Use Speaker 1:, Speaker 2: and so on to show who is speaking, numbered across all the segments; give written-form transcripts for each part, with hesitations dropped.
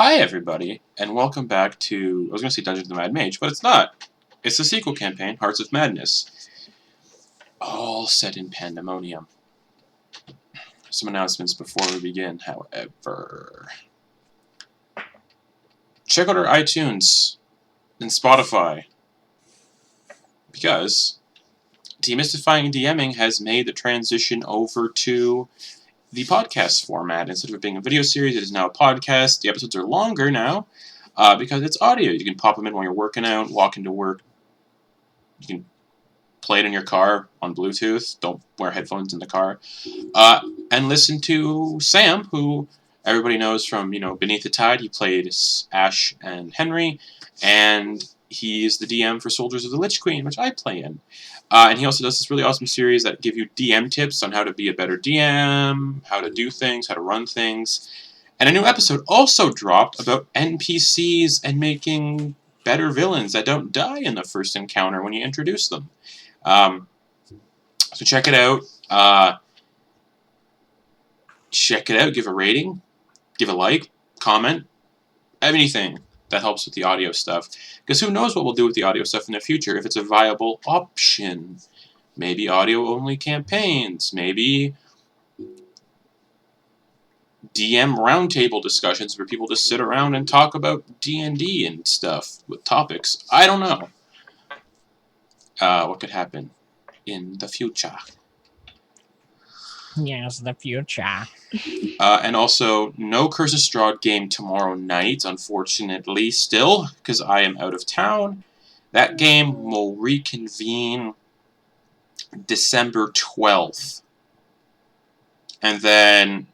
Speaker 1: Hi everybody, and welcome back to, I was going to say Dungeons of the Mad Mage, but it's not. It's the sequel campaign, Hearts of Madness. All set in Pandemonium. Some announcements before we begin, however. Check out our iTunes and Spotify, because Demystifying DMing has made the transition over to the podcast format. Instead of it being a video series, it is now a podcast. The episodes are longer now because it's audio. You can pop them in while you're working out, walking to work. You can play it in your car on Bluetooth. Don't wear headphones in the car. And listen to Sam, who everybody knows from, Beneath the Tide. He played Ash and Henry, and he's the DM for Soldiers of the Lich Queen, which I play in. And he also does this really awesome series that give you DM tips on how to be a better DM, how to do things, how to run things. And a new episode also dropped about NPCs and making better villains that don't die in the first encounter when you introduce them. So check it out. Give a rating, give a like, comment, anything that helps with the audio stuff. Because who knows what we'll do with the audio stuff in the future if it's a viable option. Maybe audio-only campaigns. Maybe DM roundtable discussions where people just sit around and talk about D&D and stuff with topics. I don't know what could happen in the future.
Speaker 2: Yes, the future.
Speaker 1: And also, no Curse of Strahd game tomorrow night, unfortunately, still, because I am out of town. That game will reconvene December 12th. And then,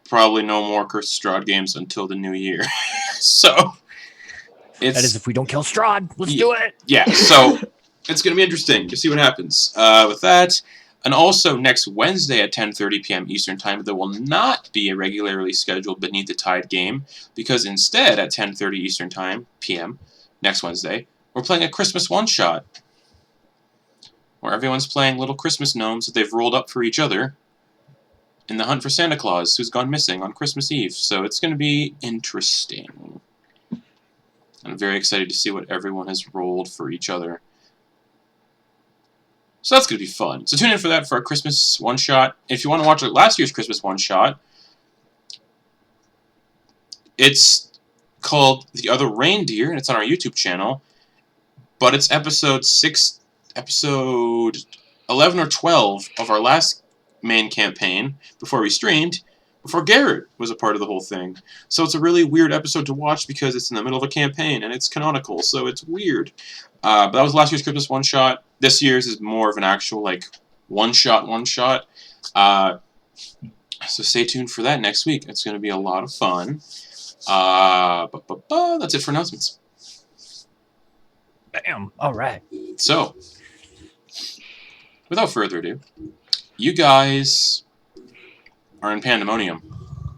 Speaker 1: probably no more Curse of Strahd games until the new year. So, it's...
Speaker 2: That is if we don't kill Strahd. Let's do it!
Speaker 1: Yeah, so, it's going to be interesting. You'll see what happens. With that... And also, next Wednesday at 10:30 p.m. Eastern Time, there will not be a regularly scheduled Beneath the Tide game, because instead, at 10:30 Eastern Time p.m., next Wednesday, we're playing a Christmas one-shot, where everyone's playing little Christmas gnomes that they've rolled up for each other in the hunt for Santa Claus, who's gone missing on Christmas Eve. So it's going to be interesting. I'm very excited to see what everyone has rolled for each other. So that's going to be fun. So tune in for that for our Christmas one-shot. If you want to watch last year's Christmas one-shot, it's called The Other Reindeer, and it's on our YouTube channel. But it's episode 11 or 12 of our last main campaign, before we streamed, before Garrett was a part of the whole thing. So it's a really weird episode to watch because it's in the middle of a campaign, and it's canonical, so it's weird. But that was last year's Christmas one-shot. This year's is more of an actual, one-shot. So stay tuned for that next week. It's going to be a lot of fun. That's it for announcements.
Speaker 2: Bam! Alright.
Speaker 1: So, without further ado, you guys are in Pandemonium,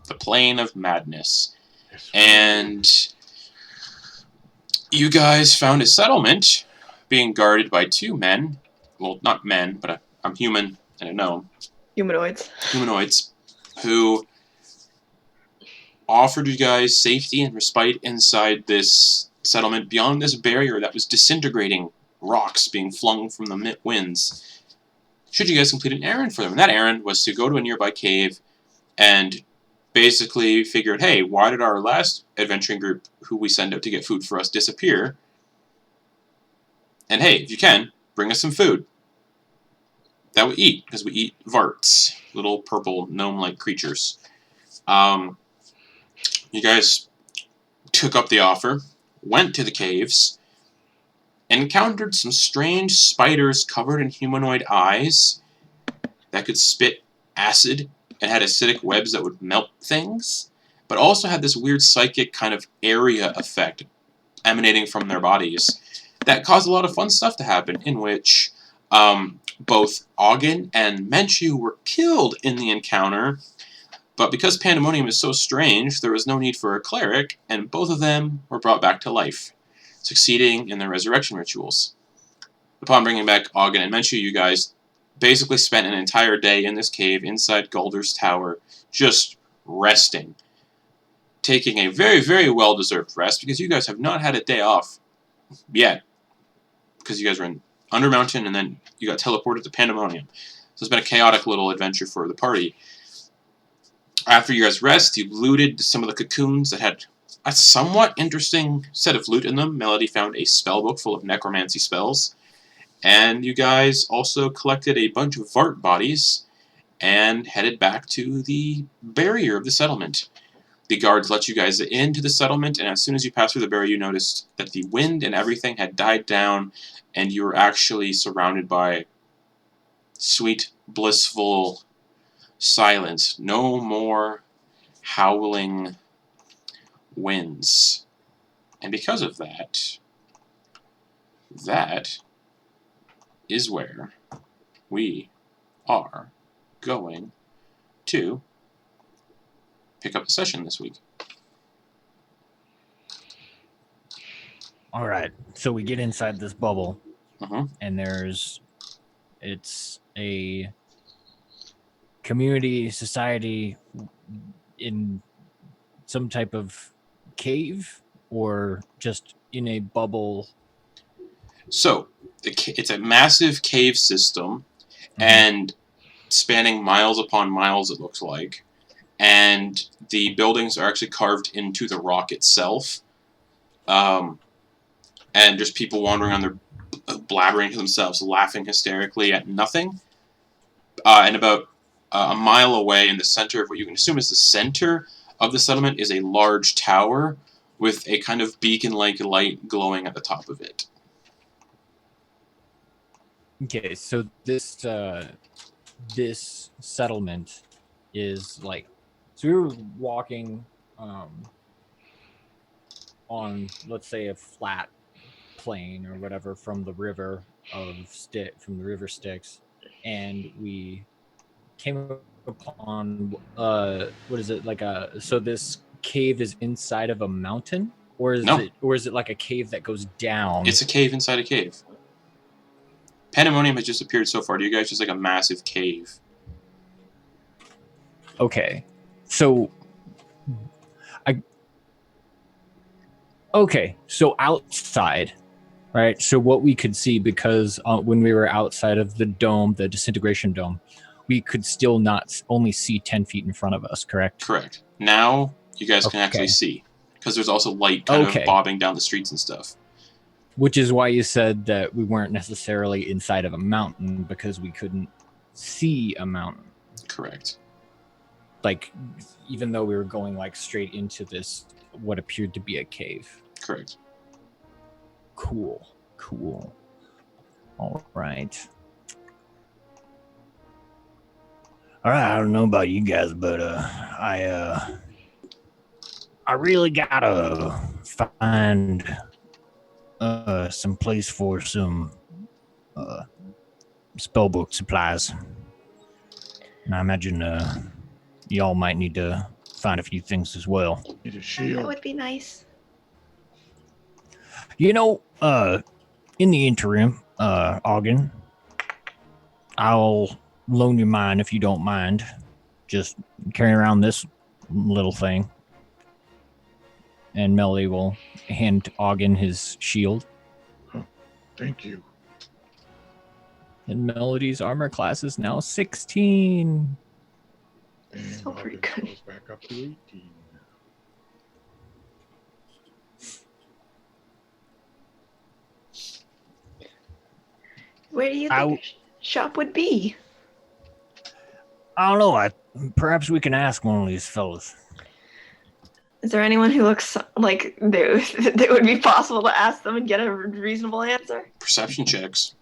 Speaker 1: the plane of madness. And you guys found a settlement being guarded by two men. Well, not men, but I'm human and a gnome. Humanoids. Who offered you guys safety and respite inside this settlement beyond this barrier that was disintegrating, rocks being flung from the winds. Should you guys complete an errand for them? And that errand was to go to a nearby cave and basically figured, hey, why did our last adventuring group, who we send out to get food for us, disappear? And hey, if you can, bring us some food that we eat, because we eat varts, little purple gnome-like creatures. You guys took up the offer, went to the caves, encountered some strange spiders covered in humanoid eyes that could spit acid and had acidic webs that would melt things, but also had this weird psychic kind of area effect emanating from their bodies that caused a lot of fun stuff to happen, in which both Auggan and Menchu were killed in the encounter, but because Pandemonium is so strange, there was no need for a cleric, and both of them were brought back to life, succeeding in their resurrection rituals. Upon bringing back Auggan and Menchu, you guys basically spent an entire day in this cave inside Gulder's tower, just resting. taking a very, very well-deserved rest because you guys have not had a day off yet. Because you guys were in Undermountain and then you got teleported to Pandemonium. So it's been a chaotic little adventure for the party. After you guys rest, you looted some of the cocoons that had a somewhat interesting set of loot in them. Melody found a spell book full of necromancy spells. And you guys also collected a bunch of Vart bodies and headed back to the barrier of the settlement. The guards let you guys into the settlement, and as soon as you passed through the barrier, you noticed that the wind and everything had died down, and you were actually surrounded by sweet, blissful silence. No more howling winds. And because of that, that is where we are going to pick up the session this week.
Speaker 2: All right. So we get inside this bubble,
Speaker 1: and
Speaker 2: it's a community, society in some type of cave or just in a bubble.
Speaker 1: So it's a massive cave system, and spanning miles upon miles, it looks like. And the buildings are actually carved into the rock itself. And just people wandering on their blabbering to themselves, laughing hysterically at nothing. And about a mile away in the center of what you can assume is the center of the settlement is a large tower with a kind of beacon-like light glowing at the top of it.
Speaker 2: Okay, so this settlement is like, so we were walking on, let's say, a flat plain or whatever from the river Styx, and we came upon what is it, like so this cave is inside of a mountain, or is it like a cave that goes down?
Speaker 1: It's a cave inside a cave. Pandemonium has just appeared so far to you guys, just like a massive cave.
Speaker 2: Okay, so so outside, right? So what we could see, because when we were outside of the dome, the disintegration dome, we could still not only see 10 feet in front of us, correct?
Speaker 1: Correct. Now you guys can actually see, because there's also light kind of bobbing down the streets and stuff.
Speaker 2: Which is why you said that we weren't necessarily inside of a mountain, because we couldn't see a mountain.
Speaker 1: Correct.
Speaker 2: Like, even though we were going like straight into this, what appeared to be a cave.
Speaker 1: Correct.
Speaker 2: Cool. All right. I don't know about you guys, but I really gotta find some place for some spellbook supplies. And I imagine y'all might need to find a few things as well.
Speaker 3: Need a shield.
Speaker 4: That would be nice.
Speaker 2: You know, in the interim, Auggan, I'll loan you mine if you don't mind. Just carrying around this little thing. And Melody will hand Auggan his shield.
Speaker 3: Oh, thank you.
Speaker 2: And Melody's armor class is now 16.
Speaker 3: And
Speaker 4: So pretty good.
Speaker 3: goes back up to 18.
Speaker 4: Where do you think a shop would be?
Speaker 2: I don't know. Perhaps we can ask one of these fellas.
Speaker 4: Is there anyone who looks like they would be possible to ask them and get a reasonable answer?
Speaker 1: Perception checks.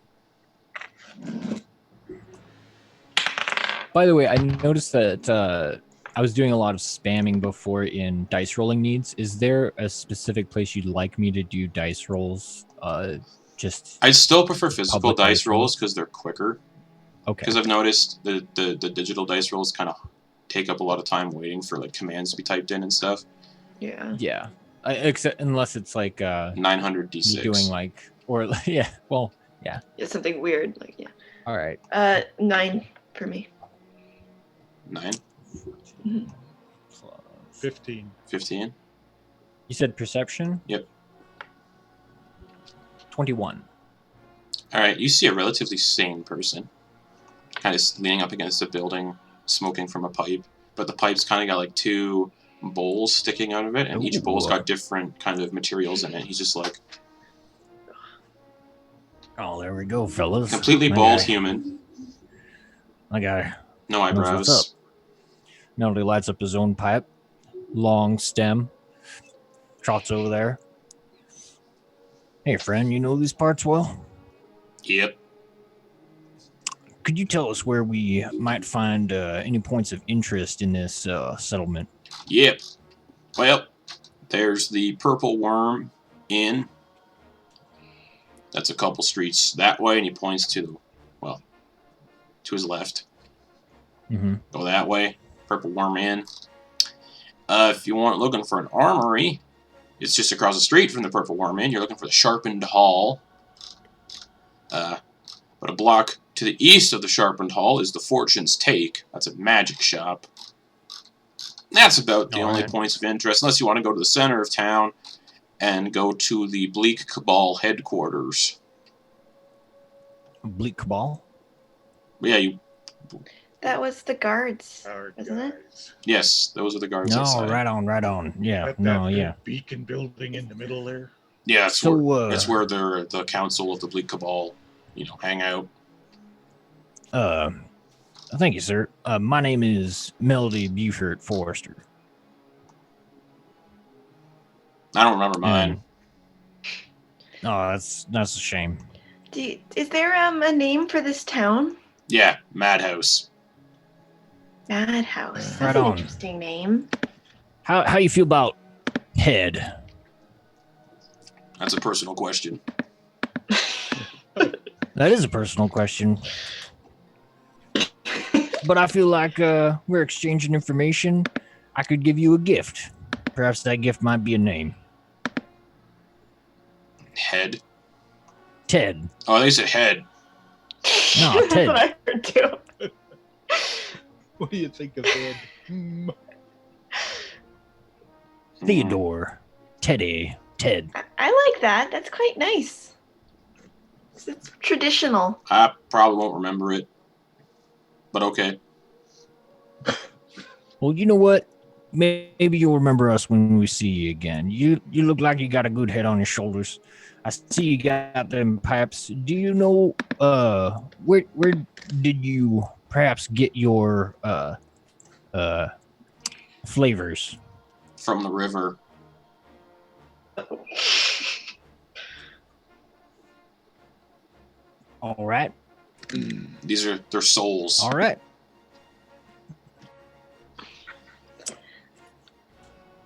Speaker 2: By the way, I noticed that I was doing a lot of spamming before in dice rolling needs. Is there a specific place you'd like me to do dice rolls? I
Speaker 1: still prefer physical dice rolls because they're quicker.
Speaker 2: Okay.
Speaker 1: Because I've noticed the digital dice rolls kind of take up a lot of time waiting for like commands to be typed in and stuff.
Speaker 4: Yeah.
Speaker 2: Yeah. Except unless it's like
Speaker 1: 900 d6.
Speaker 2: Doing like, or yeah. Well, yeah.
Speaker 4: Yeah, something weird, like yeah.
Speaker 2: All right.
Speaker 4: 9 for me.
Speaker 1: 9.
Speaker 2: Plus
Speaker 3: 15.
Speaker 1: 15.
Speaker 2: You said perception?
Speaker 1: Yep.
Speaker 2: 21.
Speaker 1: All right, you see a relatively sane person, kind of leaning up against a building, smoking from a pipe. But the pipe's kind of got like two bowls sticking out of it, and each bowl's got different kind of materials in it. He's just like
Speaker 2: Oh, there we go, fellas.
Speaker 1: completely bald human,
Speaker 2: My guy
Speaker 1: no
Speaker 2: knows what's
Speaker 1: eyebrows.
Speaker 2: up. Melody lights up his own pipe, long stem, trots over there. Hey, friend, you know these parts well?
Speaker 1: Yep.
Speaker 2: Could you tell us where we might find any points of interest in this settlement?
Speaker 1: Yep. Well, there's the Purple Worm Inn. That's a couple streets that way, and he points to, well, to his left.
Speaker 2: Mm-hmm.
Speaker 1: Go that way. Purple Worm Inn. If you want looking for an armory, it's just across the street from the Purple Worm Inn. You're looking for the Sharpened Hall. But a block to the east of the Sharpened Hall is the Fortune's Take. That's a magic shop. That's about the only points of interest, unless you want to go to the center of town and go to the Bleak Cabal headquarters.
Speaker 2: Bleak Cabal?
Speaker 1: Yeah,
Speaker 4: That was the guards,
Speaker 3: Our
Speaker 4: wasn't it?
Speaker 3: guys.
Speaker 1: yes, those are the guards
Speaker 2: No,
Speaker 1: outside.
Speaker 2: right on. Yeah,
Speaker 3: That
Speaker 2: no,
Speaker 3: big
Speaker 2: yeah.
Speaker 3: beacon building in the middle there.
Speaker 1: Yeah, it's
Speaker 2: So,
Speaker 1: where, it's where the council of the Bleak Cabal, hang out.
Speaker 2: Thank you, sir. My name is Melody Buford Forrester.
Speaker 1: I don't remember mine.
Speaker 2: Oh, that's a shame.
Speaker 4: Is there a name for this town?
Speaker 1: Yeah, Madhouse.
Speaker 4: Madhouse. That's
Speaker 2: Right
Speaker 4: an
Speaker 2: on.
Speaker 4: interesting name.
Speaker 2: How you feel about head?
Speaker 1: That's a personal question.
Speaker 2: That is a personal question. But I feel like we're exchanging information. I could give you a gift. Perhaps that gift might be a name.
Speaker 1: Head.
Speaker 2: Ted.
Speaker 1: Oh, they said head.
Speaker 2: No,
Speaker 4: That's
Speaker 2: Ted.
Speaker 4: what I heard too.
Speaker 3: What do you think of Ed?
Speaker 2: Theodore. Teddy. Ted.
Speaker 4: I like that. That's quite nice. It's traditional.
Speaker 1: I probably won't remember it. But okay.
Speaker 2: Well, you know what? Maybe you'll remember us when we see you again. You look like you got a good head on your shoulders. I see you got them pipes. Do you know where did you perhaps get your flavors?
Speaker 1: From the river.
Speaker 2: All right.
Speaker 1: They're souls.
Speaker 2: All right.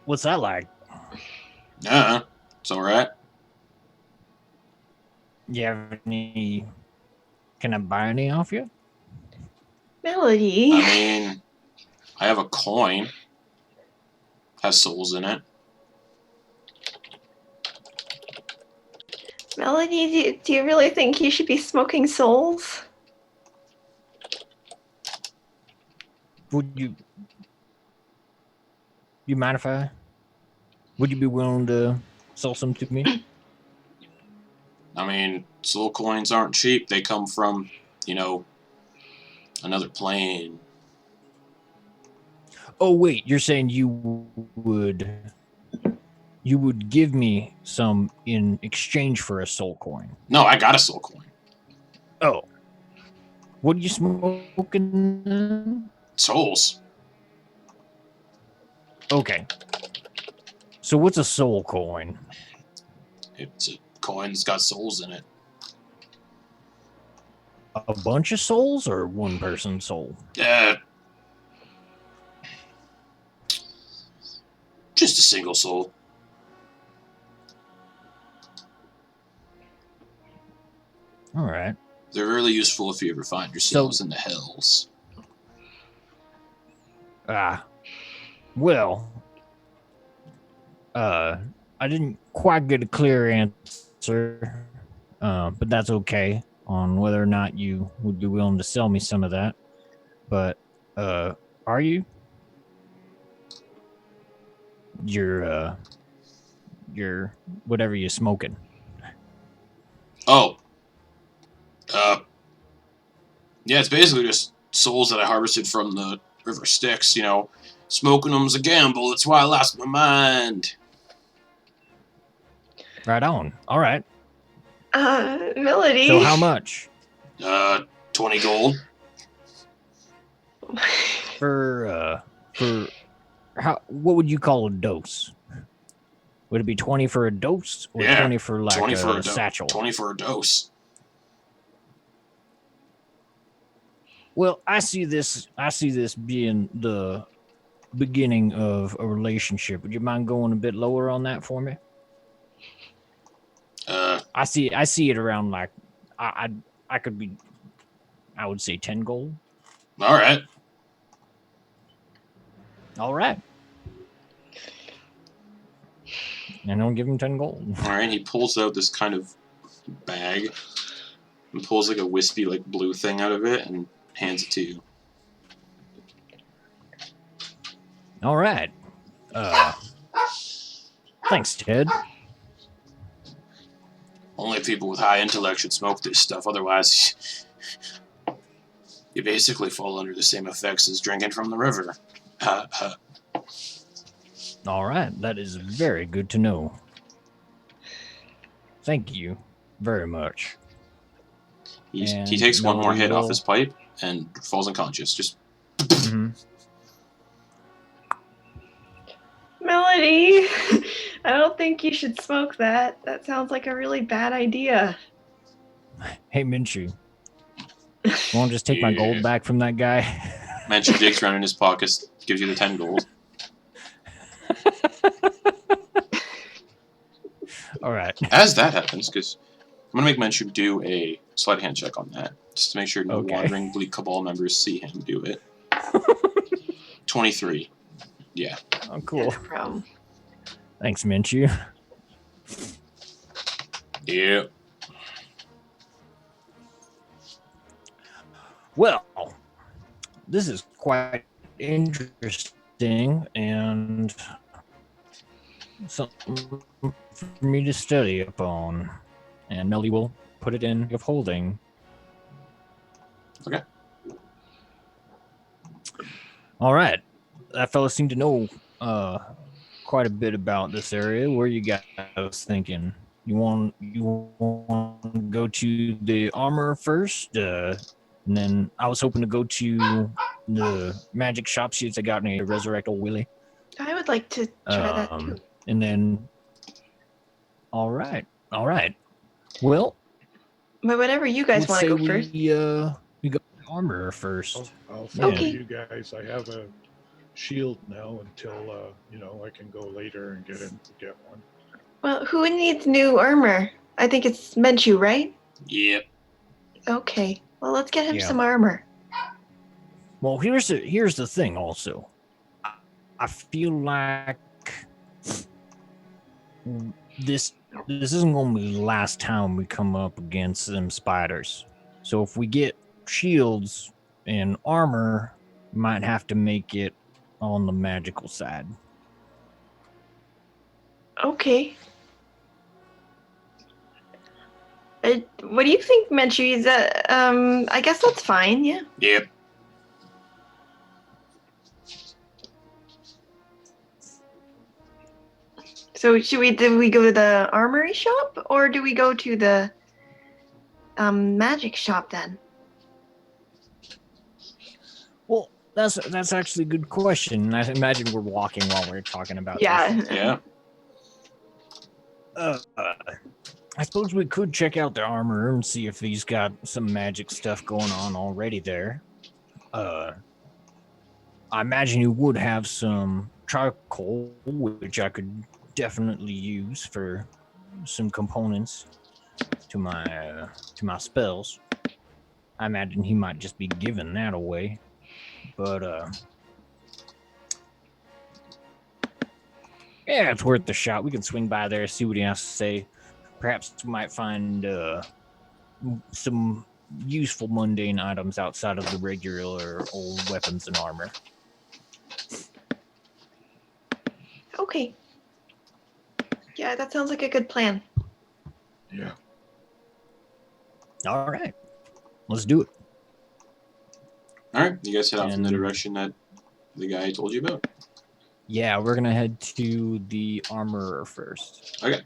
Speaker 2: What's that like?
Speaker 1: Yeah, it's alright.
Speaker 2: You have any? Can I buy any off you?
Speaker 4: Melody.
Speaker 1: I mean, I have a coin. Has souls in it.
Speaker 4: Melody, do you really think you should be smoking souls?
Speaker 2: Would you mind if I? Would you be willing to sell some to me?
Speaker 1: I mean, soul coins aren't cheap. They come from, another plane.
Speaker 2: Oh wait, you're saying you would give me some in exchange for a soul coin?
Speaker 1: No, I got a soul coin.
Speaker 2: Oh, what are you smoking?
Speaker 1: Souls.
Speaker 2: Okay. So what's a soul coin?
Speaker 1: It's a coin that's got souls in it.
Speaker 2: A bunch of souls or one person's soul?
Speaker 1: Just a single soul.
Speaker 2: All right.
Speaker 1: They're really useful if you ever find yourselves in the hells.
Speaker 2: Well, I didn't quite get a clear answer, but that's okay on whether or not you would be willing to sell me some of that. But, are you? your whatever you're smoking.
Speaker 1: Oh. Yeah, it's basically just souls that I harvested from the river Styx, you know. Smoking them's a gamble, that's why I lost my mind.
Speaker 2: Right on. All right.
Speaker 4: Melody.
Speaker 2: So how much?
Speaker 1: 20 gold.
Speaker 2: For how? What would you call a dose? Would it be 20 for a dose, or 20 for like
Speaker 1: 20 for
Speaker 2: a satchel?
Speaker 1: 20 for a dose.
Speaker 2: Well, I see this being the beginning of a relationship. Would you mind going a bit lower on that for me? I see it around like I could be, I would say 10 gold.
Speaker 1: All right.
Speaker 2: And I'll give him 10 gold.
Speaker 1: All right. He pulls out this kind of bag and pulls like a wispy like blue thing out of it and hands it to you.
Speaker 2: All right. Thanks, Ted.
Speaker 1: Only people with high intellect should smoke this stuff. Otherwise, you basically fall under the same effects as drinking from the river.
Speaker 2: All right. That is very good to know. Thank you very much.
Speaker 1: He takes one more hit off his pipe and falls unconscious. Just.
Speaker 2: Mm-hmm.
Speaker 4: Melody, I don't think you should smoke that. That sounds like a really bad idea.
Speaker 2: Hey, Menchu. Want to just take my gold back from that guy?
Speaker 1: Menchu digs around in his pockets, gives you the 10 gold.
Speaker 2: All right.
Speaker 1: As that happens, because I'm going to make Menchu do a sleight of hand check on that, just to make sure no wandering Bleak Cabal members see him do it. 23. Yeah.
Speaker 2: Oh, cool.
Speaker 4: No
Speaker 2: Thanks, Menchu.
Speaker 1: Yeah.
Speaker 2: Well, this is quite interesting and something for me to study upon. And Melly will put it in of holding.
Speaker 1: Okay.
Speaker 2: All right. That fella seemed to know quite a bit about this area. Where you guys thinking? You want to go to the armor first, and then I was hoping to go to the magic shop, see if I got any resurrect old Willie.
Speaker 4: I would like to try that too.
Speaker 2: And then, all right. Well,
Speaker 4: but whatever you guys want to go first.
Speaker 2: We go to the armor first.
Speaker 3: I'll follow
Speaker 4: Okay.
Speaker 3: you guys. I have a shield now until I can go later and get one.
Speaker 4: Well, who needs new armor? I think it's Menchu, right?
Speaker 1: Yep.
Speaker 4: Okay. Well, let's get him some armor.
Speaker 2: Well, here's the thing. Also, I feel like this isn't going to be the last time we come up against them spiders. So if we get shields and armor, we might have to make it on the magical side.
Speaker 4: Okay. What do you think, Menchu? Is that, I guess that's fine, yeah.
Speaker 1: Yep.
Speaker 4: So do we go to the armory shop, or do we go to the magic shop then?
Speaker 2: Well, that's actually a good question. I imagine we're walking while we're talking about this.
Speaker 1: Yeah.
Speaker 2: I suppose we could check out the armor and see if he's got some magic stuff going on already there. I imagine you would have some charcoal, which I could definitely use for some components to my spells. I imagine he might just be giving that away. But yeah, it's worth the shot. We can swing by there, see what he has to say. Perhaps we might find some useful mundane items outside of the regular old weapons and armor.
Speaker 4: Okay. Yeah, that sounds like a good plan.
Speaker 3: Yeah.
Speaker 2: All right. Let's do it.
Speaker 1: All right, you guys head off in the
Speaker 2: And-
Speaker 1: direction that the guy told you about.
Speaker 2: Yeah, we're gonna head to the armorer first.
Speaker 1: Okay.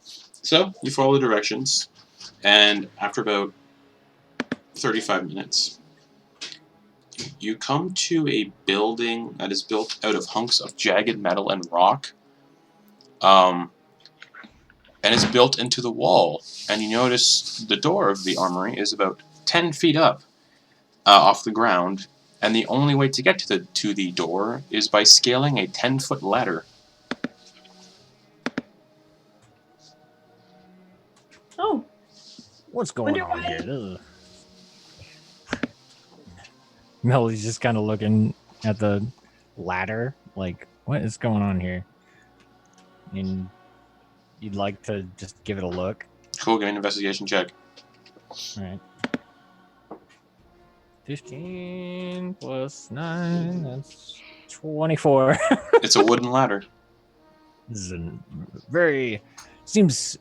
Speaker 1: So you follow the directions, and after about 35 minutes, you come to a building that is built out of hunks of jagged metal and rock. And it's built into the wall. And you notice the door of the armory is about 10 feet up off the ground. And the only way to get to the door is by scaling a 10-foot ladder.
Speaker 4: Oh,
Speaker 2: What's going
Speaker 4: Wonder
Speaker 2: on
Speaker 4: why-
Speaker 2: here? Ugh. Melody's just kind of looking at the ladder, like, what is going on here? And you'd like to just give it a look.
Speaker 1: Cool, give me an investigation check.
Speaker 2: All right. 15 plus 9, that's 24.
Speaker 1: It's a wooden ladder.
Speaker 2: This is a very seems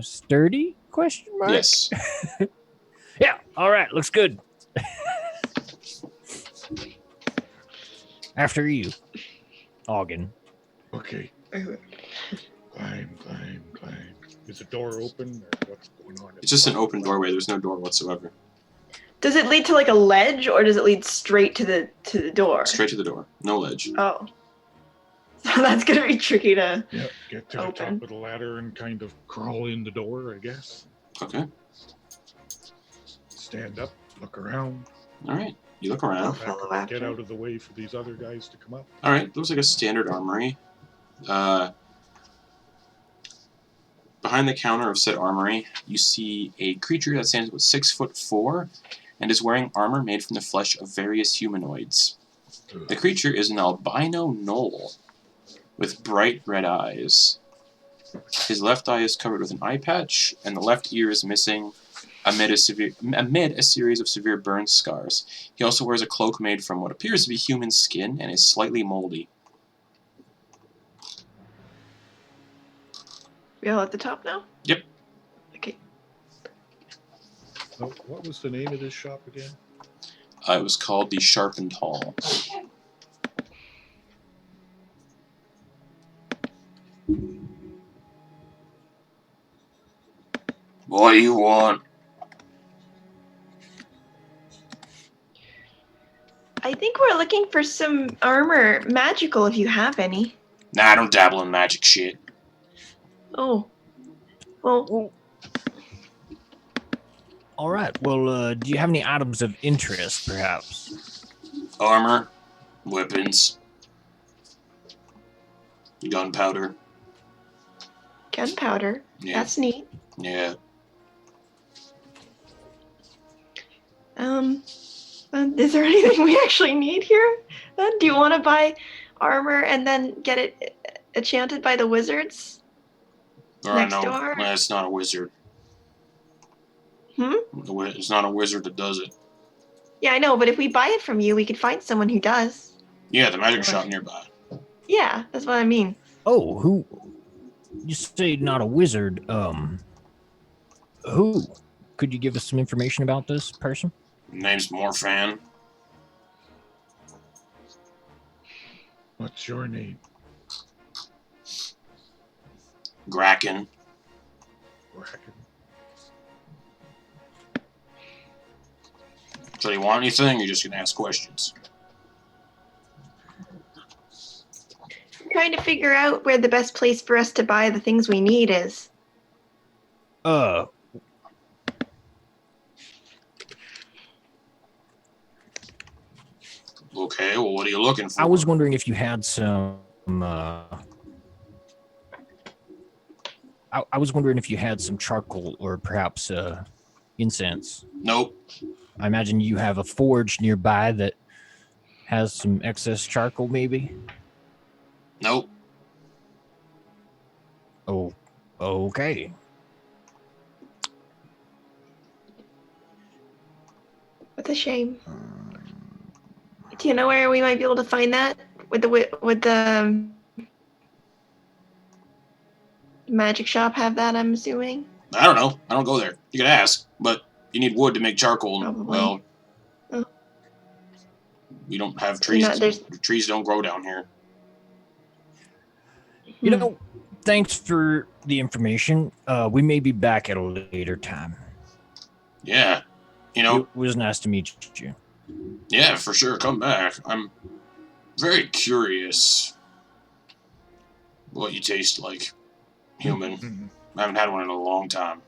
Speaker 2: sturdy question mark.
Speaker 1: Yes.
Speaker 2: Yeah, all right, looks good. After you, Auggan.
Speaker 3: Okay. Climb. Is the door open or what's going on?
Speaker 1: It's just an open doorway. There's no door whatsoever.
Speaker 4: does it lead to like a ledge, or does it lead straight to the door?
Speaker 1: Straight to the door. No ledge.
Speaker 4: Oh, so that's gonna be tricky to.
Speaker 3: Yep. Get to the
Speaker 4: Open.
Speaker 3: top of the ladder and kind of crawl in the door, I guess.
Speaker 1: Okay.
Speaker 3: Stand up, look around.
Speaker 1: All right. You look around.
Speaker 4: Follow
Speaker 3: Get
Speaker 4: after.
Speaker 3: out of the way for these other guys to come up.
Speaker 1: All right. Looks like a standard armory. Behind the counter of said armory, you see a creature that stands about 6'4" and is wearing armor made from the flesh of various humanoids. The creature is an albino gnoll with bright red eyes. His left eye is covered with an eye patch, and the left ear is missing amid a series of severe burn scars. He also wears a cloak made from what appears to be human skin and is slightly moldy.
Speaker 4: We all at the top now?
Speaker 1: Yep.
Speaker 4: Okay.
Speaker 3: Oh, what was the name of this shop again?
Speaker 1: It was called the Sharpened Hall. What do you want?
Speaker 4: I think we're looking for some armor, magical, if you have any.
Speaker 1: Nah, I don't dabble in magic shit.
Speaker 4: Oh. Well,
Speaker 2: All right. Well, do you have any items of interest, perhaps?
Speaker 1: Armor, weapons, gunpowder.
Speaker 4: gunpowder.
Speaker 1: Yeah,
Speaker 4: That's neat.
Speaker 1: yeah.
Speaker 4: Is there anything we actually need here? Then do you want to buy armor and then get it enchanted by the wizards? Next
Speaker 1: No,
Speaker 4: door?
Speaker 1: it's not a wizard.
Speaker 4: Hmm?
Speaker 1: It's not a wizard that does it.
Speaker 4: Yeah, I know, but if we buy it from you, we could find someone who does.
Speaker 1: Yeah, the magic shop nearby.
Speaker 4: Yeah, that's what I mean.
Speaker 2: Oh, who? You say not a wizard. Who? Could you give us some information about this person?
Speaker 1: Name's Morphan.
Speaker 3: What's your name?
Speaker 1: Gracken.
Speaker 3: Bracken.
Speaker 1: So you want anything? You're just gonna ask questions.
Speaker 4: I'm trying to figure out where the best place for us to buy the things we need is.
Speaker 1: Okay, well, what are you looking for?
Speaker 2: I was wondering if you had some. I was wondering if you had some charcoal or perhaps incense.
Speaker 1: Nope.
Speaker 2: I imagine you have a forge nearby that has some excess charcoal, maybe.
Speaker 1: Nope.
Speaker 2: Oh, okay.
Speaker 4: That's a shame. Do you know where we might be able to find that would the magic shop have that? I'm assuming.
Speaker 1: I don't know. I don't go there. You can ask, but you need wood to make charcoal.
Speaker 4: Probably.
Speaker 1: Well,
Speaker 4: Oh.
Speaker 1: we don't have trees.
Speaker 4: There's...
Speaker 1: Trees don't grow down here.
Speaker 2: You know, thanks for the information. We may be back at a later time.
Speaker 1: Yeah. You know,
Speaker 2: it was nice to meet you.
Speaker 1: Yeah, for sure. Come back. I'm very curious what you taste like. Human. I haven't had one in a long time.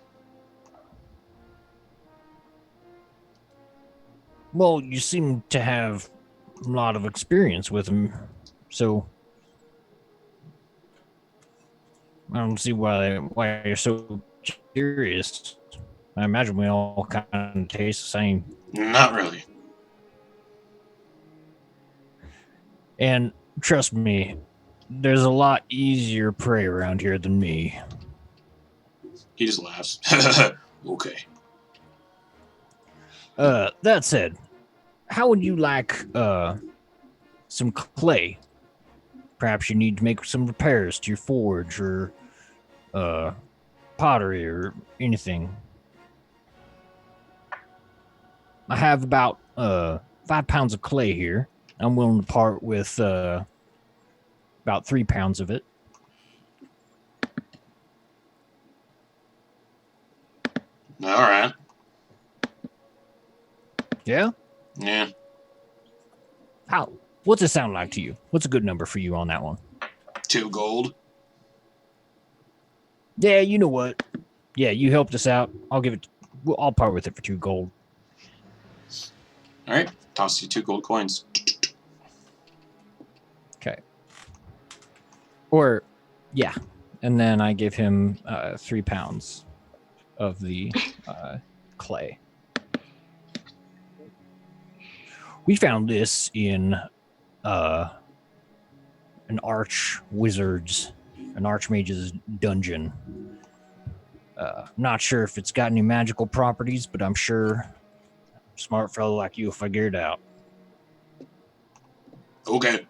Speaker 2: Well, you seem to have a lot of experience with them, so I don't see why you're so curious. I imagine we all kind of taste the same.
Speaker 1: Not really.
Speaker 2: And trust me, there's a lot easier prey around here than me.
Speaker 1: He just laughs. Okay.
Speaker 2: That said, how would you like some clay? Perhaps you need to make some repairs to your forge or pottery or anything. I have about 5 pounds of clay here. I'm willing to part with about 3 pounds of it.
Speaker 1: All right.
Speaker 2: Yeah?
Speaker 1: Yeah.
Speaker 2: What's it sound like to you? What's a good number for you on that one?
Speaker 1: 2 gold.
Speaker 2: Yeah, you know what? Yeah, you helped us out. I'll part with it for 2 gold.
Speaker 1: All right. Toss you 2 gold coins.
Speaker 2: Okay. Or, yeah. And then I give him 3 pounds of the clay. We found this in an archmage's dungeon. Not sure if it's got any magical properties, but I'm sure a smart fellow like you will figure it out.
Speaker 1: Okay.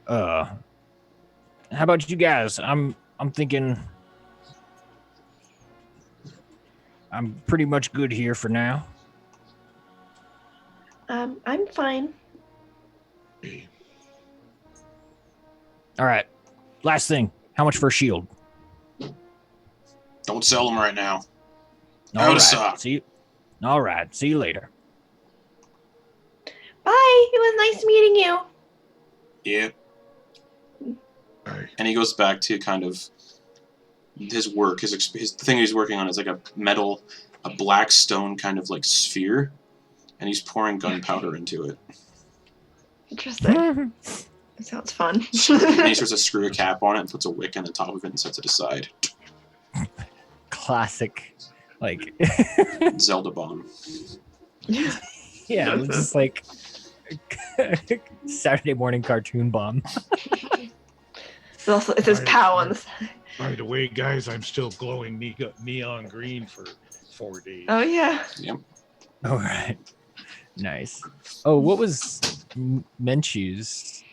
Speaker 2: How about you guys? I'm thinking I'm pretty much good here for now.
Speaker 4: I'm fine.
Speaker 2: All right. Last thing. How much for a shield?
Speaker 1: Don't sell them right now.
Speaker 2: All right. See you. All right. See you later.
Speaker 4: Bye. It was nice meeting you.
Speaker 1: Yeah.
Speaker 3: Bye.
Speaker 1: And he goes back to kind of his work. His thing he's working on is like a black stone kind of like sphere, and he's pouring gunpowder into it.
Speaker 4: Interesting. That sounds fun.
Speaker 1: And he starts to screw a cap on it and puts a wick on the top of it and sets it aside.
Speaker 2: Classic, like
Speaker 1: Zelda bomb.
Speaker 2: Yeah, it's just like Saturday morning cartoon bomb.
Speaker 4: It says POW on the side.
Speaker 3: By the way, guys, I'm still glowing neon green for 4 days.
Speaker 4: Oh yeah.
Speaker 1: Yep.
Speaker 2: All right. Nice. Oh, what was Menchu's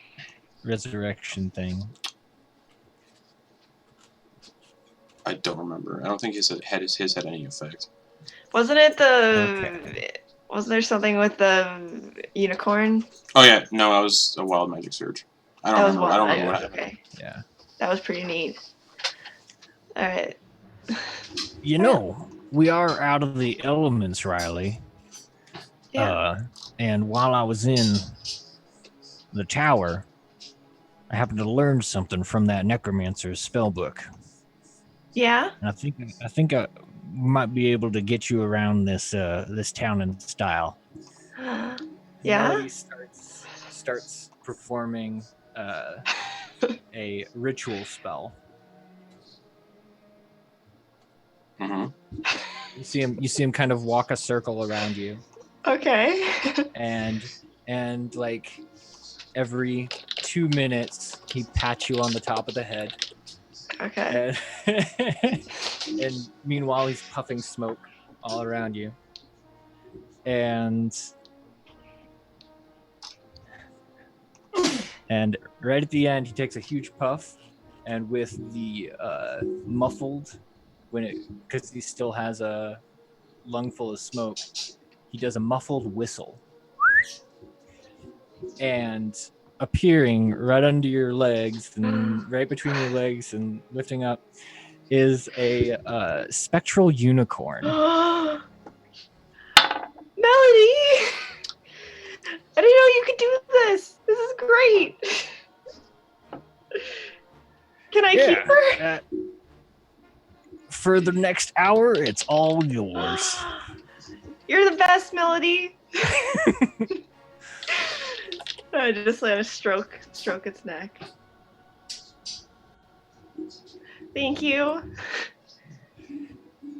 Speaker 2: resurrection thing?
Speaker 1: I don't remember. I don't think his had any effect.
Speaker 4: Wasn't it Wasn't there something with the unicorn?
Speaker 1: Oh yeah, no, that was a wild magic surge. I don't remember what happened.
Speaker 4: Okay.
Speaker 2: Yeah.
Speaker 4: That was pretty neat. All right.
Speaker 2: You know, we are out of the elements, Rylie.
Speaker 4: Yeah.
Speaker 2: And while I was in the tower, I happened to learn something from that necromancer's spell book.
Speaker 4: Yeah.
Speaker 2: And I think I might be able to get you around this town in style.
Speaker 4: Yeah.
Speaker 2: Melody starts performing a ritual spell.
Speaker 1: Mm-hmm.
Speaker 2: You see him kind of walk a circle around you.
Speaker 4: Okay.
Speaker 2: and like every 2 minutes he pats you on the top of the head.
Speaker 4: Okay.
Speaker 2: And meanwhile he's puffing smoke all around you. And And right at the end, he takes a huge puff, and with the muffled, because he still has a lung full of smoke, he does a muffled whistle. And appearing right under your legs and right between your legs and lifting up is a spectral unicorn.
Speaker 4: Melody! I didn't know you could do this. This is great. Can I keep her?
Speaker 2: For the next hour, it's all yours.
Speaker 4: You're the best, Melody. I just let it stroke its neck. Thank you.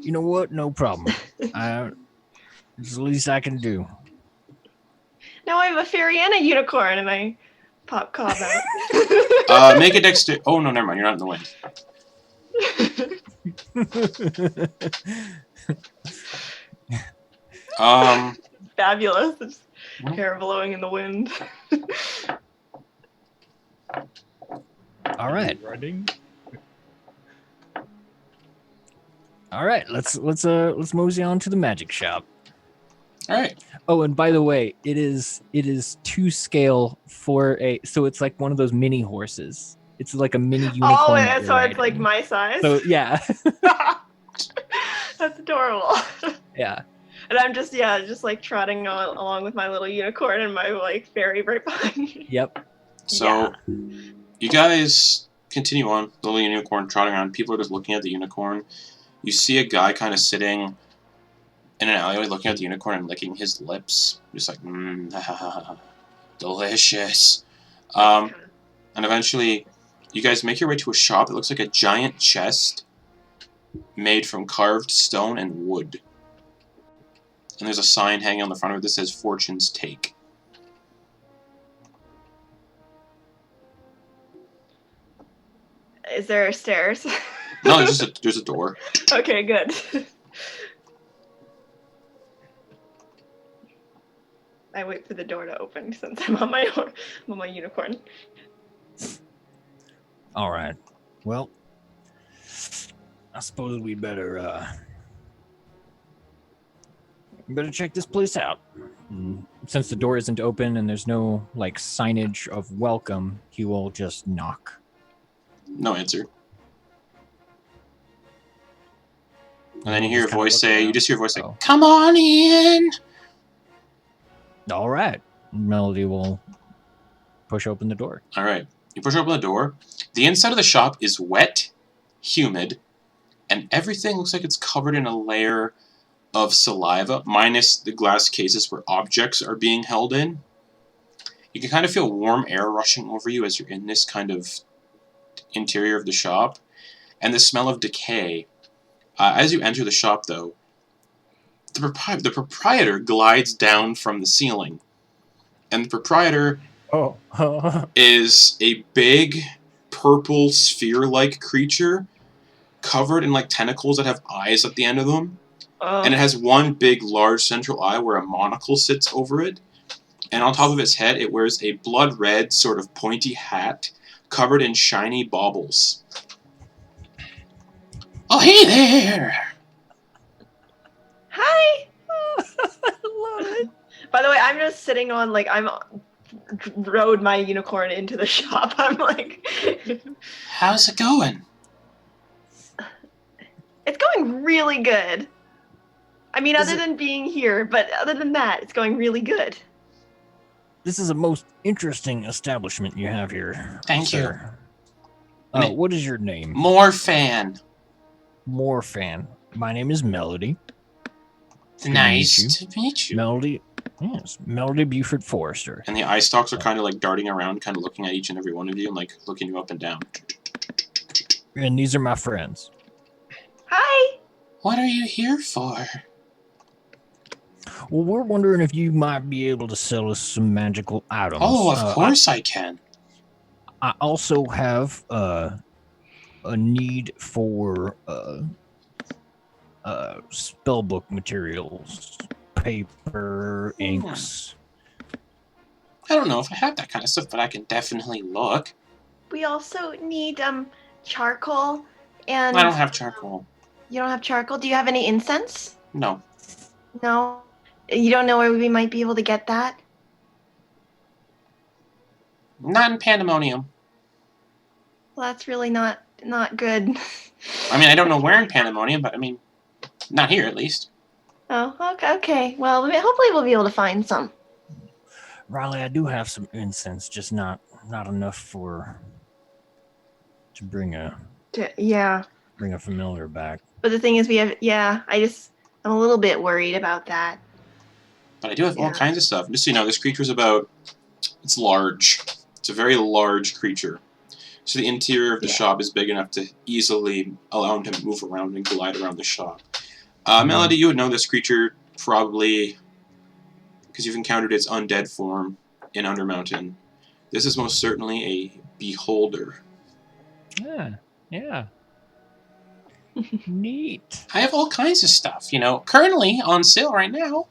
Speaker 2: You know what? No problem. It's the least I can do.
Speaker 4: Now I have a fairy and a unicorn, and I pop Cobb out.
Speaker 1: Make a dex. Oh no, never mind. You're not in the wind.
Speaker 4: Fabulous. Just hair blowing in the wind.
Speaker 2: All right.
Speaker 3: Running.
Speaker 2: All right. Let's mosey on to the magic shop.
Speaker 1: All right.
Speaker 2: Oh, and by the way, it is to scale for so it's like one of those mini horses. It's like a mini unicorn.
Speaker 4: Oh, and so it's like my size.
Speaker 2: So yeah.
Speaker 4: That's adorable.
Speaker 2: Yeah.
Speaker 4: And I'm just like trotting along with my little unicorn and my like fairy right behind me.
Speaker 2: Yep.
Speaker 1: So you guys continue on. The little unicorn trotting around. People are just looking at the unicorn. You see a guy kind of sitting in an alleyway looking at the unicorn and licking his lips. Just like, delicious. And eventually, you guys make your way to a shop that looks like a giant chest made from carved stone and wood. And there's a sign hanging on the front of it that says Fortune's Take.
Speaker 4: Is there stairs?
Speaker 1: No, there's a door.
Speaker 4: Okay, good. I wait for the door to open since I'm on my unicorn.
Speaker 2: All right. Well, I suppose we better check this place out. Since the door isn't open and there's no like signage of welcome, he will just knock.
Speaker 1: No answer. And then you hear a voice say, you just hear a voice say, "Come on in!"
Speaker 2: All right. Melody will push open the door.
Speaker 1: All right. You push open the door. The inside of the shop is wet, humid, and everything looks like it's covered in a layer of saliva, minus the glass cases where objects are being held in. You can kind of feel warm air rushing over you as you're in this kind of interior of the shop, and the smell of decay. As you enter the shop, though, the proprietor glides down from the ceiling, and the proprietor is a big, purple, sphere-like creature covered in like tentacles that have eyes at the end of them. And it has one big, large central eye where a monocle sits over it. And on top of its head, it wears a blood-red, sort of pointy hat covered in shiny baubles. Oh, hey there!
Speaker 4: Hi! I love it. By the way, I'm just sitting on, like, rode my unicorn into the shop. I'm like...
Speaker 1: How's it going?
Speaker 4: It's going really good. I mean, other than being here, but other than that, it's going really good.
Speaker 2: This is a most interesting establishment you have here.
Speaker 1: Thank you.
Speaker 2: What is your name?
Speaker 1: Morphan.
Speaker 2: Morphan. My name is Melody.
Speaker 1: Nice to meet you.
Speaker 2: Melody. Yes, Melody Buford Forrester.
Speaker 1: And the eye stalks are kind of like darting around, kind of looking at each and every one of you and like looking you up and down.
Speaker 2: And these are my friends.
Speaker 4: Hi!
Speaker 1: What are you here for?
Speaker 2: Well, we're wondering if you might be able to sell us some magical items.
Speaker 1: Oh, of course I can.
Speaker 2: I also have a need for spellbook materials, paper, inks.
Speaker 1: I don't know if I have that kind of stuff, but I can definitely look.
Speaker 4: We also need charcoal and.
Speaker 1: I don't have charcoal.
Speaker 4: You don't have charcoal? Do you have any incense?
Speaker 1: No.
Speaker 4: No. You don't know where we might be able to get that?
Speaker 1: Not in Pandemonium.
Speaker 4: Well, that's really not good.
Speaker 1: I mean, I don't know where in Pandemonium, but I mean, not here at least.
Speaker 4: Oh, okay. Well, hopefully we'll be able to find some.
Speaker 2: Rylie, I do have some incense, just not enough to bring a familiar back.
Speaker 4: But the thing is, I'm a little bit worried about that.
Speaker 1: But I do have all kinds of stuff. Just so you know, this creature's it's large. It's a very large creature. So the interior of the shop is big enough to easily allow him to move around and glide around the shop. Melody, you would know this creature probably because you've encountered its undead form in Undermountain. This is most certainly a beholder.
Speaker 2: Yeah. Neat.
Speaker 1: I have all kinds of stuff, currently on sale right now.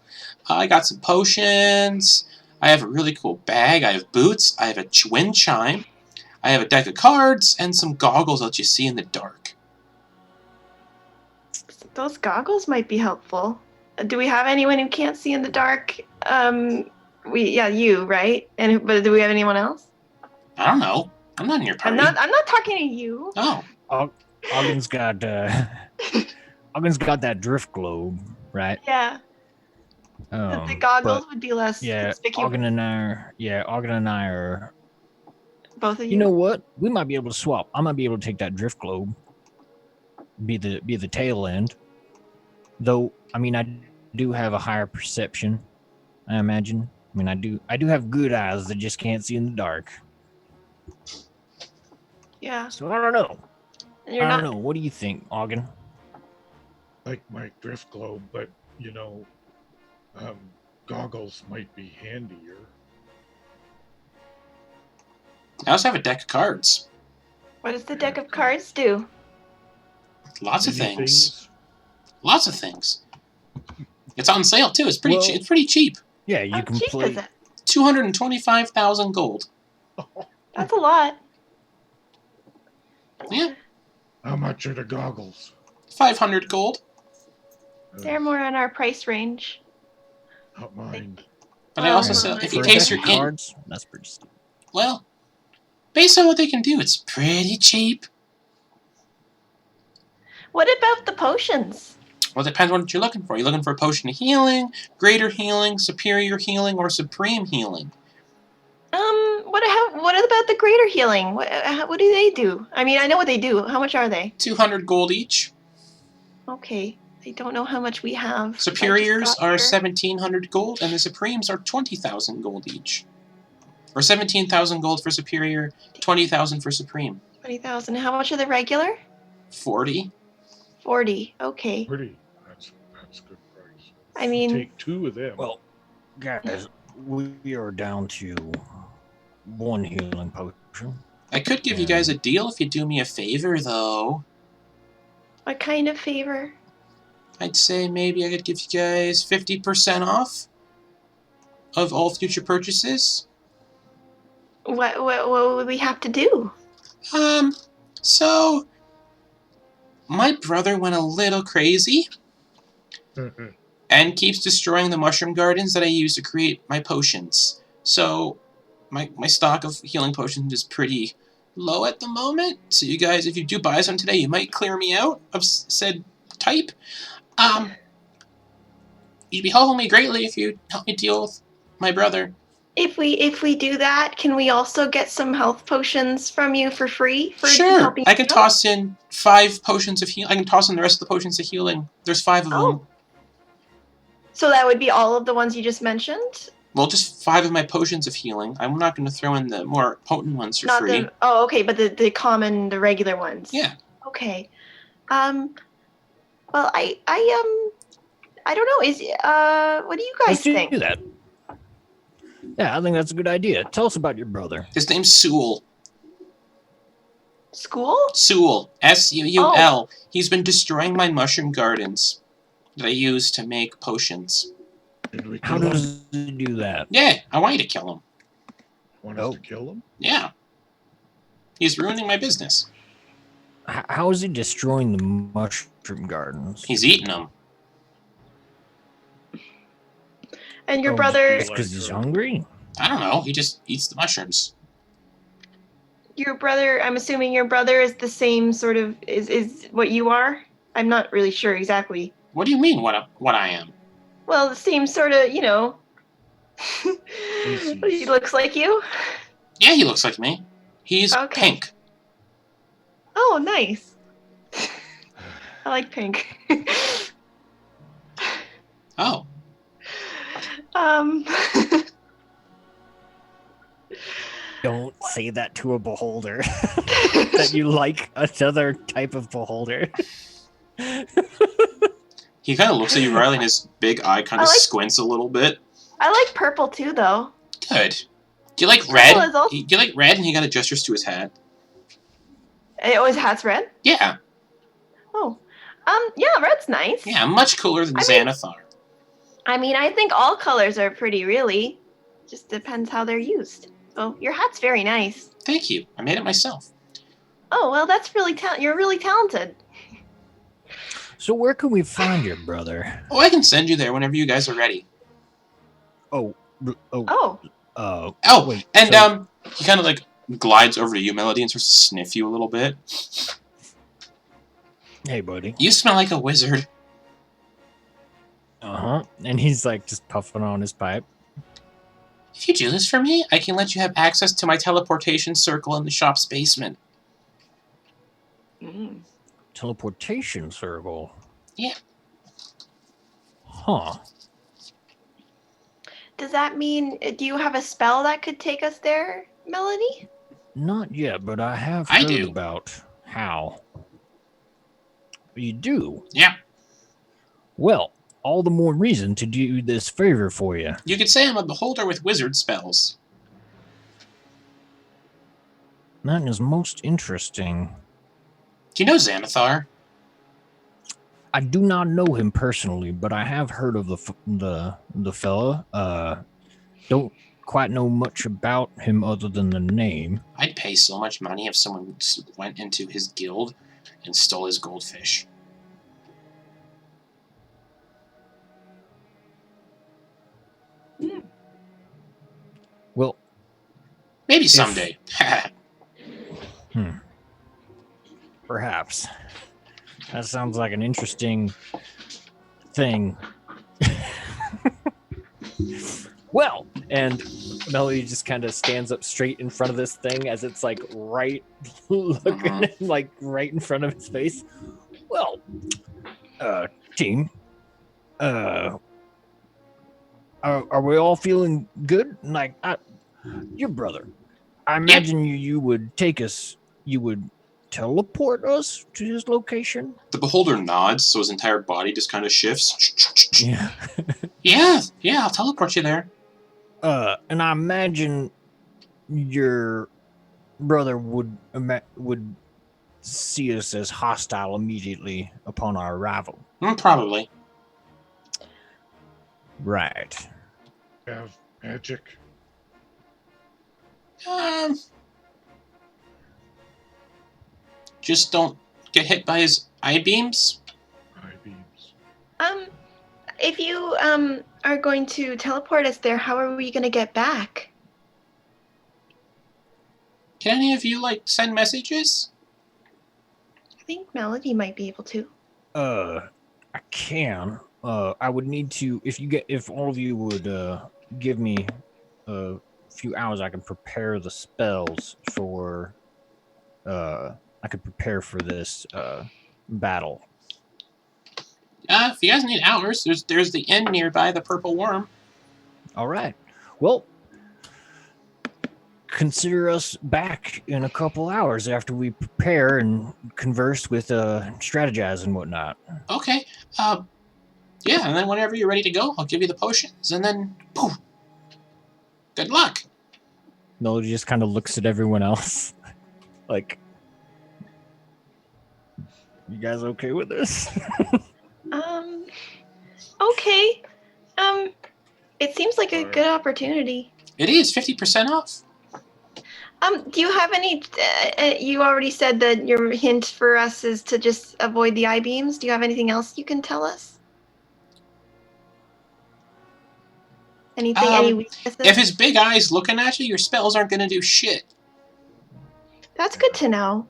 Speaker 1: I got some potions. I have a really cool bag. I have boots. I have a wind chime. I have a deck of cards and some goggles that let you see in the dark.
Speaker 4: Those goggles might be helpful. Do we have anyone who can't see in the dark? You, right? But do we have anyone else?
Speaker 1: I don't know. I'm not in your party.
Speaker 4: I'm not talking to you.
Speaker 1: Oh.
Speaker 2: Auggan's got that drift globe, right?
Speaker 4: Yeah. The goggles would be less conspicuous.
Speaker 2: Auggan and I are.
Speaker 4: Both of you.
Speaker 2: You know what? We might be able to swap. I might be able to take that drift globe. Be the tail end. Though, I mean, I do have a higher perception, I imagine. I mean, I do have good eyes that just can't see in the dark.
Speaker 4: Yeah.
Speaker 2: So I don't know. I don't know. What do you think, Auggan?
Speaker 3: Like my drift globe, but goggles might be handier.
Speaker 1: I also have a deck of cards.
Speaker 4: What does the deck of cards do?
Speaker 1: Lots of things. Lots of things. It's on sale too. It's pretty cheap.
Speaker 2: Yeah, you can
Speaker 4: cheap
Speaker 2: play.
Speaker 4: Is it?
Speaker 1: 225,000 gold.
Speaker 4: That's a lot.
Speaker 1: Yeah.
Speaker 3: How much are the goggles?
Speaker 1: 500 gold.
Speaker 4: They're more in our price range.
Speaker 3: Not mine.
Speaker 1: But I also sell, in case you're
Speaker 2: cards, that's pretty steep.
Speaker 1: Well, based on what they can do, it's pretty cheap.
Speaker 4: What about the potions?
Speaker 1: Well, it depends on what you're looking for. Are you looking for a potion of healing, greater healing, superior healing, or supreme healing?
Speaker 4: What about the greater healing? What do they do? I mean, I know what they do. How much are they? 200
Speaker 1: gold each.
Speaker 4: Okay. I don't know how much we have.
Speaker 1: Superiors are 1,700 gold, and the supremes are 20,000 gold each. Or 17,000 gold for superior, 20,000 for supreme.
Speaker 4: 20,000. How much are the regular?
Speaker 1: 40.
Speaker 4: 40. Okay.
Speaker 3: Pretty. That's good price.
Speaker 4: I mean,
Speaker 3: Take 2 of them.
Speaker 2: Well, guys, we are down to 1 healing potion.
Speaker 1: I could give you guys a deal if you do me a favor, though.
Speaker 4: What kind of favor?
Speaker 1: I'd say maybe I could give you guys 50% off of all future purchases.
Speaker 4: What would we have to do?
Speaker 1: So my brother went a little crazy and keeps destroying the mushroom gardens that I use to create my potions. So my stock of healing potions is pretty low at the moment. So you guys, if you do buy some today, you might clear me out of said type. You'd be helping me greatly if you help me deal with my brother.
Speaker 4: If we do that, can we also get some health potions from you for free?
Speaker 1: Sure, I can toss in 5 potions of healing. I can toss in the rest of the potions of healing. There's 5 of them.
Speaker 4: So that would be all of the ones you just mentioned?
Speaker 1: Well, just 5 of my potions of healing. I'm not going to throw in the more potent ones for free.
Speaker 4: Okay, but the regular ones.
Speaker 1: Yeah.
Speaker 4: Okay. Well, I don't know. What do you guys think?
Speaker 2: Do that. Yeah, I think that's a good idea. Tell us about your brother.
Speaker 1: His name's Sewell.
Speaker 4: School?
Speaker 1: Sewell. S-U-U-L. He's been destroying my mushroom gardens that I use to make potions.
Speaker 2: How does he do that?
Speaker 1: Yeah, I want you to kill him.
Speaker 3: Want us to kill him?
Speaker 1: Yeah. He's ruining my business.
Speaker 2: How is he destroying the mushroom gardens?
Speaker 1: He's eating them.
Speaker 4: And your brother...
Speaker 2: Just because he's hungry?
Speaker 1: I don't know. He just eats the mushrooms.
Speaker 4: Your brother, I'm assuming your brother is the same sort of... Is what you are? I'm not really sure exactly.
Speaker 1: What do you mean what I am?
Speaker 4: Well, the same sort of, you know... He looks like you?
Speaker 1: Yeah, he looks like me. He's pink.
Speaker 4: Oh, nice. I like pink.
Speaker 1: Oh.
Speaker 2: Don't say that to a beholder. That you like another type of beholder.
Speaker 1: He kind of looks at you, Rylie, and his big eye kind of squints a little bit.
Speaker 4: I like purple too, though.
Speaker 1: Good. Do you like red? Do you like red? And he kind of gestures to his hat.
Speaker 4: His hat's red?
Speaker 1: Yeah.
Speaker 4: Oh. Yeah, red's nice.
Speaker 1: Yeah, much cooler than Xanathar.
Speaker 4: I mean, I think all colors are pretty, really. Just depends how they're used. So, your hat's very nice.
Speaker 1: Thank you. I made it myself.
Speaker 4: Oh, well, that's really you're really talented.
Speaker 2: So where can we find your brother?
Speaker 1: Oh, I can send you there whenever you guys are ready.
Speaker 2: Oh.
Speaker 1: Wait, and he kind of like glides over to you, Melody, and starts to sniff you a little bit.
Speaker 2: Hey, buddy.
Speaker 1: You smell like a wizard.
Speaker 2: Uh-huh. And he's like just puffing on his pipe.
Speaker 1: If you do this for me, I can let you have access to my teleportation circle in the shop's basement.
Speaker 2: Teleportation circle?
Speaker 1: Yeah.
Speaker 2: Huh.
Speaker 4: Does that mean, do you have a spell that could take us there, Melody?
Speaker 2: Not yet, but I have heard about how. You do?
Speaker 1: Yeah.
Speaker 2: Well, all the more reason to do this favor for you.
Speaker 1: You could say I'm a beholder with wizard spells.
Speaker 2: That is most interesting.
Speaker 1: Do you know Xanathar?
Speaker 2: I do not know him personally, but I have heard of the fella. Don't quite know much about him other than the name.
Speaker 1: I'd pay so much money if someone went into his guild and stole his goldfish.
Speaker 2: Well,
Speaker 1: maybe someday.
Speaker 2: Perhaps. That sounds like an interesting thing. Well, and Melody just kind of stands up straight in front of this thing as it's like right looking like right in front of his face. Well, team, are we all feeling good? Like, your brother, I imagine you would take us, you would teleport us to his location?
Speaker 1: The beholder nods, so his entire body just kind of shifts.
Speaker 2: Yeah.
Speaker 1: yeah, I'll teleport you there.
Speaker 2: And I imagine your brother would see us as hostile immediately upon our arrival.
Speaker 1: Probably.
Speaker 3: Right. Have magic.
Speaker 1: Just don't get hit by his eye beams.
Speaker 3: Eye beams.
Speaker 4: If you are going to teleport us there, how are we going to get back?
Speaker 1: Can any of you send messages?
Speaker 4: I think Melody might be able to.
Speaker 2: I can. I would need to if all of you would give me a few hours, I can prepare the spells for I could prepare for this battle.
Speaker 1: If you guys need hours, there's the inn nearby, the Purple Worm.
Speaker 2: All right. Well, consider us back in a couple hours after we prepare and converse with strategize and whatnot.
Speaker 1: Okay. Yeah, and then whenever you're ready to go, I'll give you the potions, and then poof. Good luck.
Speaker 2: Melody just kind of looks at everyone else, like, "You guys okay with this?"
Speaker 4: Okay. It seems like a good opportunity.
Speaker 1: It is 50% off.
Speaker 4: Do you have any? You already said that your hint for us is to just avoid the I-beams. Do you have anything else you can tell us? Anything? Any weaknesses?
Speaker 1: If his big eye's looking at you, your spells aren't going to do shit.
Speaker 4: That's good to know.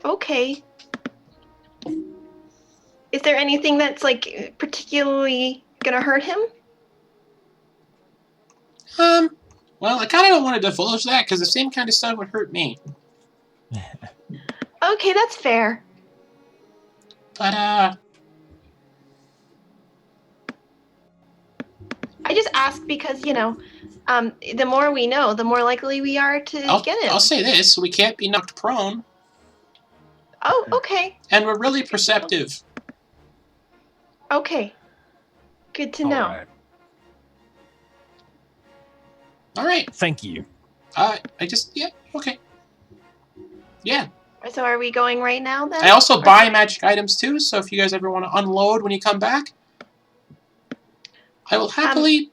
Speaker 4: Okay. Is there anything that's like particularly gonna hurt him?
Speaker 1: Well, I kind of don't want to divulge that because the same kind of stuff would hurt me.
Speaker 4: Okay, that's fair.
Speaker 1: But,
Speaker 4: I just ask because, you know, the more we know, the more likely we are to get him.
Speaker 1: I'll say this, we can't be knocked prone.
Speaker 4: Oh, okay.
Speaker 1: And we're really perceptive.
Speaker 4: Okay. Good to know.
Speaker 1: All right.
Speaker 2: Thank you.
Speaker 1: Yeah, okay. Yeah.
Speaker 4: So are we going right now then?
Speaker 1: I also buy magic items too, so if you guys ever want to unload when you come back, I will happily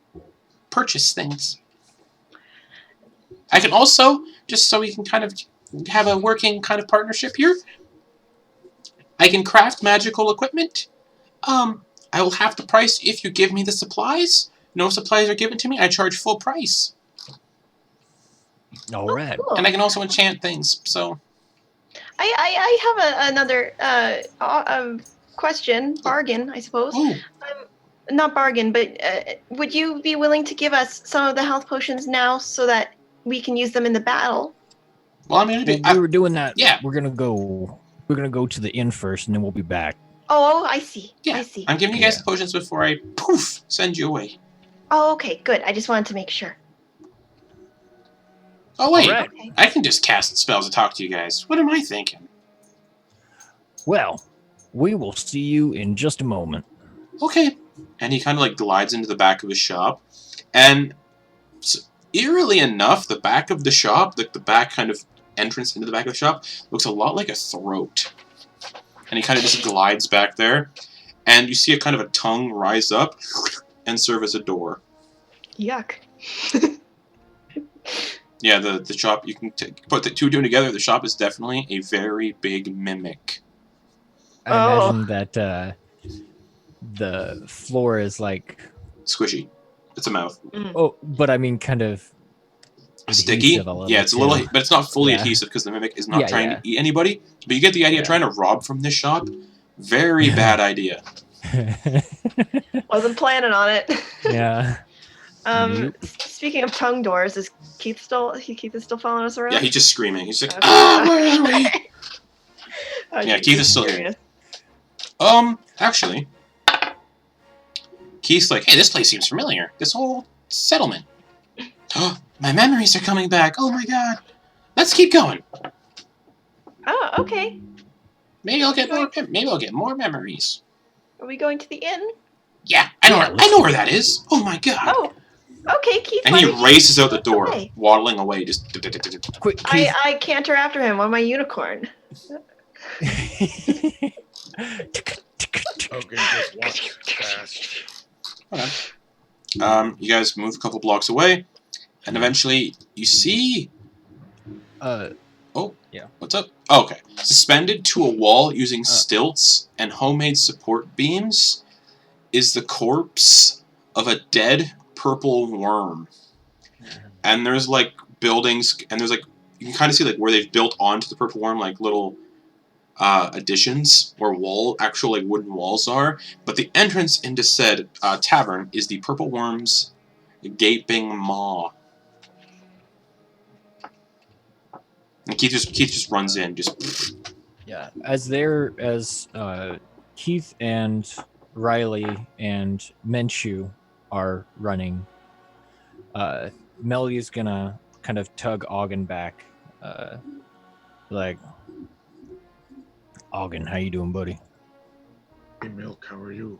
Speaker 1: purchase things. I can also, just so we can kind of have a working kind of partnership here, I can craft magical equipment. I will have the price if you give me the supplies. No supplies are given to me. I charge full price.
Speaker 2: All right.
Speaker 4: Cool.
Speaker 1: And I can also enchant things, so...
Speaker 4: I have another question. Bargain, I suppose.
Speaker 1: Ooh.
Speaker 4: Not bargain, but would you be willing to give us some of the health potions now so that we can use them in the battle?
Speaker 1: Well, I mean,
Speaker 2: we were doing that.
Speaker 1: Yeah.
Speaker 2: We're gonna go to the inn first, and then we'll be back.
Speaker 4: Oh, I see.
Speaker 1: Yeah.
Speaker 4: I see.
Speaker 1: I'm giving you guys the potions before I, send you away.
Speaker 4: Oh, okay, good. I just wanted to make sure.
Speaker 1: Oh, wait.
Speaker 2: Right.
Speaker 4: Okay.
Speaker 1: I can just cast spells to talk to you guys. What am I thinking?
Speaker 2: Well, we will see you in just a moment.
Speaker 1: Okay. And he kind of, like, glides into the back of his shop. And eerily enough, the back of the shop, like the back kind of entrance into the back of the shop, looks a lot like a throat. And he kind of just glides back there. And you see a kind of a tongue rise up and serve as a door.
Speaker 4: Yuck.
Speaker 1: Yeah, the shop, you can put the two together. The shop is definitely a very big mimic.
Speaker 2: I imagine that the floor is like...
Speaker 1: Squishy. It's a mouth.
Speaker 2: Oh, but I mean kind of...
Speaker 1: Sticky? Yeah, it's a little... But it's not fully adhesive because the mimic is not trying to eat anybody. But you get the idea. Trying to rob from this shop, very bad idea.
Speaker 4: Wasn't planning on it.
Speaker 2: Yeah.
Speaker 4: Speaking of tongue doors, is Keith still following us around?
Speaker 1: Yeah, he's just screaming. He's like, where are we? Yeah, Keith is still here. Actually, Keith's like, hey, this place seems familiar. This whole settlement. Oh, my memories are coming back. Oh my god. Let's keep going.
Speaker 4: Oh, okay.
Speaker 1: Maybe I'll get more. Maybe I'll get more memories.
Speaker 4: Are we going to the inn?
Speaker 1: Yeah, I know where that is. Oh my god.
Speaker 4: Oh, okay, Keith.
Speaker 1: And he races out the door,
Speaker 4: away?
Speaker 1: waddling away. Just
Speaker 2: Quick, Keith.
Speaker 4: I canter after him on my unicorn.
Speaker 3: Auggan just walks fast.
Speaker 1: Okay. You guys move a couple blocks away, and eventually you see. Oh.
Speaker 2: Yeah.
Speaker 1: What's up? Oh, okay. Suspended to a wall using stilts and homemade support beams is the corpse of a dead purple worm. And there's like buildings, and there's like you can kind of see like where they've built onto the purple worm like little additions where actual like wooden walls are. But the entrance into said tavern is the purple worm's gaping maw. And Keith just runs in, just...
Speaker 2: Yeah, as Keith and Rylie and Menchu are running, Melly's gonna kind of tug Auggan back. Like, Auggan, how you doing, buddy?
Speaker 3: Hey, Milk, how are you?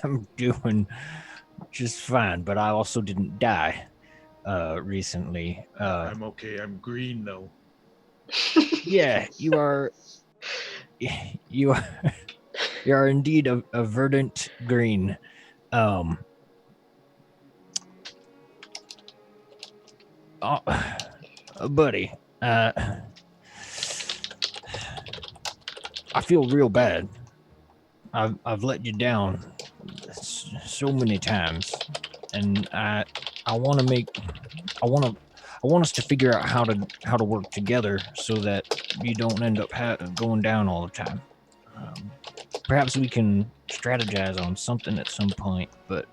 Speaker 2: I'm doing just fine, but I also didn't die recently.
Speaker 3: I'm okay. I'm green, though.
Speaker 2: Yeah, you are indeed a verdant green. Oh, buddy, I feel real bad. I've let you down so many times, and I want us to figure out how to work together so that you don't end up going down all the time. Perhaps we can strategize on something at some point, but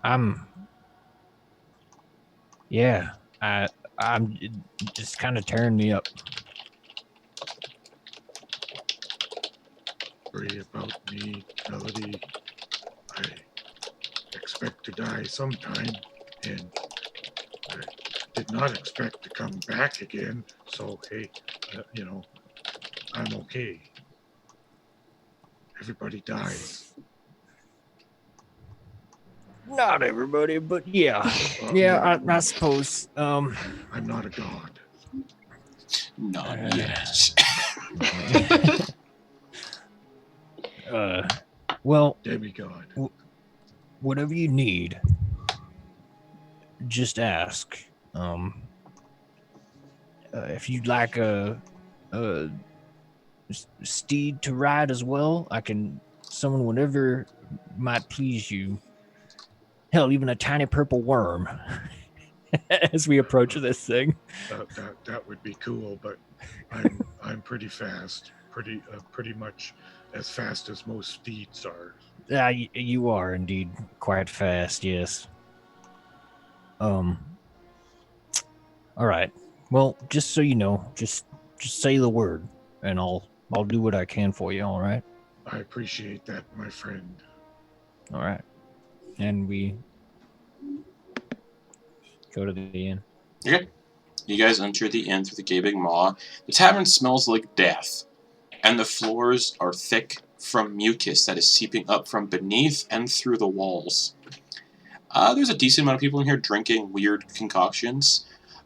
Speaker 2: I'm just kind of tearing me up.
Speaker 3: Worry about me, Melody. I expect to die sometime, and I did not expect to come back again. So hey, I'm okay. Everybody dies.
Speaker 2: Not everybody, but yeah, I suppose.
Speaker 3: I'm not a god.
Speaker 1: Not yet.
Speaker 2: Well,
Speaker 3: Demigod.
Speaker 2: Whatever you need, just ask. If you'd like a steed to ride as well, I can summon whatever might please you. Hell, even a tiny purple worm. As we approach this thing,
Speaker 3: that would be cool, but I'm pretty fast, pretty much as fast as most steeds are.
Speaker 2: You are indeed quite fast, yes. All right. Well, just so you know, just say the word, and I'll do what I can for you. All right.
Speaker 3: I appreciate that, my friend.
Speaker 2: All right. And we go to the inn.
Speaker 1: Okay. You guys enter the inn through the gaping maw. The tavern smells like death, and the floors are thick from mucus that is seeping up from beneath and through the walls. There's a decent amount of people in here drinking weird concoctions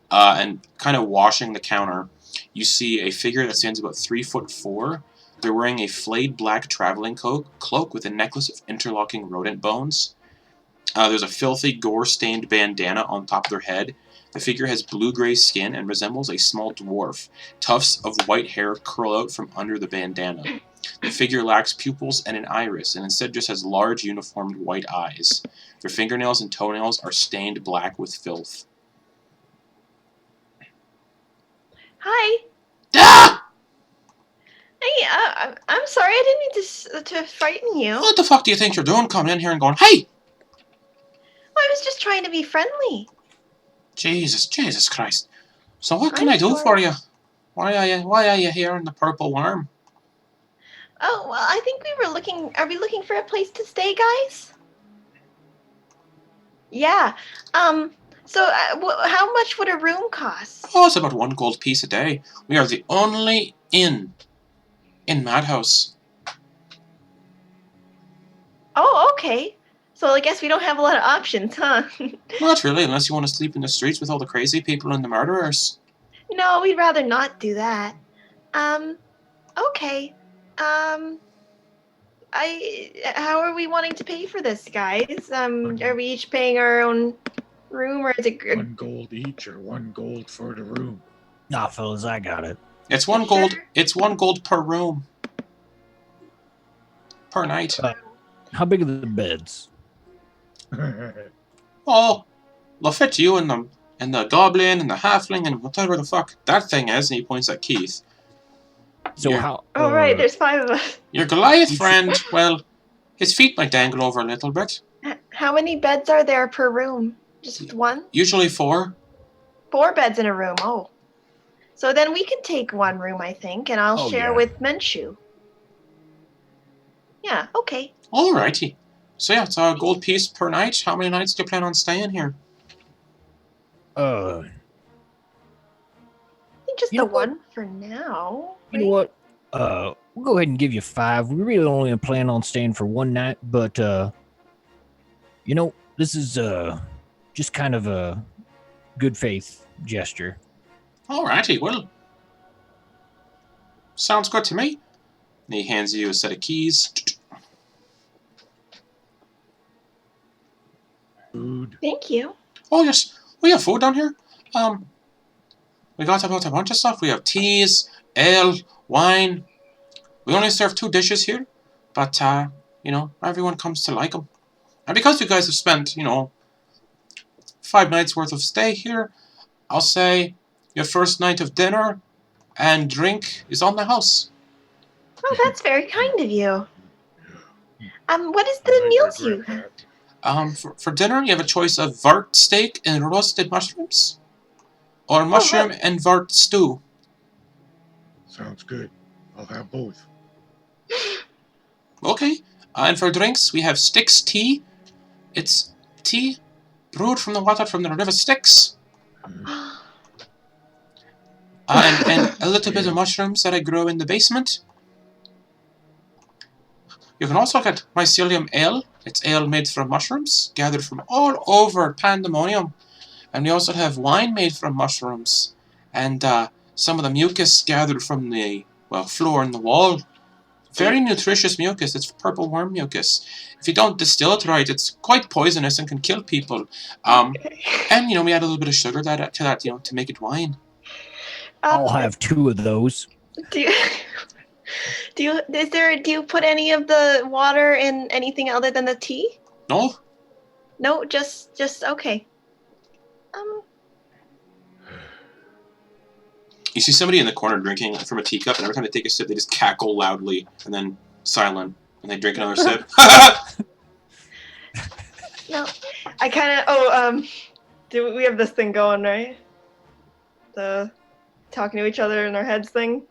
Speaker 1: and kind of washing the counter. You see a figure that stands about 3'4". They're wearing a flayed black traveling cloak with a necklace of interlocking rodent bones. There's a filthy, gore-stained bandana on top of their head. The figure has blue-gray skin and resembles a small dwarf. Tufts of white hair curl out from under the bandana. The figure lacks pupils and an iris, and instead just has large, uniformed white eyes. Their fingernails and toenails are stained black with filth.
Speaker 4: Hi.
Speaker 1: Ah!
Speaker 4: Hey, I'm sorry. I didn't mean to frighten you.
Speaker 1: What the fuck do you think you're doing coming in here and going, hey!
Speaker 4: I was just trying to be friendly.
Speaker 1: Jesus Christ. So what can I do for you? Why are you here in the Purple Worm?
Speaker 4: Oh, well, I think we were looking... Are we looking for a place to stay, guys? Yeah. So how much would a room cost?
Speaker 1: Oh, it's about 1 gold piece a day. We are the only inn in Madhouse.
Speaker 4: Oh, okay. So I guess we don't have a lot of options, huh?
Speaker 1: Not really, unless you want to sleep in the streets with all the crazy people and the murderers.
Speaker 4: No, we'd rather not do that. Okay. How are we wanting to pay for this, guys? Are we each paying our own room, or is it
Speaker 3: 1 gold each, or 1 gold for the room?
Speaker 2: Nah, fellas, I got it.
Speaker 1: It's 1 gold. It's 1 gold per room. Per night.
Speaker 2: How big are the beds?
Speaker 1: Oh, they'll fit you and the goblin and the halfling and whatever the fuck that thing is. And he points at Keith.
Speaker 2: So how?
Speaker 4: Oh, right. There's 5 of us.
Speaker 1: Your Goliath friend. Well, his feet might dangle over a little bit.
Speaker 4: How many beds are there per room? Just 1?
Speaker 1: Usually 4.
Speaker 4: 4 beds in a room. Oh. So then we can take 1 room, I think, and I'll share with Menchu. Yeah. Okay.
Speaker 1: Alrighty. So yeah, it's a gold piece per night. How many nights do you plan on staying here?
Speaker 4: I think just the 1 for now.
Speaker 2: You know what? We'll go ahead and give you 5. We really only plan on staying for 1 night, but this is just kind of a good faith gesture.
Speaker 1: Alrighty, well, sounds good to me. And he hands you a set of keys.
Speaker 3: Food.
Speaker 4: Thank you.
Speaker 1: Oh yes, We have food down here. We got about a bunch of stuff. We have teas, ale, wine. We only serve 2 dishes here, but you know, everyone comes to like them. And because you guys have spent, you know, 5 nights worth of stay here, I'll say your first night of dinner and drink is on the house.
Speaker 4: Oh, that's very kind of you. What is
Speaker 3: I
Speaker 4: the
Speaker 3: might
Speaker 4: meals you
Speaker 3: regret
Speaker 4: have?
Speaker 3: that.
Speaker 1: For dinner, you have a choice of vart steak and roasted mushrooms, or mushroom and vart stew.
Speaker 3: Sounds good. I'll have both.
Speaker 1: Okay. And for drinks, we have Styx tea. It's tea brewed from the water from the river Styx. And a little bit of mushrooms that I grow in the basement. You can also get mycelium ale. It's ale made from mushrooms, gathered from all over Pandemonium. And we also have wine made from mushrooms. And some of the mucus gathered from the, well, floor and the wall. Very nutritious mucus. It's purple worm mucus. If you don't distill it right, it's quite poisonous and can kill people. And, you know, we add a little bit of sugar to that, you know, to make it wine.
Speaker 2: I'll have 2 of those.
Speaker 4: Do you put any of the water in anything other than the tea?
Speaker 1: No?
Speaker 4: No, just okay.
Speaker 1: You see somebody in the corner drinking from a teacup, and every time they take a sip, they just cackle loudly, and then silent, and they drink another sip.
Speaker 4: No, I kind of. Do we have this thing going, right? The talking to each other in our heads thing.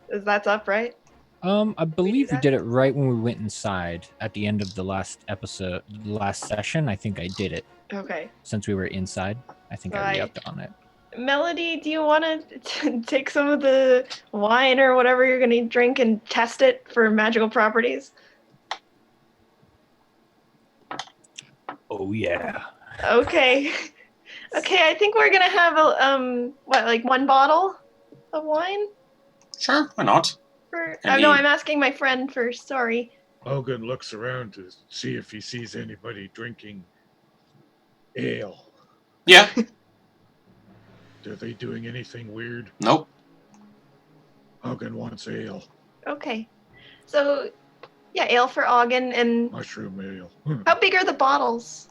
Speaker 4: That's up, right?
Speaker 2: I believe we did it right when we went inside at the end of the last episode, last session. I think I did it.
Speaker 4: Okay.
Speaker 2: Since we were inside, I think I re-upped on it.
Speaker 4: Melody, do you want to take some of the wine or whatever you're going to drink and test it for magical properties?
Speaker 2: Oh, yeah.
Speaker 4: Okay. Okay, I think we're going to have, like 1 bottle of wine?
Speaker 1: Sure, why not?
Speaker 4: No, I'm asking my friend first, sorry.
Speaker 3: Auggan looks around to see if he sees anybody drinking ale.
Speaker 1: Yeah.
Speaker 3: Are they doing anything weird?
Speaker 1: Nope.
Speaker 3: Auggan wants ale.
Speaker 4: Okay. So, yeah, ale for Auggan and...
Speaker 3: Mushroom ale.
Speaker 4: How big are the bottles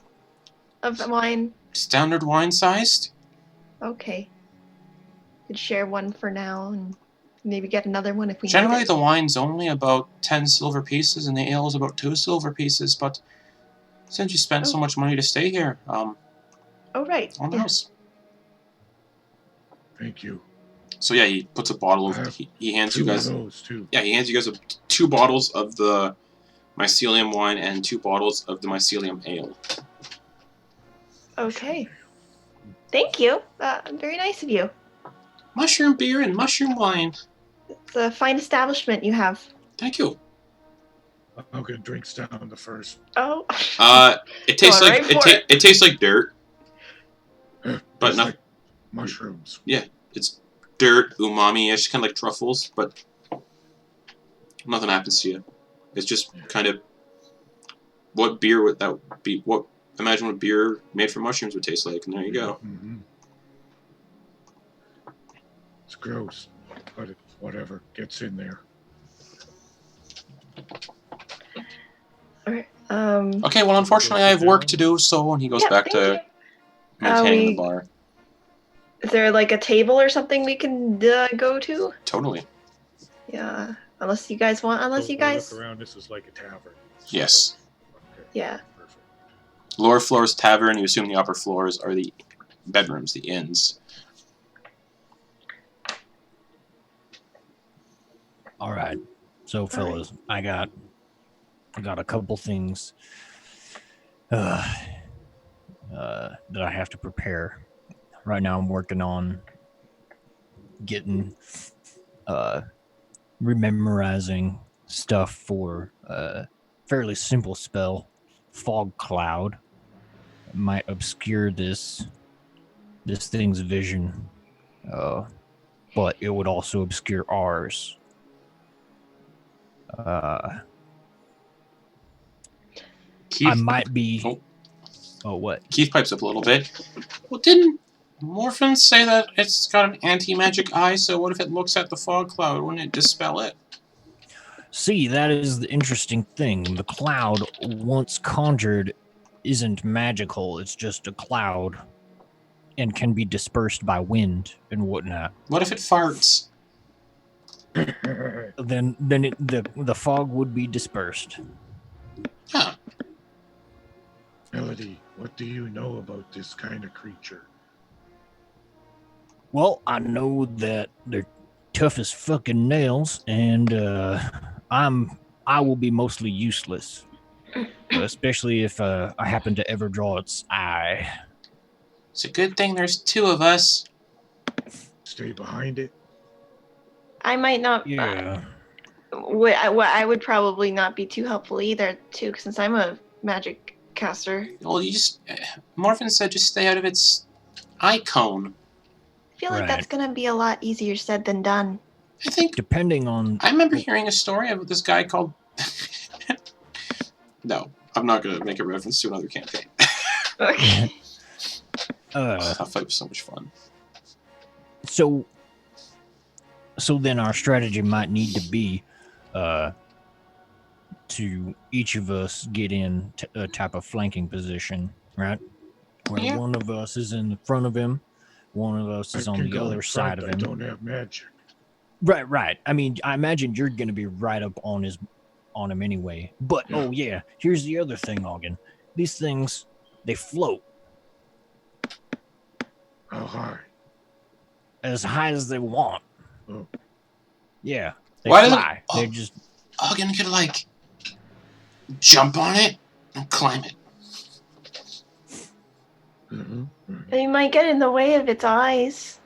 Speaker 4: of the wine?
Speaker 1: Standard wine sized.
Speaker 4: Okay. Could share one for now and maybe get another one if we
Speaker 1: Generally,
Speaker 4: need it.
Speaker 1: the wine's only about 10 silver pieces, and the ale is about 2 silver pieces, but since you spent so much money to stay here,
Speaker 4: oh, right.
Speaker 1: on the house.
Speaker 3: Thank you.
Speaker 1: So yeah, he puts a bottle of, he hands you guys,
Speaker 3: those too.
Speaker 1: yeah, he hands you guys 2 bottles of the mycelium wine and 2 bottles of the mycelium ale.
Speaker 4: Okay. Thank you. Very nice of you.
Speaker 1: Mushroom beer and mushroom wine.
Speaker 4: It's a fine establishment you have.
Speaker 1: Thank you.
Speaker 3: Auggan drinks down the first.
Speaker 4: Oh.
Speaker 1: It tastes like it tastes like dirt, but not
Speaker 3: like mushrooms.
Speaker 1: Yeah, it's dirt, umami-ish, kind of like truffles, but nothing happens to you. It's just kind of what beer would that be? What imagine what beer made from mushrooms would taste like, and there you go.
Speaker 3: Mm-hmm. It's gross, but whatever gets in there.
Speaker 4: Alright.
Speaker 1: Okay, well, unfortunately, I have work to do, so, and he goes back to maintaining the bar.
Speaker 4: Is there, like, a table or something we can go to?
Speaker 1: Totally.
Speaker 4: Yeah, unless you guys want,
Speaker 3: Look around, this is like a tavern.
Speaker 1: Yes.
Speaker 3: Okay.
Speaker 4: Yeah.
Speaker 3: Perfect.
Speaker 1: Lower floors, tavern, you assume the upper floors are the bedrooms, the inns.
Speaker 2: All right. So, fellas, I got a couple things that I have to prepare. Right now, I'm working on getting rememorizing stuff for a fairly simple spell, Fog Cloud. It might obscure this thing's vision, but it would also obscure ours. I might be. Oh, what?
Speaker 1: Keith pipes up a little bit. Well, didn't Morphin say that it's got an anti-magic eye, so what if it looks at the fog cloud? Wouldn't it dispel it?
Speaker 2: See, that is the interesting thing. The cloud, once conjured, isn't magical. It's just a cloud and can be dispersed by wind and whatnot.
Speaker 1: What if it farts?
Speaker 2: Then the fog would be dispersed.
Speaker 1: Huh.
Speaker 3: Melody, what do you know about this kind of creature?
Speaker 2: Well, I know that they're tough as fucking nails, and I will be mostly useless, especially if I happen to ever draw its eye.
Speaker 1: It's a good thing there's two of us.
Speaker 3: Stay behind it.
Speaker 4: I might not.
Speaker 2: Yeah.
Speaker 4: I would probably not be too helpful either, too, since I'm a magic caster.
Speaker 1: Well, you just... Morphin said just stay out of its eye cone.
Speaker 4: I feel like
Speaker 2: Right.
Speaker 4: that's gonna be a lot easier said than done.
Speaker 1: I think...
Speaker 2: Depending on...
Speaker 1: I remember hearing a story about this guy called... No, I'm not going to make a reference to another campaign.
Speaker 4: Okay.
Speaker 1: That fight was so much fun.
Speaker 2: So then our strategy might need to be to each of us get in a type of flanking position, right? Where
Speaker 1: Yeah.
Speaker 2: one of us is in the front of him, one of us is
Speaker 3: I
Speaker 2: on
Speaker 3: can
Speaker 2: the
Speaker 3: go
Speaker 2: other
Speaker 3: in
Speaker 2: side
Speaker 3: front,
Speaker 2: of
Speaker 3: I
Speaker 2: him.
Speaker 3: don't have magic.
Speaker 2: Right. I mean, I imagine you're going to be right up on him anyway. But
Speaker 3: Yeah.
Speaker 2: oh yeah, here's the other thing, Auggan. These things, they float
Speaker 3: How high?
Speaker 2: as high as they want.
Speaker 3: Oh.
Speaker 2: Yeah, they
Speaker 1: Why does it-
Speaker 2: fly. They're just
Speaker 1: Auggan could, like, jump on it and climb it.
Speaker 3: Mm-hmm.
Speaker 4: They might get in the way of its eyes.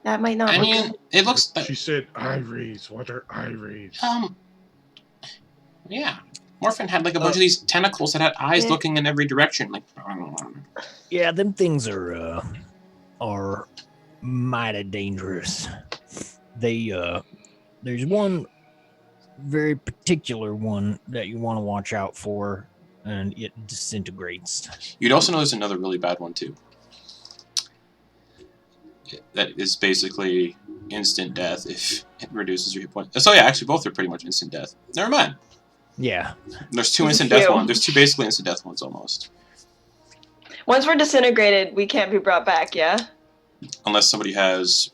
Speaker 4: That might not
Speaker 1: I
Speaker 4: look
Speaker 1: mean,
Speaker 4: good.
Speaker 1: it looks like...
Speaker 3: She said iris. What are iris?
Speaker 1: Yeah. Morphin had, like, a bunch of these tentacles that had eyes
Speaker 4: Yeah.
Speaker 1: looking in every direction. Like...
Speaker 2: yeah, them things are mighty dangerous. They there's one very particular one that you want to watch out for, and it disintegrates.
Speaker 1: You'd also know there's another really bad one, too. That is basically instant death if it reduces your hit points. So yeah, actually both are pretty much instant death. Never mind.
Speaker 2: Yeah.
Speaker 1: There's two
Speaker 4: There's a
Speaker 1: instant death
Speaker 4: few.
Speaker 1: ones. There's two basically instant death ones almost.
Speaker 4: Once we're disintegrated, we can't be brought back, yeah?
Speaker 1: Unless somebody has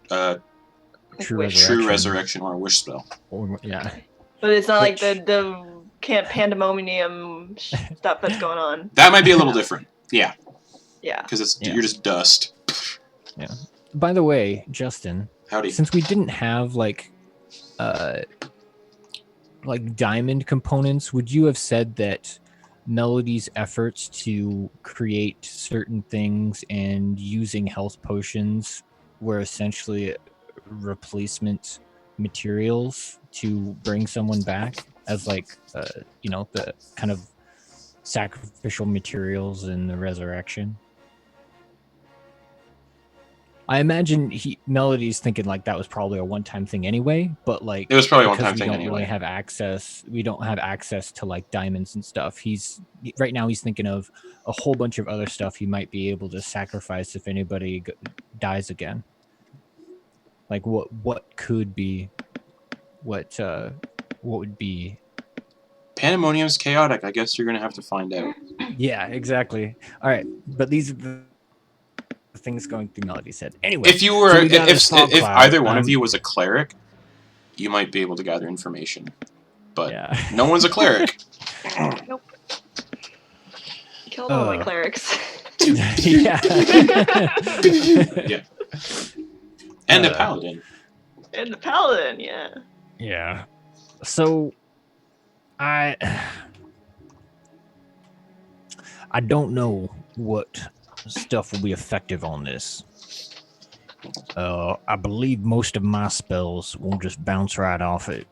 Speaker 2: True
Speaker 4: Wish.
Speaker 1: True Resurrection or a Wish spell.
Speaker 2: Or, yeah.
Speaker 4: But it's not
Speaker 2: Which-
Speaker 4: like the pandemonium stuff that's going on.
Speaker 1: That might be a little different. Yeah,
Speaker 4: Yeah.
Speaker 1: because
Speaker 2: Yeah.
Speaker 1: you're just dust.
Speaker 2: By the way, Justin,
Speaker 1: Howdy.
Speaker 2: since we didn't have like diamond components, would you have said that Melody's efforts to create certain things and using health potions were essentially replacement materials to bring someone back as like the kind of sacrificial materials in the resurrection? I imagine Melody's thinking like that was probably a one-time thing anyway, but like
Speaker 1: It was probably a
Speaker 2: because
Speaker 1: one-time
Speaker 2: we
Speaker 1: thing
Speaker 2: don't
Speaker 1: anyway.
Speaker 2: really have access. We don't have access to like diamonds and stuff. Right now he's thinking of a whole bunch of other stuff he might be able to sacrifice if anybody dies again. Like what could be, what would be?
Speaker 1: Pandemonium's chaotic. I guess you're gonna have to find out.
Speaker 2: Yeah, exactly. All right, but these are the things going through Melody's head. Anyway,
Speaker 1: If you were,
Speaker 2: so we got this fog
Speaker 1: if
Speaker 2: cloud,
Speaker 1: either one of you was a cleric, you might be able to gather information. But
Speaker 2: yeah.
Speaker 1: no one's a cleric.
Speaker 4: Nope. Killed all my
Speaker 2: Uh.
Speaker 4: clerics.
Speaker 2: Yeah.
Speaker 1: Yeah. And a paladin.
Speaker 4: And the paladin, yeah.
Speaker 2: Yeah. So I don't know what stuff will be effective on this. I believe most of my spells will just bounce right off it.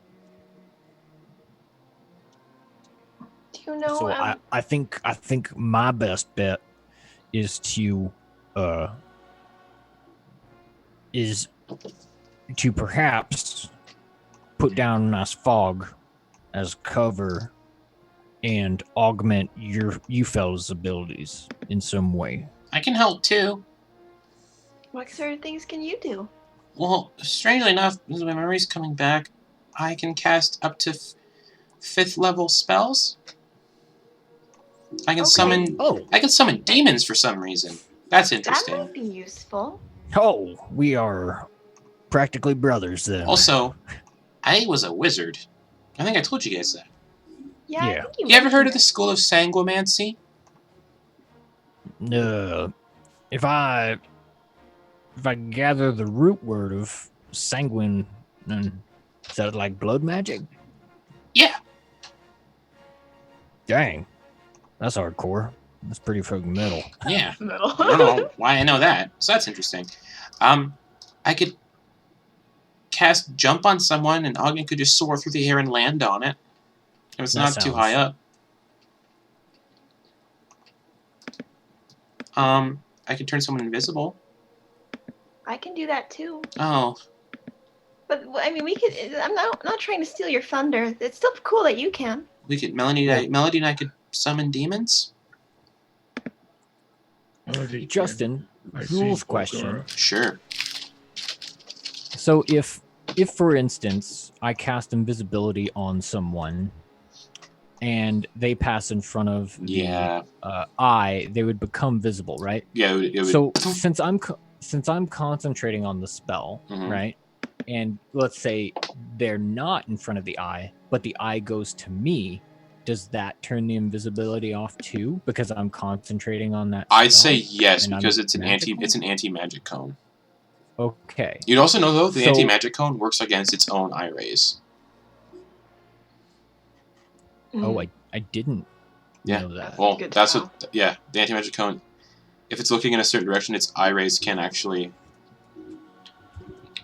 Speaker 4: Do you know?
Speaker 2: So I think my best bet is to perhaps put down a nice fog as cover and augment you fellas' abilities in some way.
Speaker 1: I can help too.
Speaker 4: What sort of things can you do?
Speaker 1: Well, strangely enough, as my memory's coming back, I can cast up to 5th level spells. I can summon.
Speaker 2: Oh.
Speaker 1: I can summon demons for some reason. That's
Speaker 4: That
Speaker 1: interesting.
Speaker 4: might be useful.
Speaker 2: Oh, we are practically brothers then.
Speaker 1: Also, I was a wizard. I think I told you guys that.
Speaker 4: Yeah.
Speaker 2: Yeah.
Speaker 4: I think
Speaker 1: You ever heard
Speaker 4: mentioned
Speaker 1: of the school of sanguimancy?
Speaker 2: If I gather the root word of sanguine, then is that like blood magic?
Speaker 1: Yeah.
Speaker 2: Dang, that's hardcore. That's pretty fucking metal.
Speaker 1: Yeah.
Speaker 4: it. Metal.
Speaker 1: I don't know why I know that. So that's interesting. I could cast jump on someone, and Auggan could just soar through the air and land on it. If it's
Speaker 2: That
Speaker 1: not too
Speaker 2: sounds-
Speaker 1: high up. I could turn someone invisible.
Speaker 4: I can do that too.
Speaker 1: Oh,
Speaker 4: But I mean, we could. I'm not trying to steal your thunder. It's still cool that you can.
Speaker 1: we could. Melody and I could summon demons.
Speaker 3: Melody,
Speaker 2: Justin,
Speaker 3: I see
Speaker 2: rules
Speaker 3: Ogura.
Speaker 2: question.
Speaker 1: Sure.
Speaker 2: So if for instance I cast invisibility on someone and they pass in front of
Speaker 1: Yeah.
Speaker 2: the eye, they would become visible, right?
Speaker 1: Yeah. It would,
Speaker 2: So since I'm concentrating on the spell,
Speaker 1: Mhm.
Speaker 2: right? And let's say they're not in front of the eye, but the eye goes to me, does that turn the invisibility off too? Because I'm concentrating on that
Speaker 1: I'd
Speaker 2: spell?
Speaker 1: say yes,
Speaker 2: And I'm
Speaker 1: because it's an
Speaker 2: magical?
Speaker 1: anti-magic cone.
Speaker 2: Okay.
Speaker 1: You'd also know though the
Speaker 2: So-
Speaker 1: anti-magic cone works against its own eye rays.
Speaker 2: Oh, I didn't
Speaker 1: Yeah.
Speaker 2: know that.
Speaker 1: Well,
Speaker 4: Good to
Speaker 1: that's
Speaker 4: know.
Speaker 1: what. Yeah, the anti-magic cone. If it's looking in a certain direction, its eye rays can actually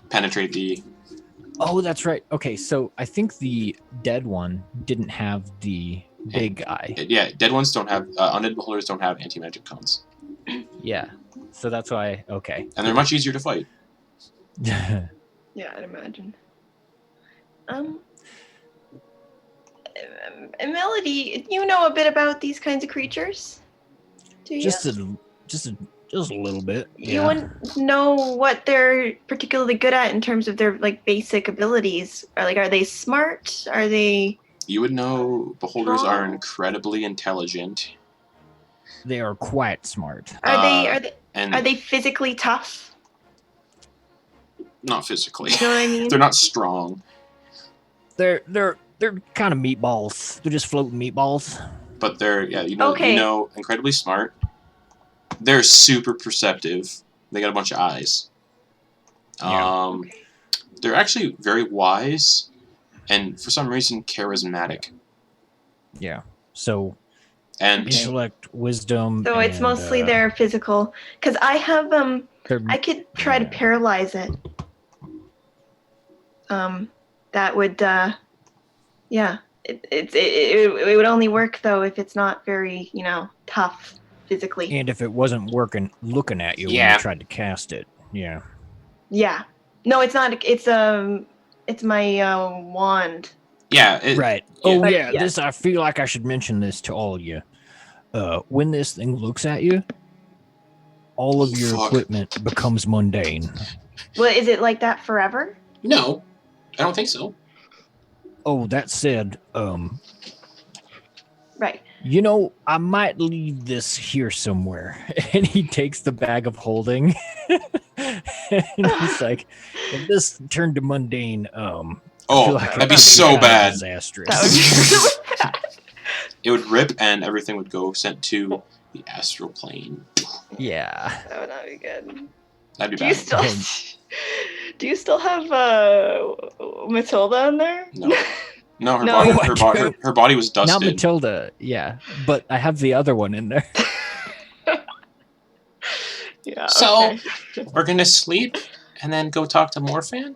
Speaker 1: penetrate the.
Speaker 2: Oh, that's right. Okay, so I think the dead one didn't have the big eye.
Speaker 1: Yeah, dead ones don't have. Undead beholders don't have anti-magic cones,
Speaker 2: Yeah. So that's why. Okay.
Speaker 1: and they're much easier to fight.
Speaker 4: Yeah, I'd imagine. Melody, you know a bit about these kinds of creatures? Do you?
Speaker 2: just a little bit.
Speaker 4: You
Speaker 2: Yeah.
Speaker 4: wouldn't know what they're particularly good at in terms of their like basic abilities. Are they smart? Are they?
Speaker 1: You would know beholders
Speaker 4: Oh.
Speaker 1: are incredibly intelligent,
Speaker 2: They are quite smart.
Speaker 1: and
Speaker 4: Are they physically tough?
Speaker 1: not physically.
Speaker 4: You know what I mean?
Speaker 1: They're not strong,
Speaker 2: They're kind of meatballs. They're just floating meatballs.
Speaker 1: but they're
Speaker 4: Okay.
Speaker 1: incredibly smart. They're super perceptive. They got a bunch of eyes.
Speaker 2: Yeah.
Speaker 1: They're actually very wise, and for some reason charismatic.
Speaker 2: Yeah. So
Speaker 1: And
Speaker 2: intellect, wisdom.
Speaker 4: So it's
Speaker 2: and,
Speaker 4: mostly their physical. Because I have
Speaker 2: their-
Speaker 4: I could try to
Speaker 2: Yeah.
Speaker 4: paralyze it. That would yeah. It would only work though if it's not very tough physically.
Speaker 2: And if it wasn't looking at you when
Speaker 1: Yeah.
Speaker 2: you tried to cast it. Yeah.
Speaker 4: Yeah. No, it's not. It's my wand.
Speaker 1: yeah,
Speaker 2: Right.
Speaker 1: yeah.
Speaker 2: Oh
Speaker 4: But,
Speaker 2: yeah,
Speaker 4: yeah.
Speaker 2: this I feel like I should mention this to all of you. When this thing looks at you, all of your
Speaker 1: Fuck.
Speaker 2: equipment becomes mundane.
Speaker 4: Well, is it like that forever?
Speaker 1: No, I don't think so.
Speaker 2: Oh, that said,
Speaker 4: Right.
Speaker 2: I might leave this here somewhere. And he takes the bag of holding. And he's like, if this turned to mundane, I
Speaker 1: Oh,
Speaker 2: feel like
Speaker 1: that'd be
Speaker 2: it's
Speaker 1: so
Speaker 2: kinda
Speaker 1: bad.
Speaker 2: disastrous.
Speaker 4: That would be really bad.
Speaker 1: It would rip, and everything would go sent to the astral plane.
Speaker 2: Yeah.
Speaker 4: That would not be good.
Speaker 1: That'd be
Speaker 4: Do you
Speaker 1: bad.
Speaker 4: still do you still have Matilda in there?
Speaker 1: No. No, her
Speaker 4: No,
Speaker 1: body,
Speaker 4: you-
Speaker 1: her body was
Speaker 2: Not
Speaker 1: dusted.
Speaker 2: Matilda, yeah. But I have the other one in there.
Speaker 4: Yeah.
Speaker 1: So-
Speaker 4: okay.
Speaker 1: We're gonna sleep, and then go talk to Morphan.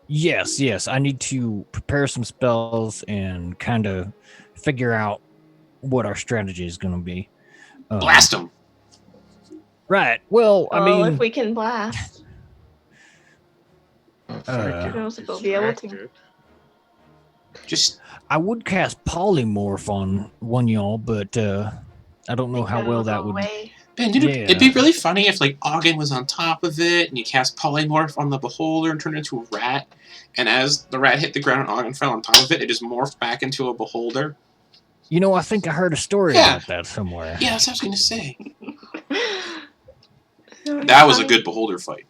Speaker 2: Yes. I need to prepare some spells and kind of figure out what our strategy is going to be.
Speaker 1: Blast him.
Speaker 2: Right. Well, I
Speaker 4: Well,
Speaker 2: mean,
Speaker 4: if we can blast.
Speaker 3: If I get
Speaker 4: Who knows if we'll be able to.
Speaker 3: distracted,
Speaker 2: I would cast polymorph on one y'all, but I don't know how well that would.
Speaker 1: Man, it'd be really funny if like Auggan was on top of it, and you cast polymorph on the beholder and turned it into a rat. And as the rat hit the ground and Auggan fell on top of it, it just morphed back into a beholder.
Speaker 2: You know, I think I heard a story about that somewhere.
Speaker 1: Yeah, that's what I was going to say. That was a good beholder fight.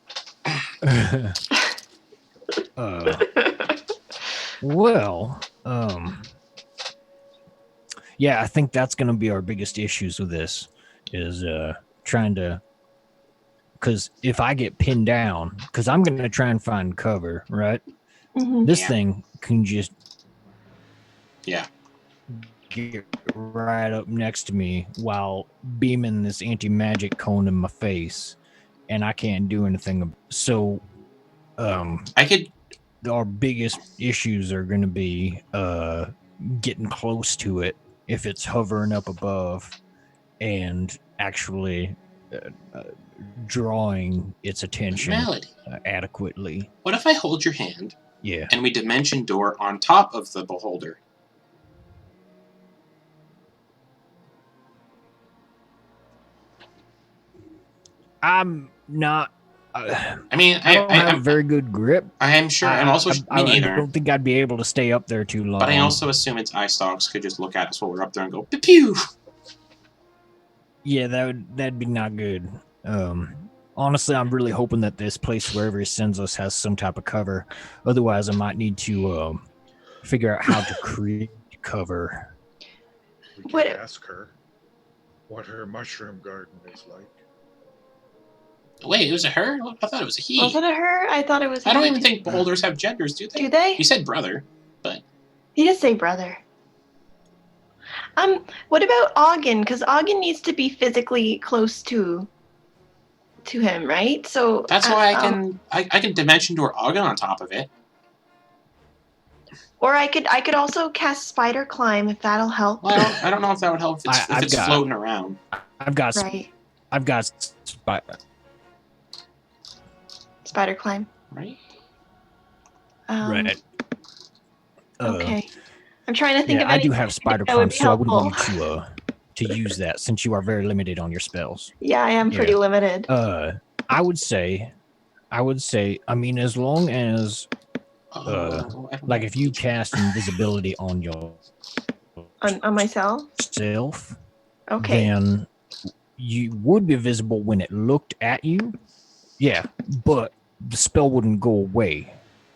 Speaker 2: Well, yeah, I think that's going to be our biggest issues with this, is trying to, because if I get pinned down, because I'm going to try and find cover, right?
Speaker 4: Mm-hmm.
Speaker 2: This thing can just
Speaker 1: get
Speaker 2: right up next to me while beaming this anti-magic cone in my face, and I can't do anything. So, our biggest issues are going to be getting close to it if it's hovering up above, and actually drawing its attention adequately.
Speaker 1: What if I hold your hand?
Speaker 2: Yeah.
Speaker 1: And we dimension door on top of the beholder?
Speaker 2: I'm not.
Speaker 1: I mean,
Speaker 2: I don't have a very good grip.
Speaker 1: I am sure, and also me neither.
Speaker 2: I don't think I'd be able to stay up there too long.
Speaker 1: But I also assume its eye stalks could just look at us while we're up there and go pew pew.
Speaker 2: Yeah, that'd be not good. Honestly, I'm really hoping that this place, wherever it sends us, has some type of cover. Otherwise, I might need to figure out how to create cover.
Speaker 3: We could ask her what her mushroom garden is like.
Speaker 1: Wait, it was a her? I thought it was a he.
Speaker 4: Was it a her? I thought it was.
Speaker 1: I don't even think beholders have genders, do they?
Speaker 4: Do they?
Speaker 1: He said brother, but
Speaker 4: he did say brother. What about Auggan? Because Auggan needs to be physically close to him, right? So
Speaker 1: that's why I can dimension door Auggan on top of it.
Speaker 4: Or I could also cast spider climb if that'll help.
Speaker 1: Well, I don't know if that would help if it's floating around.
Speaker 2: I've got
Speaker 4: spider climb.
Speaker 1: Right.
Speaker 2: Right.
Speaker 4: Okay. I'm trying to think of
Speaker 2: I do have spider climb, so I wouldn't want you to use that since you are very limited on your spells.
Speaker 4: Yeah, I am pretty limited.
Speaker 2: I would say, I mean, as long as, like, if you cast invisibility on your
Speaker 4: on myself, okay,
Speaker 2: then you would be visible when it looked at you. Yeah, but the spell wouldn't go away.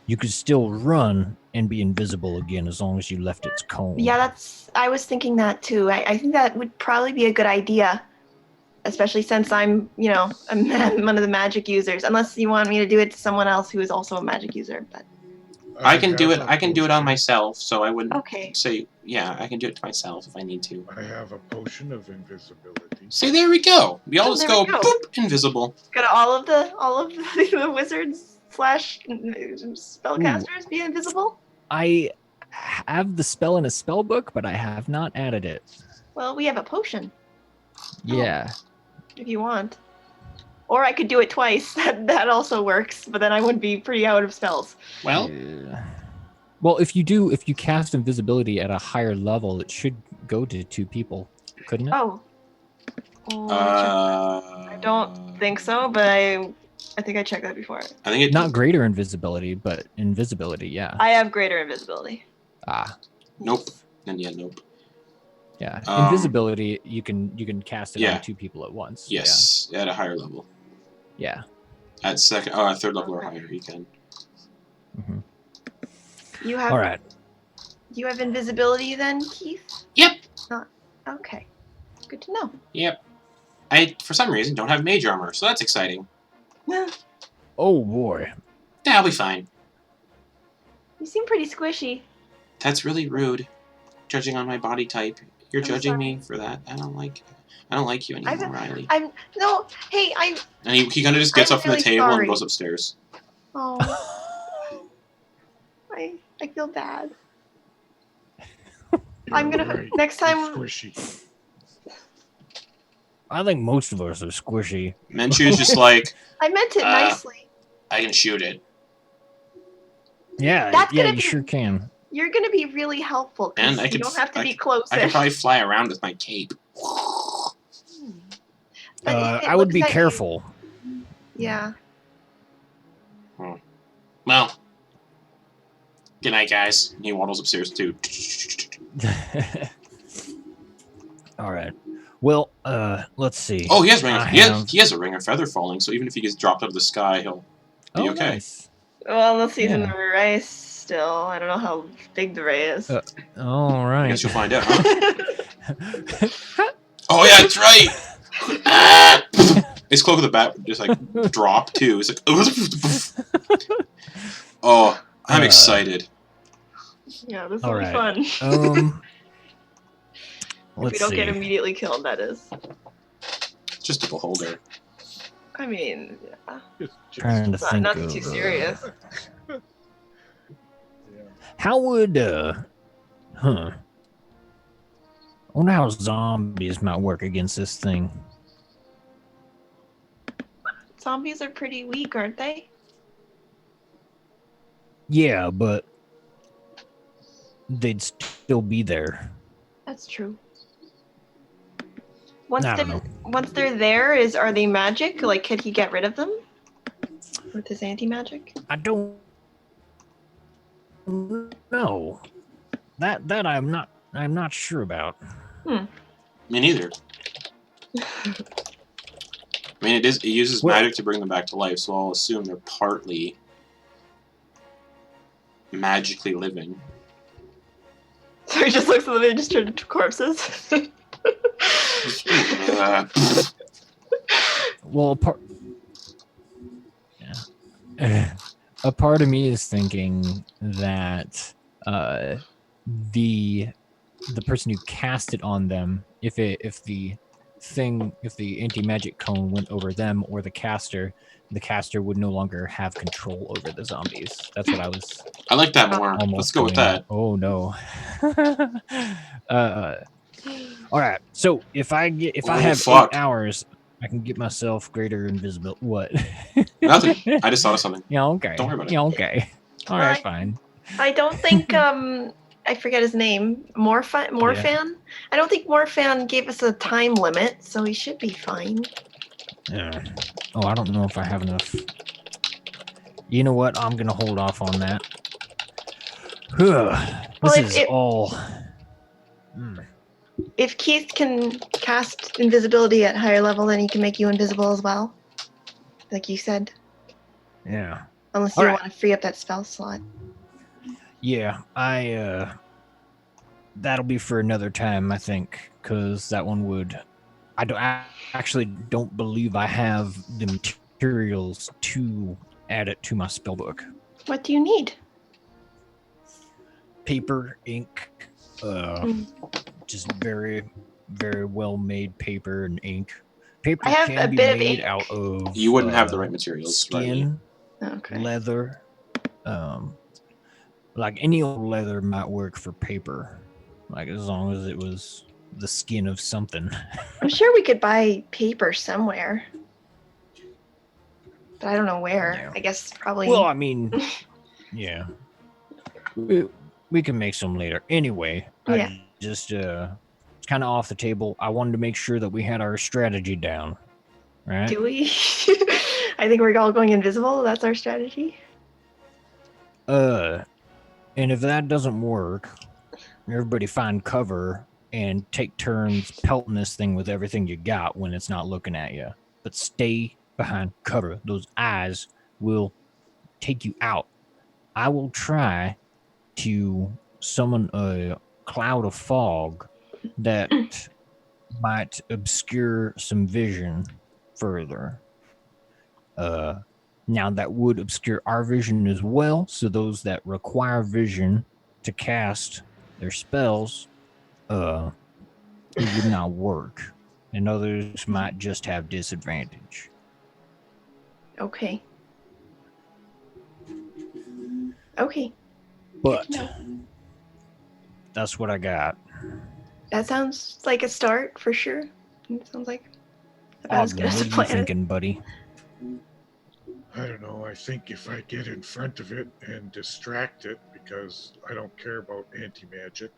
Speaker 2: You could still run and be invisible again as long as you left its cone.
Speaker 4: Yeah, I was thinking that too. I think that would probably be a good idea, especially since I'm one of the magic users. Unless you want me to do it to someone else who is also a magic user, but
Speaker 1: I can do it. I can do it on myself, so I wouldn't say. Yeah, I can do it to myself if I need to.
Speaker 3: I have a potion of invisibility.
Speaker 1: See, there we go. We all just go boop, invisible.
Speaker 4: Could all of the wizards / spellcasters be invisible?
Speaker 2: I have the spell in a spell book, but I have not added it.
Speaker 4: Well, we have a potion.
Speaker 2: Yeah.
Speaker 4: If you want. Or I could do it twice. That also works, but then I would be pretty out of spells.
Speaker 1: Well,
Speaker 2: well, if you cast invisibility at a higher level, it should go to 2 people, couldn't it?
Speaker 4: Oh. I don't think so, but I think I checked that before.
Speaker 1: I think
Speaker 2: not greater invisibility, but invisibility. Yeah.
Speaker 4: I have greater invisibility.
Speaker 1: Nope. And yeah, nope.
Speaker 2: Yeah, invisibility. You can cast it on 2 people at once.
Speaker 1: Yes, at a higher level.
Speaker 2: Yeah.
Speaker 1: At third level or higher, you can.
Speaker 2: Mm-hmm.
Speaker 4: You have.
Speaker 2: All right.
Speaker 4: You have invisibility then, Keith?
Speaker 1: Yep.
Speaker 4: Okay. Good to know.
Speaker 1: Yep. I, for some reason, don't have mage armor, so that's exciting.
Speaker 2: Oh boy.
Speaker 1: Yeah, I'll be fine.
Speaker 4: You seem pretty squishy.
Speaker 1: That's really rude. Judging on my body type. You're judging me for that. I don't like you anymore, Rylie.
Speaker 4: And
Speaker 1: he kind of just gets up from the table and goes upstairs.
Speaker 4: Oh. I feel bad. I'm gonna next time.
Speaker 3: Squishy.
Speaker 2: I think most of us are squishy.
Speaker 1: Menchu's just like.
Speaker 4: I meant it nicely.
Speaker 1: I can shoot it.
Speaker 2: Yeah, you sure can.
Speaker 4: You're gonna be really helpful
Speaker 1: And
Speaker 4: because you don't have to be close.
Speaker 1: I could probably fly around with my cape.
Speaker 4: But it
Speaker 2: I would
Speaker 4: looks
Speaker 2: be
Speaker 4: that you-
Speaker 2: careful.
Speaker 4: Yeah.
Speaker 1: Well, good night, guys. And he waddles upstairs too.
Speaker 2: All right. Well, let's see.
Speaker 1: Oh, he has a ring of feather falling. So even if he gets dropped out of the sky, he'll be okay.
Speaker 2: Nice.
Speaker 4: Well, let's see in
Speaker 2: Yeah.
Speaker 4: the ray still. I don't know how big the ray is.
Speaker 2: All right.
Speaker 1: I guess you'll find out, huh? Oh yeah, that's right. Ah! His cloak of the bat just like drop too. It's like oh, I'm excited.
Speaker 4: Yeah, this
Speaker 2: All
Speaker 4: will be
Speaker 2: right.
Speaker 4: fun. If we
Speaker 2: Let's
Speaker 4: don't
Speaker 2: see.
Speaker 4: get immediately killed, that is.
Speaker 1: Just a beholder.
Speaker 4: I mean, yeah.
Speaker 2: Trying to
Speaker 4: It's
Speaker 2: think
Speaker 4: nothing
Speaker 2: of,
Speaker 4: too serious.
Speaker 2: How would I wonder how zombies might work against this thing.
Speaker 4: Zombies are pretty weak, aren't they?
Speaker 2: Yeah, but they'd still be there.
Speaker 4: That's true.
Speaker 2: I don't know.
Speaker 4: Once they're there, are they magic? Like, could he get rid of them with his anti-magic?
Speaker 2: I don't know. That I'm not sure about.
Speaker 1: Me neither. I mean, it uses
Speaker 2: Well-
Speaker 1: magic to bring them back to life, so I'll assume they're partly magically living.
Speaker 4: So he just looks at them and just turns into corpses.
Speaker 2: Well, a part of me is thinking that the person who cast it on them, if the anti-magic cone went over them or the caster would no longer have control over the zombies. That's what I was
Speaker 1: I like that more.
Speaker 2: almost
Speaker 1: Let's go with
Speaker 2: going
Speaker 1: that.
Speaker 2: at. Oh no. All right. So if I have
Speaker 1: fuck.
Speaker 2: 8 hours, I can get myself greater invisibility. What?
Speaker 1: Nothing. I just thought of something.
Speaker 2: Yeah. Okay.
Speaker 1: Don't worry about it.
Speaker 2: Yeah. Okay. All right. Fine.
Speaker 4: I don't think I forget his name. Morphan. I don't think Morphan gave us a time limit, so he should be fine.
Speaker 2: Yeah. Oh, I don't know if I have enough. You know what? I'm gonna hold off on that. This is all.
Speaker 4: If Keith can cast invisibility at higher level, then he can make you invisible as well, like you said.
Speaker 2: Yeah.
Speaker 4: Unless you want to free up that spell slot.
Speaker 2: Yeah, that'll be for another time, I think, because that one would. I actually don't believe I have the materials to add it to my spellbook.
Speaker 4: What do you need?
Speaker 2: Paper, ink, just very, very well made paper and ink. Paper
Speaker 4: I have
Speaker 2: can
Speaker 4: a
Speaker 2: be
Speaker 4: bit of
Speaker 2: made
Speaker 4: ink.
Speaker 2: out of.
Speaker 1: You wouldn't have the right materials,
Speaker 2: Skin,
Speaker 4: okay.
Speaker 2: leather, like any old leather might work for paper, like as long as it was the skin of something.
Speaker 4: I'm sure we could buy paper somewhere, but I don't know where.
Speaker 2: Yeah.
Speaker 4: I guess probably.
Speaker 2: Well, I mean, yeah, we can make some later. Anyway,
Speaker 4: Yeah.
Speaker 2: I just it's kind of off the table. I wanted to make sure that we had our strategy down, right?
Speaker 4: Do we? I think we're all going invisible. That's our strategy.
Speaker 2: And if that doesn't work, everybody find cover and take turns pelting this thing with everything you got when it's not looking at you. But stay behind cover. Those eyes will take you out. I will try to summon a cloud of fog that might obscure some vision further. Now that would obscure our vision as well, so those that require vision to cast their spells, it would not work, and others might just have disadvantage.
Speaker 4: Okay. Okay.
Speaker 2: But that's what I got.
Speaker 4: That sounds like a start for sure. It sounds like about as
Speaker 2: Auggan,
Speaker 4: good as
Speaker 2: what
Speaker 4: a
Speaker 2: are you
Speaker 4: plan.
Speaker 2: thinking, buddy?
Speaker 3: I don't know. I think if I get in front of it and distract it, because I don't care about anti-magic,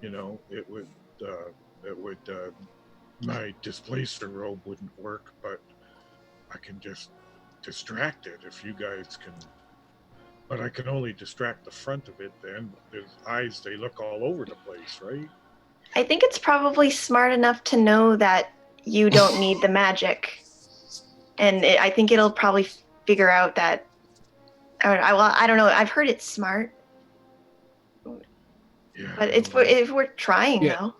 Speaker 3: it would, my displacer robe wouldn't work, but I can just distract it if you guys can. But I can only distract the front of it then. The eyes, they look all over the place, right?
Speaker 4: I think it's probably smart enough to know that you don't need the magic. And I think it'll probably figure out that. I don't know. I've heard it's smart.
Speaker 3: Yeah.
Speaker 4: But if we're trying, though.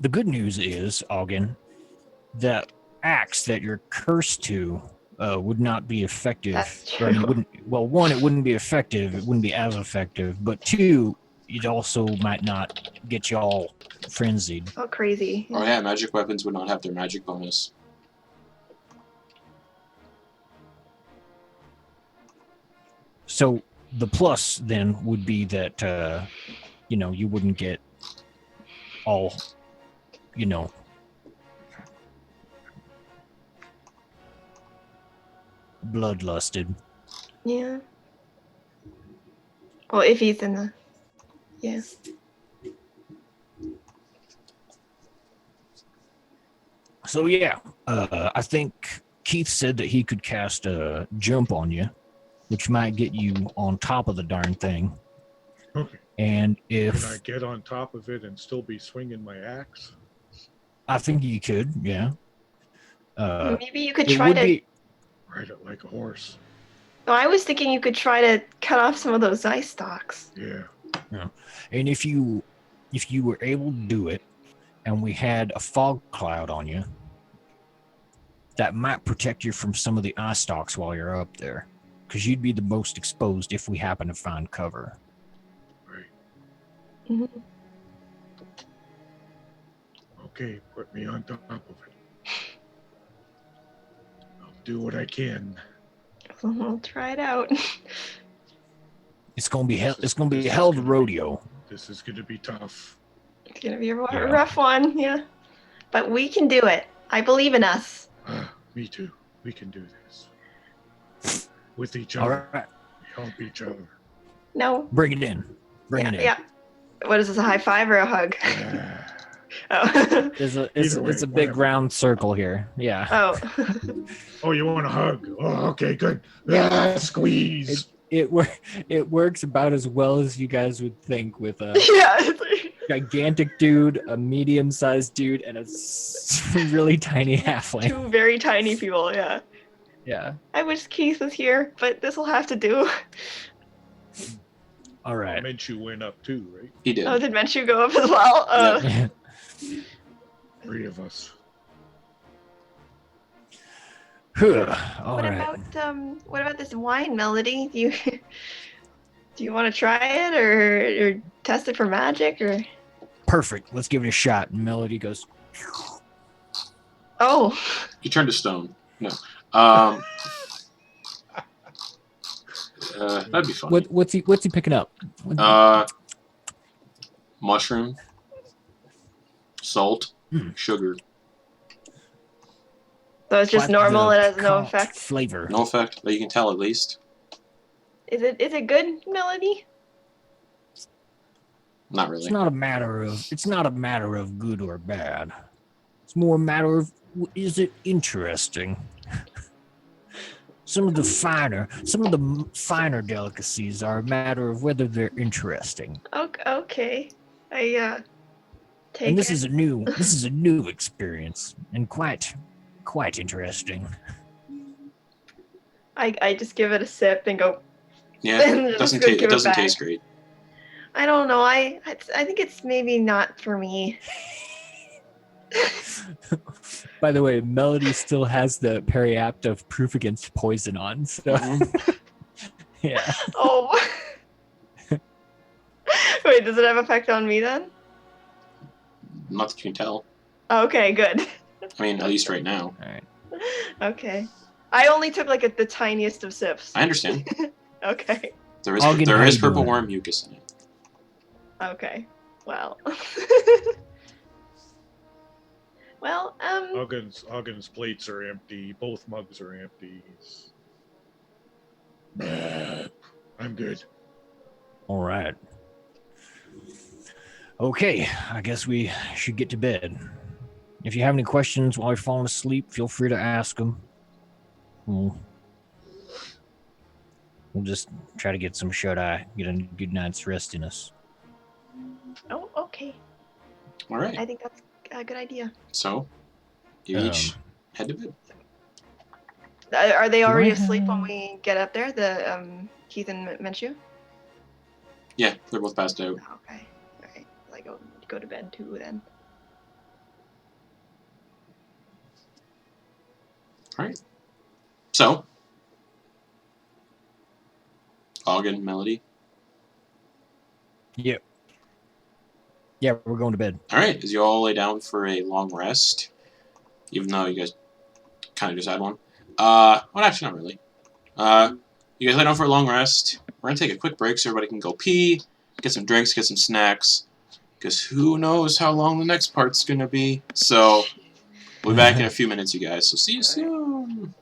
Speaker 2: The good news is, Auggan, that axe that you're cursed to would not be effective.
Speaker 4: That's
Speaker 2: Or, I mean,
Speaker 4: true.
Speaker 2: one, it wouldn't be effective. It wouldn't be as effective. But two, it also might not get you all frenzied.
Speaker 4: Oh, crazy.
Speaker 1: Oh yeah, magic weapons would not have their magic bonus.
Speaker 2: So the plus then would be that you wouldn't get all bloodlusted.
Speaker 4: Yeah. Well, if he's in the... Yeah.
Speaker 2: So yeah, I think Keith said that he could cast a jump on you, which might get you on top of the darn thing.
Speaker 3: Okay.
Speaker 2: And
Speaker 3: Can I
Speaker 2: if
Speaker 3: get on top of it and still be swinging my axe?
Speaker 2: I think you could, yeah.
Speaker 4: Maybe you could
Speaker 2: It
Speaker 4: try
Speaker 2: would
Speaker 4: to...
Speaker 2: be
Speaker 3: Ride it like a horse.
Speaker 4: No, I was thinking you could try to cut off some of those eye stalks.
Speaker 3: Yeah.
Speaker 2: And if you were able to do it, and we had a fog cloud on you, that might protect you from some of the eye stalks while you're up there, because you'd be the most exposed if we happen to find cover.
Speaker 3: Right.
Speaker 4: Mm-hmm.
Speaker 3: Okay, put me on top of it. I'll do what I can.
Speaker 4: We'll try it out.
Speaker 2: It's gonna be a hell of a rodeo.
Speaker 3: This is gonna be tough.
Speaker 4: It's gonna be a rough one, yeah. But we can do it. I believe in us.
Speaker 3: Me too. We can do this. With each
Speaker 2: All
Speaker 3: other.
Speaker 2: right,
Speaker 3: We help each other.
Speaker 4: No.
Speaker 2: bring it in. Bring it in.
Speaker 4: Yeah. What is this, a high five or a hug?
Speaker 3: Yeah.
Speaker 4: Oh.
Speaker 2: It's a big round circle here. Yeah.
Speaker 4: Oh.
Speaker 3: Oh, you want a hug? Oh, okay, good. Squeeze.
Speaker 2: It works about as well as you guys would think with a
Speaker 4: Yeah.
Speaker 2: gigantic dude, a medium-sized dude, and a really tiny halfling.
Speaker 4: Two very tiny people, yeah.
Speaker 2: Yeah.
Speaker 4: I wish Keith was here, but this will have to do.
Speaker 2: All right.
Speaker 3: Menchu went up too, right?
Speaker 1: He did.
Speaker 4: Oh, did Menchu go up as well?
Speaker 1: Yeah.
Speaker 3: 3 of us.
Speaker 2: All
Speaker 4: What
Speaker 2: right.
Speaker 4: about this wine, Melody? Do you want to try it or test it for magic or?
Speaker 2: Perfect. Let's give it a shot. And Melody goes.
Speaker 4: Oh.
Speaker 1: He turned to stone. No. That'd be fun.
Speaker 2: What's he picking up?
Speaker 1: Mushroom, salt, sugar.
Speaker 4: So it's just
Speaker 2: Quite
Speaker 4: normal.
Speaker 2: the
Speaker 4: It has no
Speaker 2: piquant
Speaker 4: effect.
Speaker 2: Flavor.
Speaker 1: No effect, but you can tell at least.
Speaker 4: Is it good, Melody?
Speaker 1: Not really.
Speaker 2: It's not a matter of good or bad. It's more a matter of, is it interesting? Some of the finer delicacies are a matter of whether they're interesting.
Speaker 4: Okay. I take
Speaker 2: And this
Speaker 4: it.
Speaker 2: is a new experience and quite interesting.
Speaker 4: I just give it a sip and go.
Speaker 1: Yeah,
Speaker 4: Then
Speaker 1: it
Speaker 4: just
Speaker 1: doesn't,
Speaker 4: give
Speaker 1: it
Speaker 4: it
Speaker 1: doesn't
Speaker 4: back.
Speaker 1: taste great.
Speaker 4: I don't know. I think it's maybe not for me.
Speaker 2: By the way, Melody still has the periapta proof against poison on, so
Speaker 1: Mhm.
Speaker 2: yeah.
Speaker 4: Oh. Wait, does it have effect on me then?
Speaker 1: Not that you can tell.
Speaker 4: Okay, good.
Speaker 1: I mean, at least right now.
Speaker 2: All right.
Speaker 4: Okay. I only took like the tiniest of sips.
Speaker 1: I understand.
Speaker 4: Okay.
Speaker 1: There is
Speaker 2: Auggan, how you
Speaker 1: purple
Speaker 2: doing?
Speaker 1: worm mucus in it.
Speaker 4: Okay. Well. Well,
Speaker 3: Auggan's plates are empty. Both mugs are empty. I'm good.
Speaker 2: All right. Okay, I guess we should get to bed. If you have any questions while you're falling asleep, feel free to ask them. We'll just try to get some shut-eye, get a good night's rest in us.
Speaker 4: oh, okay.
Speaker 1: All right.
Speaker 4: I think that's a good idea.
Speaker 1: So, you each head to bed.
Speaker 4: Are they
Speaker 2: Do
Speaker 4: already
Speaker 2: I
Speaker 4: asleep when
Speaker 2: have-
Speaker 4: we get up there? The Keith and Menchu?
Speaker 1: Yeah, they're both passed out.
Speaker 4: Okay. All right. I go to bed too then.
Speaker 1: All right. So, Auggan, Melody.
Speaker 2: Yep. Yeah, we're going to bed.
Speaker 1: All right. As you all lay down for a long rest, even though you guys kind of just had one. Well, actually, not really. You guys lay down for a long rest. We're gonna take a quick break so everybody can go pee, get some drinks, get some snacks, because who knows how long the next part's gonna be. So, we'll be back in a few minutes, you guys. So, see you soon.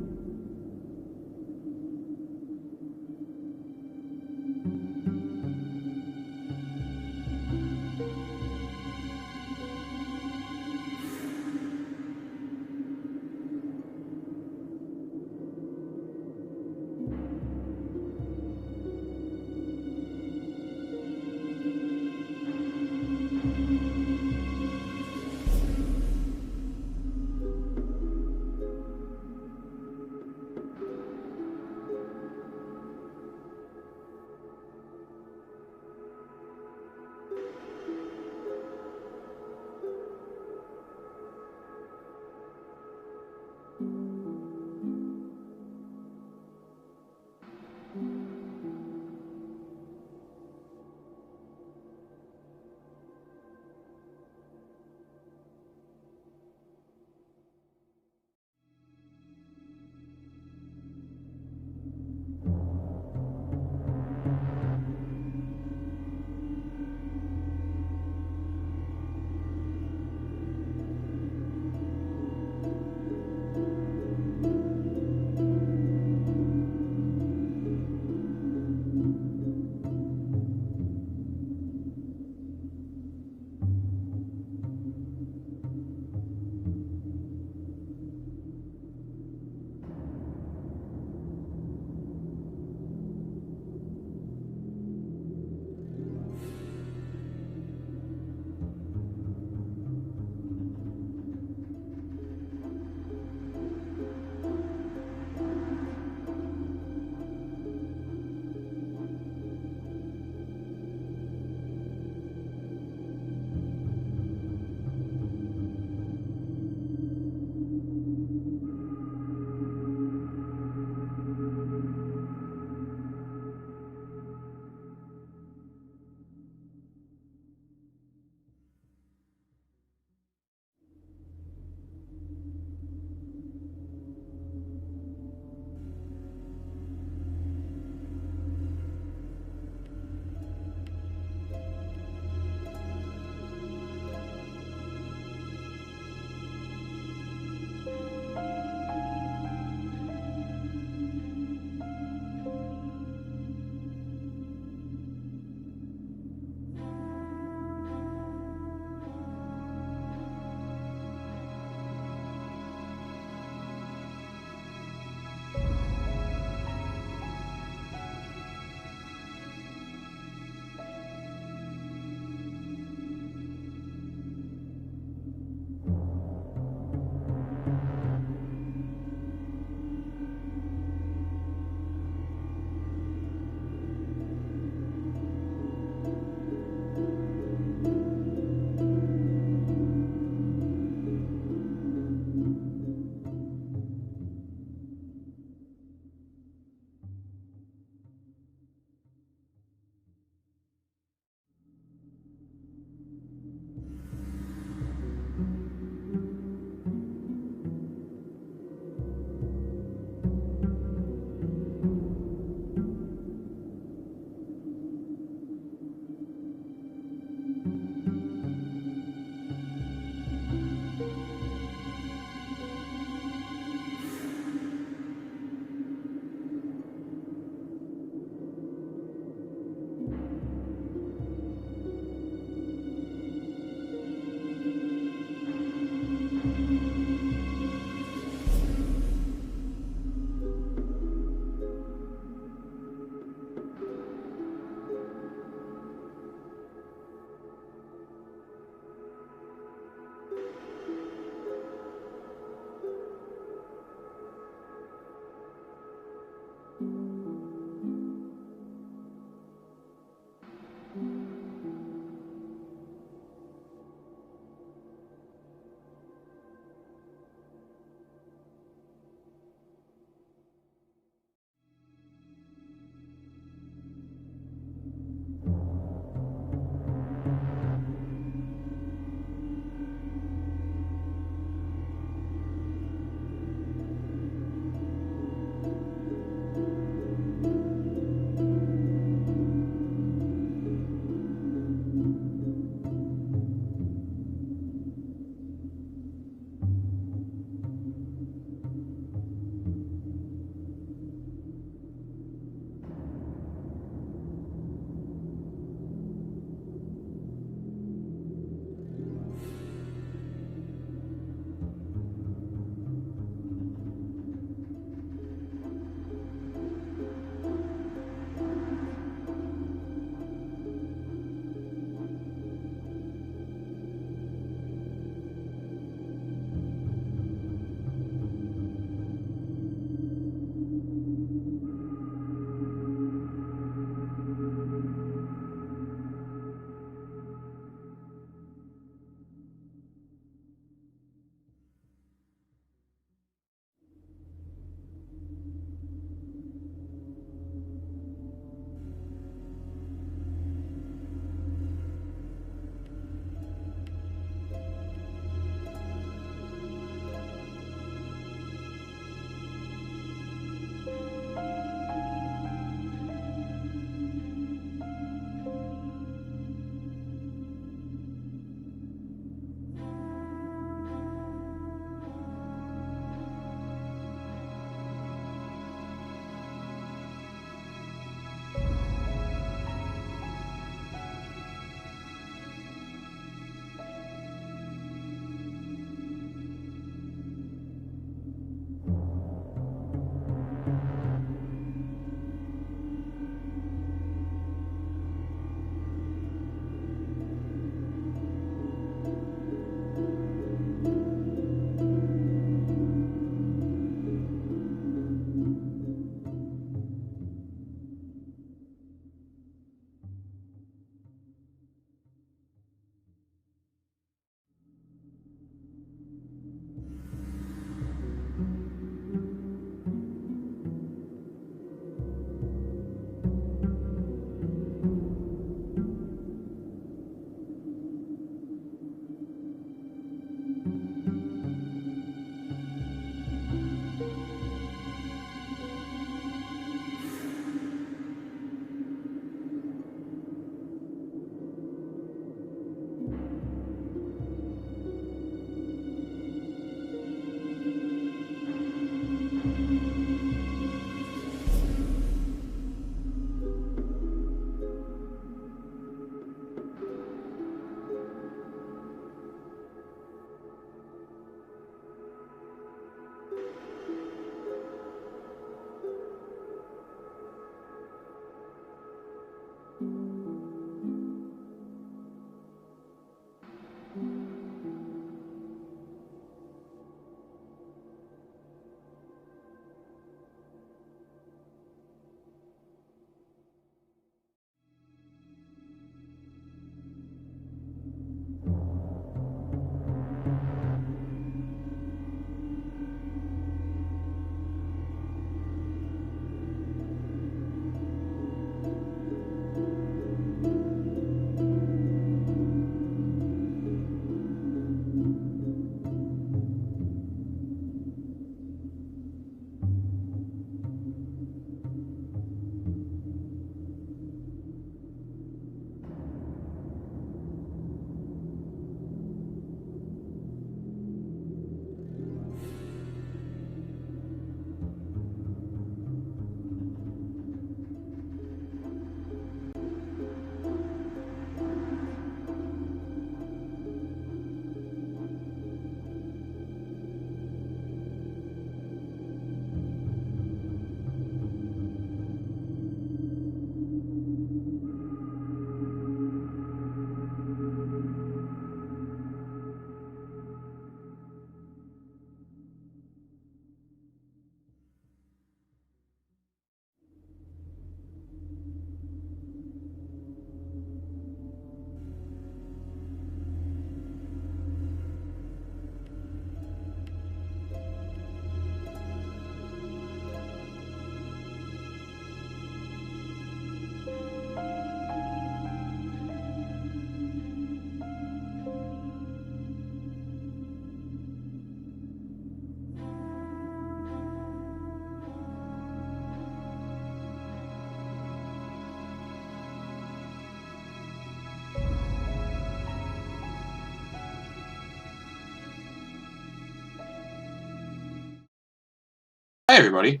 Speaker 1: Hi, everybody.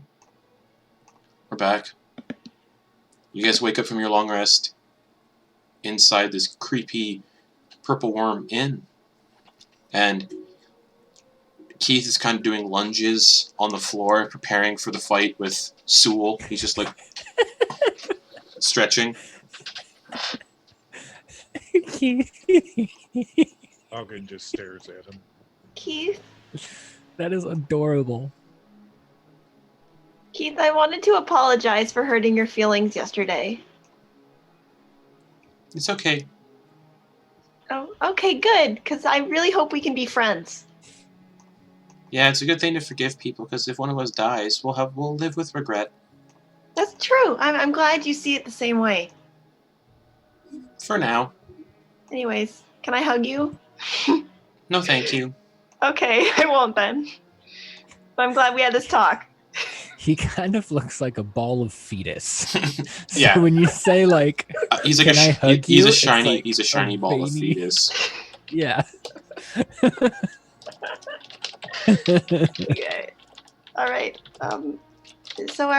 Speaker 1: We're back. You guys wake up from your long rest inside this creepy purple worm inn. And Keith is kind of doing lunges on the floor, preparing for the fight with Sewell. He's just like stretching.
Speaker 3: Auggan just stares at him.
Speaker 4: Keith,
Speaker 2: That is adorable.
Speaker 4: Keith, I wanted to apologize for hurting your feelings yesterday.
Speaker 1: It's okay.
Speaker 4: Oh, okay, good, because I really hope we can be friends.
Speaker 1: Yeah, it's a good thing to forgive people, because if one of us dies, we'll live with regret.
Speaker 4: That's true. I'm glad you see it the same way.
Speaker 1: For now.
Speaker 4: Anyways, can I hug you?
Speaker 1: No, thank you.
Speaker 4: Okay, I won't then. But I'm glad we had this talk.
Speaker 2: He kind of looks like a ball of fetus. So
Speaker 1: Yeah.
Speaker 2: when you say like,
Speaker 1: He's like
Speaker 2: Can I hug
Speaker 1: he's
Speaker 2: you?
Speaker 1: a
Speaker 2: It's
Speaker 1: shiny
Speaker 2: like
Speaker 1: he's a shiny
Speaker 2: a
Speaker 1: ball of
Speaker 2: veiny-
Speaker 1: fetus.
Speaker 2: yeah.
Speaker 4: Okay. All right. So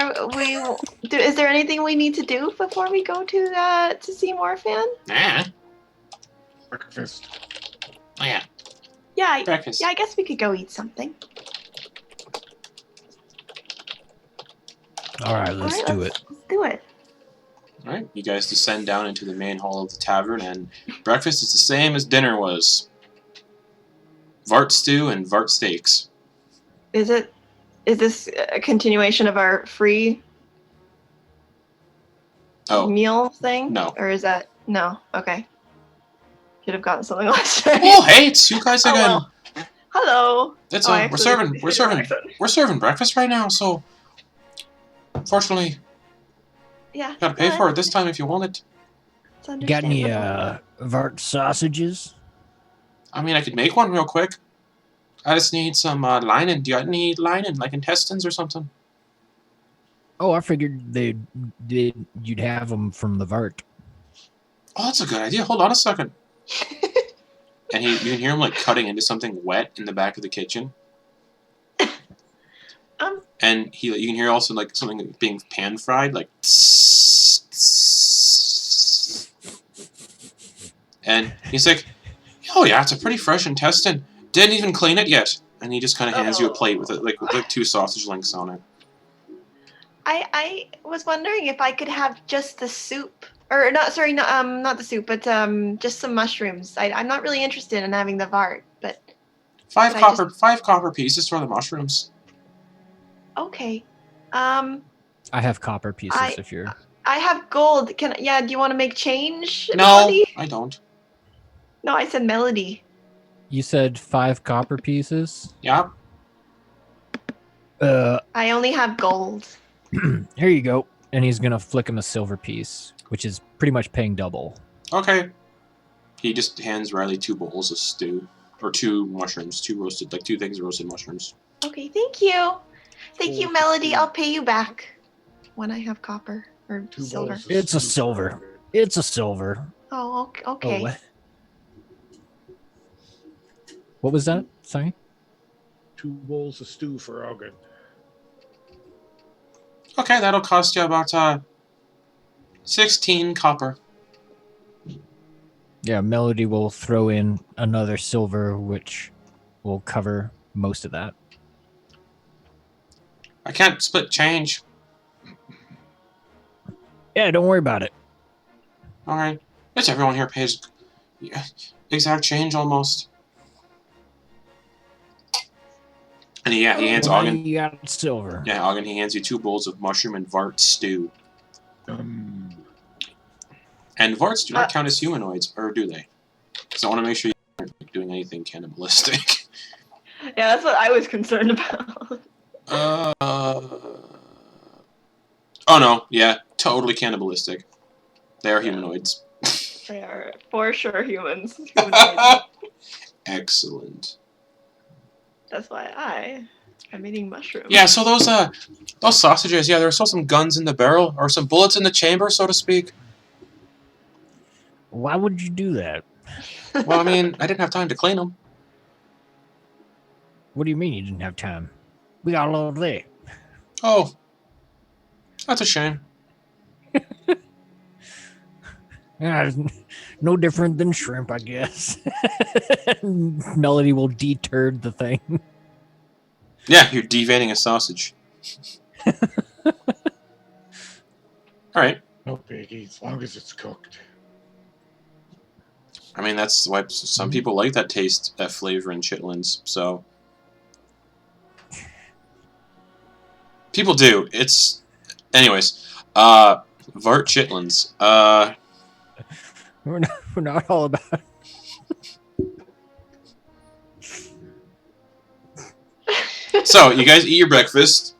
Speaker 4: is there anything we need to do before we go to see Morphan?
Speaker 1: Nah.
Speaker 3: Breakfast.
Speaker 1: Oh yeah.
Speaker 4: Yeah.
Speaker 1: Breakfast.
Speaker 4: Yeah. I guess we could go eat something.
Speaker 2: All right, let's
Speaker 4: All right,
Speaker 2: do it.
Speaker 4: Let's do it.
Speaker 1: Alright, you guys descend down into the main hall of the tavern, and breakfast is the same as dinner was. Vart stew and Vart steaks.
Speaker 4: Is this a continuation of our free
Speaker 1: Oh,
Speaker 4: meal thing?
Speaker 1: No.
Speaker 4: Or is that no? Okay. Should have gotten something last time.
Speaker 1: oh hey, it's you guys
Speaker 4: Oh,
Speaker 1: again.
Speaker 4: well. Hello.
Speaker 1: It's
Speaker 4: Oh, I
Speaker 1: we're
Speaker 4: actually
Speaker 1: serving
Speaker 4: did an accent.
Speaker 1: we're serving breakfast right now, so fortunately
Speaker 4: Yeah.
Speaker 1: you gotta pay for it this time if you want it.
Speaker 4: It's
Speaker 2: Got any
Speaker 4: understandable.
Speaker 2: Vart sausages?
Speaker 1: I mean, I could make one real quick. I just need some lining. Do you need lining, like intestines or something?
Speaker 2: Oh, I figured you'd have them from the Vart.
Speaker 1: Oh, that's a good idea. Hold on a second. And you can hear him like cutting into something wet in the back of the kitchen. And you can hear also like something being pan fried, like. And he's like, "Oh yeah, it's a pretty fresh intestine. Didn't even clean it yet." And he just kind of hands you a plate with it, with 2 sausage links on it.
Speaker 4: I was wondering if I could have just the soup, or not. Sorry, not the soup, but just some mushrooms. I'm not really interested in having the Vart, but
Speaker 1: 5
Speaker 4: Can I
Speaker 1: copper pieces for the mushrooms.
Speaker 4: okay.
Speaker 2: I have copper pieces
Speaker 4: I-
Speaker 2: if you're.
Speaker 4: I have gold. Do you want to make change?
Speaker 1: No,
Speaker 4: Melody?
Speaker 1: I don't.
Speaker 4: No, I said Melody.
Speaker 2: You said 5 copper pieces.
Speaker 1: Yeah.
Speaker 4: I only have gold.
Speaker 2: Here you go. And he's gonna flick him a silver piece, which is pretty much paying double.
Speaker 1: Okay. He just hands Rylie 2 bowls of stew. Or 2 mushrooms. 2 roasted, like 2 things of roasted mushrooms.
Speaker 4: Okay, thank you. Thank you,
Speaker 3: Gold
Speaker 4: Melody.
Speaker 3: stew.
Speaker 4: I'll pay you back when I have copper or
Speaker 3: 2
Speaker 4: silver.
Speaker 3: bowls of
Speaker 2: It's a
Speaker 3: stew.
Speaker 2: silver. It's a silver.
Speaker 4: Oh, okay.
Speaker 2: Oh, what was that? Sorry.
Speaker 3: 2 bowls of stew for Auggan.
Speaker 1: Okay, that'll cost you about 16 copper.
Speaker 2: Yeah, Melody will throw in another silver, which will cover most of that.
Speaker 1: I can't split change.
Speaker 2: Yeah, don't worry about it.
Speaker 1: Alright. Guess everyone here pays exact change almost. And he hands
Speaker 2: Well,
Speaker 1: Auggan.
Speaker 2: you got silver.
Speaker 1: Yeah, Auggan, he hands you 2 bowls of mushroom and Vart stew.
Speaker 3: Um,
Speaker 1: And Varts do not count as humanoids, or do they? Because I want to make sure you aren't doing anything cannibalistic.
Speaker 4: Yeah, that's what I was concerned about.
Speaker 1: Oh no, yeah, totally cannibalistic. They are humanoids.
Speaker 4: They are for sure humans. Humanoids.
Speaker 1: Excellent.
Speaker 4: That's why I'm eating mushrooms.
Speaker 1: Yeah, so those sausages, yeah, there's still some guns in the barrel, or some bullets in the chamber, so to speak.
Speaker 2: Why would you do that?
Speaker 1: Well, I mean, I didn't have time to clean them.
Speaker 2: What do you mean you didn't have time? We got all day.
Speaker 1: Oh, that's a shame.
Speaker 2: Yeah, no different than shrimp, I guess. Melody will deturd the thing.
Speaker 1: Yeah, you're deveining a sausage. Alright.
Speaker 3: No biggie, as long as it's cooked.
Speaker 1: I mean, that's why some people like that taste, that flavor in chitlins, so... People do. It's... Anyways. Vart chitlins.
Speaker 2: We're not all about...
Speaker 1: So, you guys eat your breakfast.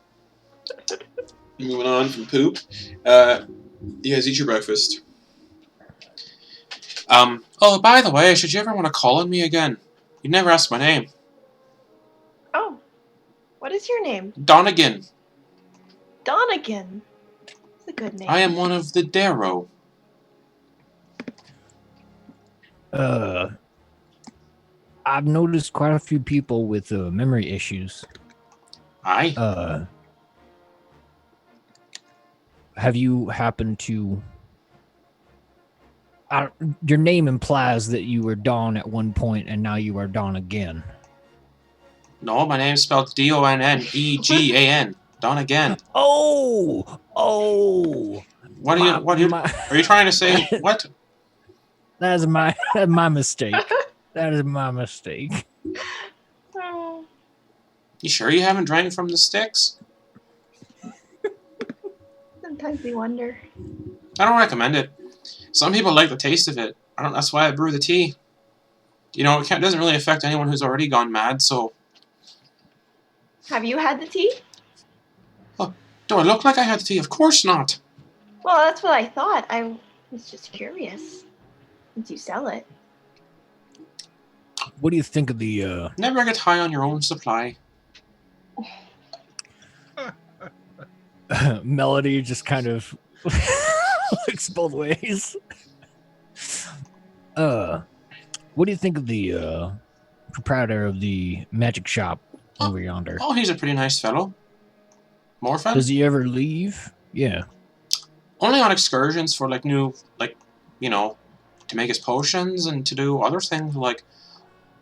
Speaker 1: Moving on from poop. You guys eat your breakfast. Oh, by the way, should you ever want to call on me again? You never asked my name.
Speaker 4: Oh, what is your name?
Speaker 1: Donegan.
Speaker 4: Donegan. That's a good name.
Speaker 1: I am one of the Darrow.
Speaker 2: I've noticed quite a few people with memory issues.
Speaker 1: Aye?
Speaker 2: Have you happened to... your name implies that you were Dawn at one point and now you are Dawn again.
Speaker 1: No, my name's spelled Donnegan. Donegan.
Speaker 2: Oh!
Speaker 1: What are you trying to say? What?
Speaker 2: That is my mistake. That is my mistake.
Speaker 4: Oh.
Speaker 1: You sure you haven't drank from the sticks?
Speaker 4: Sometimes we wonder.
Speaker 1: I don't recommend it. Some people like the taste of it. That's why I brew the tea. You know, it doesn't really affect anyone who's already gone mad, so...
Speaker 4: Have you had the tea?
Speaker 1: Oh, do I look like I had the tea? Of course not.
Speaker 4: Well, that's what I thought. I was just curious. Since you sell it.
Speaker 2: What do you think of the...
Speaker 1: Never get high on your own supply.
Speaker 2: Melody just kind of looks both ways. What do you think of the proprietor of the magic shop over yonder?
Speaker 1: Oh, he's a pretty nice fellow. Morphin?
Speaker 2: Does he ever leave? Yeah.
Speaker 1: Only on excursions for, to make his potions and to do other things like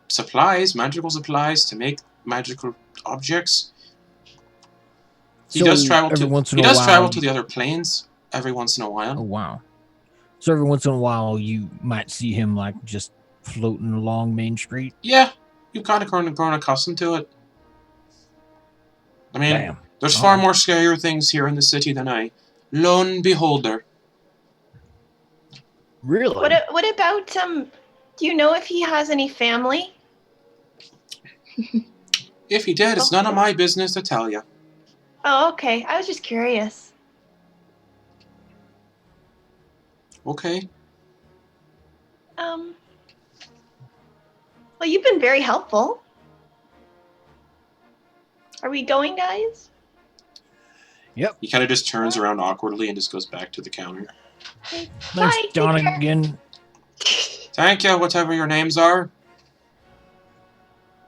Speaker 1: supplies, magical supplies, to make magical objects. He does travel to the other planes every once in a while.
Speaker 2: Oh, wow. So every once in a while you might see him just floating along Main Street?
Speaker 1: Yeah, you've kind of grown accustomed to it. I mean,
Speaker 2: Damn.
Speaker 1: There's far more scarier things here in the city than I. Lone beholder.
Speaker 2: Really?
Speaker 4: What about, do you know if he has any family?
Speaker 1: If he did, it's none of my business to tell you.
Speaker 4: Oh, okay. I was just curious.
Speaker 1: Okay.
Speaker 4: Well, you've been very helpful. Are we going, guys?
Speaker 2: Yep.
Speaker 1: He kind of just turns around awkwardly and just goes back to the counter.
Speaker 4: Okay.
Speaker 2: Thanks,
Speaker 4: Bye,
Speaker 2: Donegan.
Speaker 1: Thank you, whatever your names are.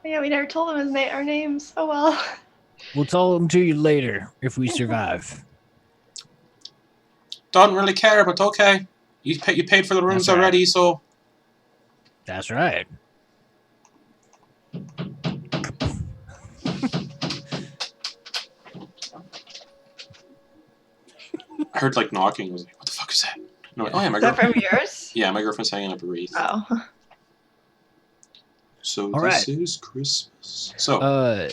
Speaker 4: Yeah, we never told him our names. Oh well.
Speaker 2: We'll tell them to you later if we survive.
Speaker 1: Don't really care, but okay. You paid for the rooms already, so...
Speaker 2: That's right.
Speaker 1: I heard, knocking. I was like, what the fuck is that? No, oh, yeah, my
Speaker 4: Is that
Speaker 1: girlfriend.
Speaker 4: from yours?
Speaker 1: Yeah, my girlfriend's hanging up a wreath.
Speaker 4: Oh.
Speaker 1: So
Speaker 2: All
Speaker 1: this
Speaker 2: right.
Speaker 1: is Christmas. So...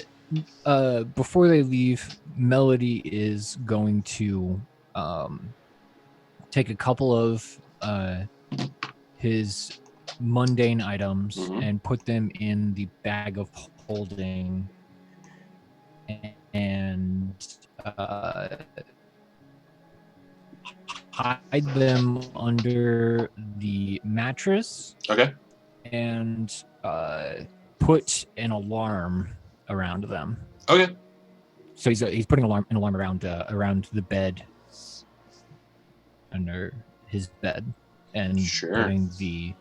Speaker 2: Before they leave, Melody is going to take a couple of his mundane items and put them in the bag of holding and hide them under the mattress.
Speaker 1: Okay.
Speaker 2: And put an alarm around them.
Speaker 1: Okay.
Speaker 2: So he's putting an alarm around the bed, under his bed, and putting the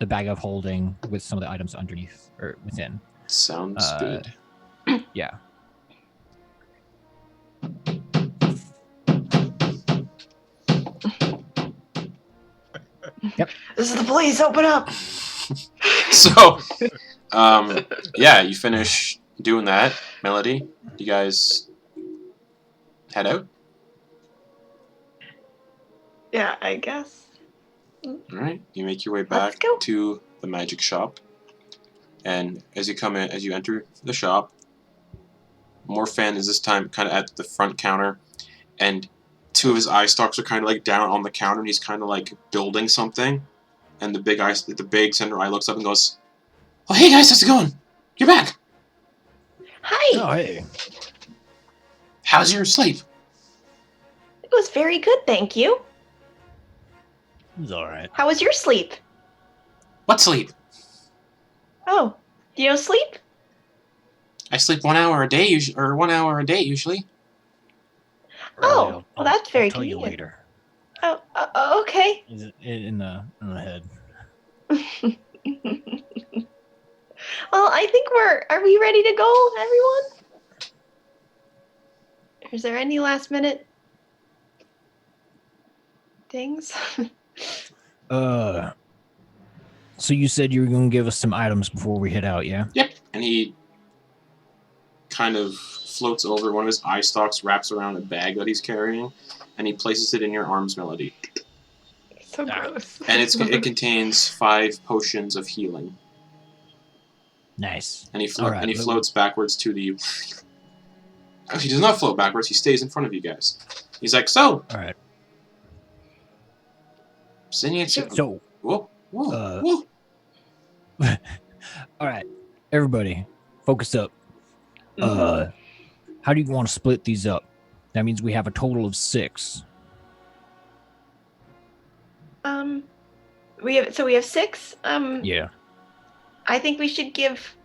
Speaker 2: bag of holding with some of the items underneath or within.
Speaker 1: Sounds good.
Speaker 2: Yeah. Yep.
Speaker 4: This is the police. Open up.
Speaker 1: So, yeah, you finish doing that. Melody, you guys head out?
Speaker 4: Yeah, I guess.
Speaker 1: Alright, you make your way
Speaker 4: Let's
Speaker 1: back
Speaker 4: go.
Speaker 1: to the magic shop. And as you enter the shop, Morphan is this time kind of at the front counter, and two of his eye stalks are kind of like down on the counter, and he's kind of like building something. And the big center eye looks up and goes, "Oh, hey guys, how's it going? You're back.
Speaker 4: Hi.
Speaker 2: Oh, hey.
Speaker 1: How's your sleep?"
Speaker 4: It was very good, thank you.
Speaker 2: It's all right.
Speaker 4: How was your sleep?
Speaker 1: "What sleep?
Speaker 4: Oh, do you know sleep?
Speaker 1: I sleep 1 hour a day, or 1 hour a day usually."
Speaker 4: Oh, well, that's very
Speaker 2: I'll tell you
Speaker 4: convenient.
Speaker 2: later.
Speaker 4: Oh, okay.
Speaker 2: Is it in the head?
Speaker 4: Well, I think are we ready to go, everyone? Is there any last minute things?
Speaker 2: So you said you were going to give us some items before we head out, yeah?
Speaker 1: Yep. And he kind of floats over. One of his eye stalks wraps around a bag that he's carrying, and he places it in your arms, Melody.
Speaker 4: So gross.
Speaker 1: And it contains 5 potions of healing.
Speaker 2: Nice.
Speaker 1: And he
Speaker 2: All right,
Speaker 1: floats backwards to the. Actually, he does not float backwards. He stays in front of you guys. He's like, "So,
Speaker 2: All right.
Speaker 1: So, whoa,
Speaker 2: Uh,
Speaker 1: whoa.
Speaker 2: All right, everybody, focus up. How do you want to split these up? That means we have a total of 6.
Speaker 4: We have 6.
Speaker 2: Yeah.
Speaker 4: I think we should give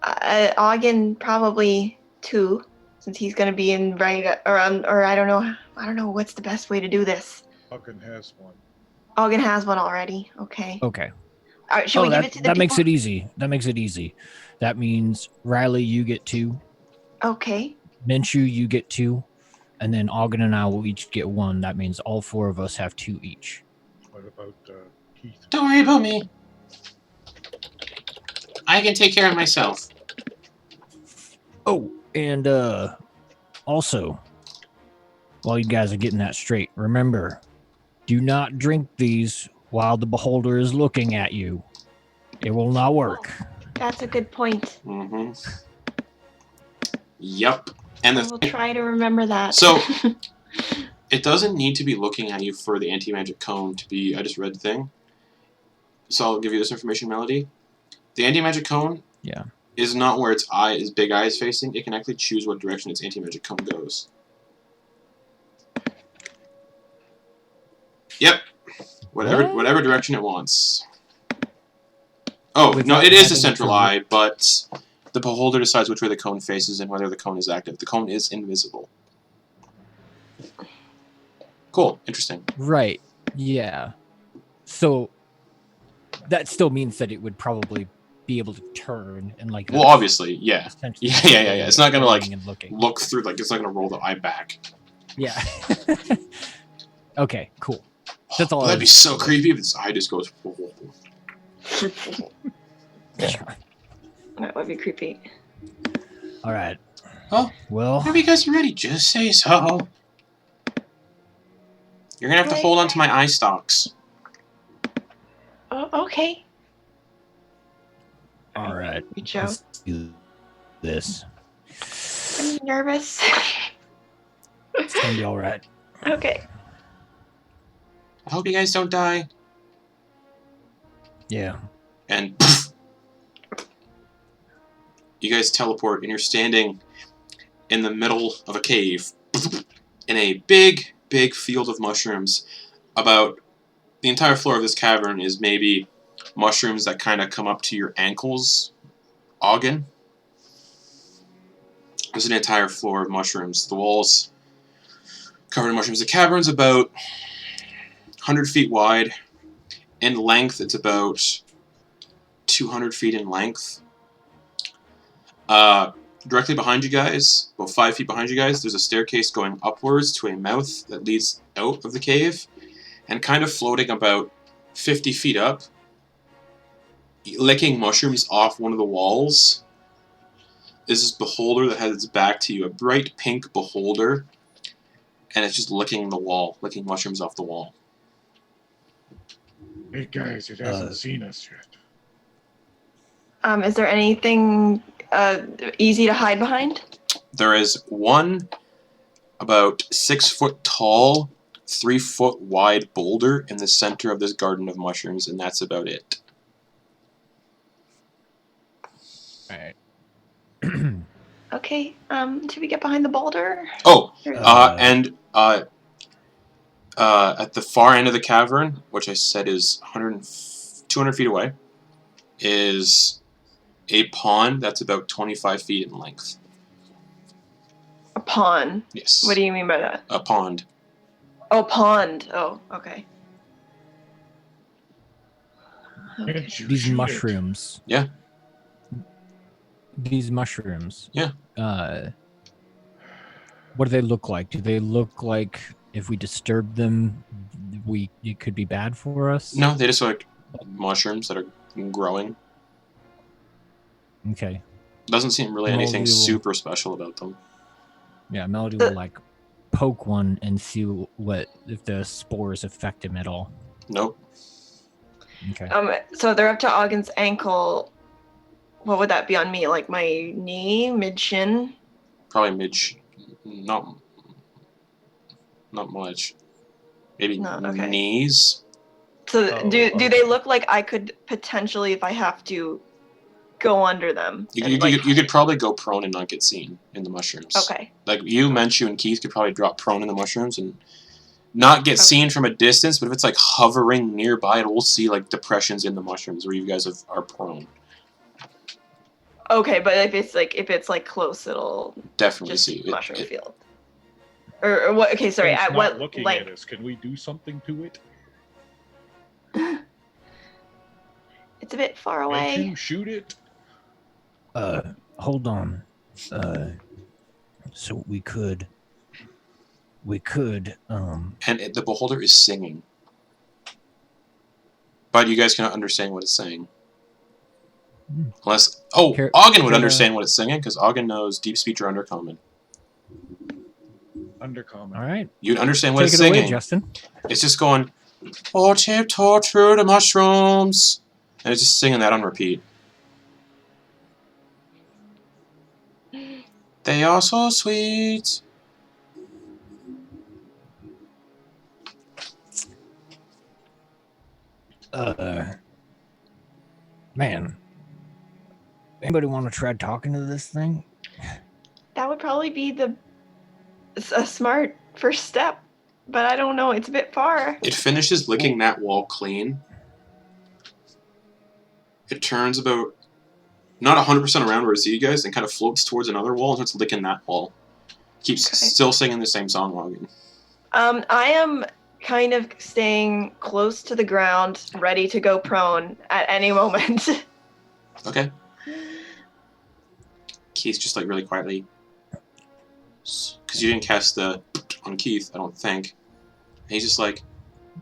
Speaker 4: Auggan probably 2, since he's going to be in right around, or I don't know what's the best way to do this.
Speaker 3: Auggan has one.
Speaker 4: Auggan has one already. Okay.
Speaker 2: Okay.
Speaker 4: All right, should we give it to the
Speaker 2: that makes
Speaker 4: people?
Speaker 2: it easy. That makes it easy. That means Rylie, you get 2.
Speaker 4: Okay.
Speaker 2: Menchu, you get 2. And then Auggan and I will each get 1. That means all 4 of us have 2 each.
Speaker 3: What about Keith?
Speaker 1: Don't worry about me. I can take care of myself."
Speaker 2: Oh, and also, while you guys are getting that straight, remember, do not drink these while the beholder is looking at you. It will not work.
Speaker 4: That's a good point.
Speaker 1: Mm-hmm. Yep. And
Speaker 4: I will try to remember that.
Speaker 1: So, it doesn't need to be looking at you for the anti-magic cone to be I just read the thing. So I'll give you this information, Melody. The anti-magic cone is not where its big eye is facing. It can actually choose what direction its anti-magic cone goes. Yep. Whatever direction it wants. Oh, no, it is the central eye, but the beholder decides which way the cone faces and whether the cone is active. The cone is invisible. Cool. Interesting.
Speaker 2: Right. Yeah. So that still means that it would probably be able to turn and like.
Speaker 1: Well, obviously, yeah.
Speaker 2: essentially
Speaker 1: Yeah. It's not gonna like
Speaker 2: and looking.
Speaker 1: look through. Like it's not gonna roll the eye back.
Speaker 2: Yeah. Okay. Cool. That's all.
Speaker 1: That'd be so creepy if its eye just goes.
Speaker 4: That would be creepy.
Speaker 2: All right.
Speaker 1: Oh,
Speaker 2: well.
Speaker 1: whenever you guys are ready, just say so. You're gonna have to hold on to my eye stalks.
Speaker 4: Oh, okay.
Speaker 2: All right.
Speaker 4: Reach out.
Speaker 2: Let's do this.
Speaker 4: I'm nervous.
Speaker 2: It's gonna be all right.
Speaker 4: Okay.
Speaker 1: I hope you guys don't die.
Speaker 2: Yeah.
Speaker 1: And you guys teleport, and you're standing in the middle of a cave in a big field of mushrooms. About the entire floor of this cavern is maybe mushrooms that kind of come up to your ankles. Auggan. There's an entire floor of mushrooms. The walls covered in mushrooms. The cavern's about 100 feet wide. In length, it's about 200 feet in length. directly behind you guys, about 5 feet behind you guys, there's a staircase going upwards to a mouth that leads out of the cave, and kind of floating about 50 feet up, licking mushrooms off one of the walls, is this beholder that has its back to you, a bright pink beholder, and it's just licking the wall, licking mushrooms off the wall.
Speaker 3: Hey guys, it hasn't seen us yet.
Speaker 4: Is there anything easy to hide behind?
Speaker 1: There is one about 6 foot tall, 3 foot wide boulder in the center of this garden of mushrooms, and that's about it.
Speaker 2: Alright.
Speaker 4: Okay, should we get behind the boulder?
Speaker 1: Oh, at the far end of the cavern, which I said is 200 feet away, is a pond that's about 25 feet in length.
Speaker 4: A pond?
Speaker 1: Yes.
Speaker 4: What do you mean by that?
Speaker 1: A pond.
Speaker 4: Oh, pond. Oh, okay.
Speaker 2: These mushrooms.
Speaker 1: Yeah.
Speaker 2: These mushrooms.
Speaker 1: Yeah.
Speaker 2: What do they look like? Do they look like if we disturb them, it could be bad for us?
Speaker 1: No, they just look like mushrooms that are growing.
Speaker 2: Okay.
Speaker 1: Doesn't seem really anything super special about them.
Speaker 2: Yeah, Melody will like poke one and see if the spores affect him at all.
Speaker 1: Nope.
Speaker 2: Okay.
Speaker 4: So they're up to Auggan's ankle. What would that be on me? Like my knee, mid shin?
Speaker 1: Probably mid. Not much. Maybe knees.
Speaker 4: So do they look like I could potentially, if I have to, go under them?
Speaker 1: You could probably go prone and not get seen in the mushrooms.
Speaker 4: Okay.
Speaker 1: Like you, Menchu, and Keith could probably drop prone in the mushrooms and not get seen from a distance, but if it's like hovering nearby, we'll see like depressions in the mushrooms where you guys are prone.
Speaker 4: Okay, but if it's like close, it'll
Speaker 1: definitely
Speaker 4: just
Speaker 1: see
Speaker 4: mushroom field. Or what? Okay, sorry.
Speaker 3: It's
Speaker 4: At
Speaker 3: not
Speaker 4: what
Speaker 3: looking
Speaker 4: length?
Speaker 3: at us. Can we do something to it?
Speaker 4: It's a bit far
Speaker 3: Can't
Speaker 4: away.
Speaker 3: you shoot it?
Speaker 2: Hold on. So we could.
Speaker 1: And the beholder is singing, but you guys cannot understand what it's saying. Unless Auggan would understand what it's singing because Auggan knows deep speech or undercommon.
Speaker 3: Undercommon.
Speaker 2: All right.
Speaker 1: You'd understand what
Speaker 2: Take
Speaker 1: it's
Speaker 2: it
Speaker 1: singing.
Speaker 2: away, Justin.
Speaker 1: It's just going, "Oh, tiptoe through the mushrooms," and it's just singing that on repeat. They are so sweet.
Speaker 2: Man. Anybody want to try talking to this thing?
Speaker 4: That would probably be a smart first step, but I don't know. It's a bit far.
Speaker 1: It finishes licking that wall clean. It turns about not 100% around where it sees you guys and kind of floats towards another wall and starts licking that wall. Keeps still singing the same song, Auggan.
Speaker 4: I am kind of staying close to the ground, ready to go prone at any moment.
Speaker 1: Okay. Keith just like really quietly, because you didn't cast the on Keith, I don't think. And he's just like.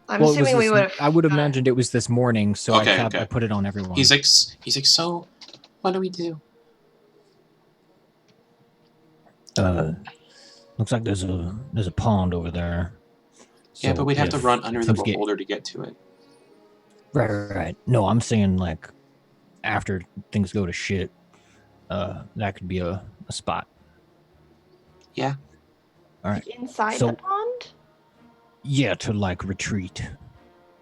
Speaker 4: I'm assuming we would have.
Speaker 2: I would have imagined it was this morning, so I put it on everyone.
Speaker 1: He's like, so, what do we do?
Speaker 2: Looks like there's a pond over there.
Speaker 1: So yeah, but we'd have to run under the beholder to get to it.
Speaker 2: Right. No, I'm saying like after things go to shit, that could be a spot.
Speaker 1: Yeah.
Speaker 2: All right.
Speaker 4: Inside the pond?
Speaker 2: Yeah, to like retreat.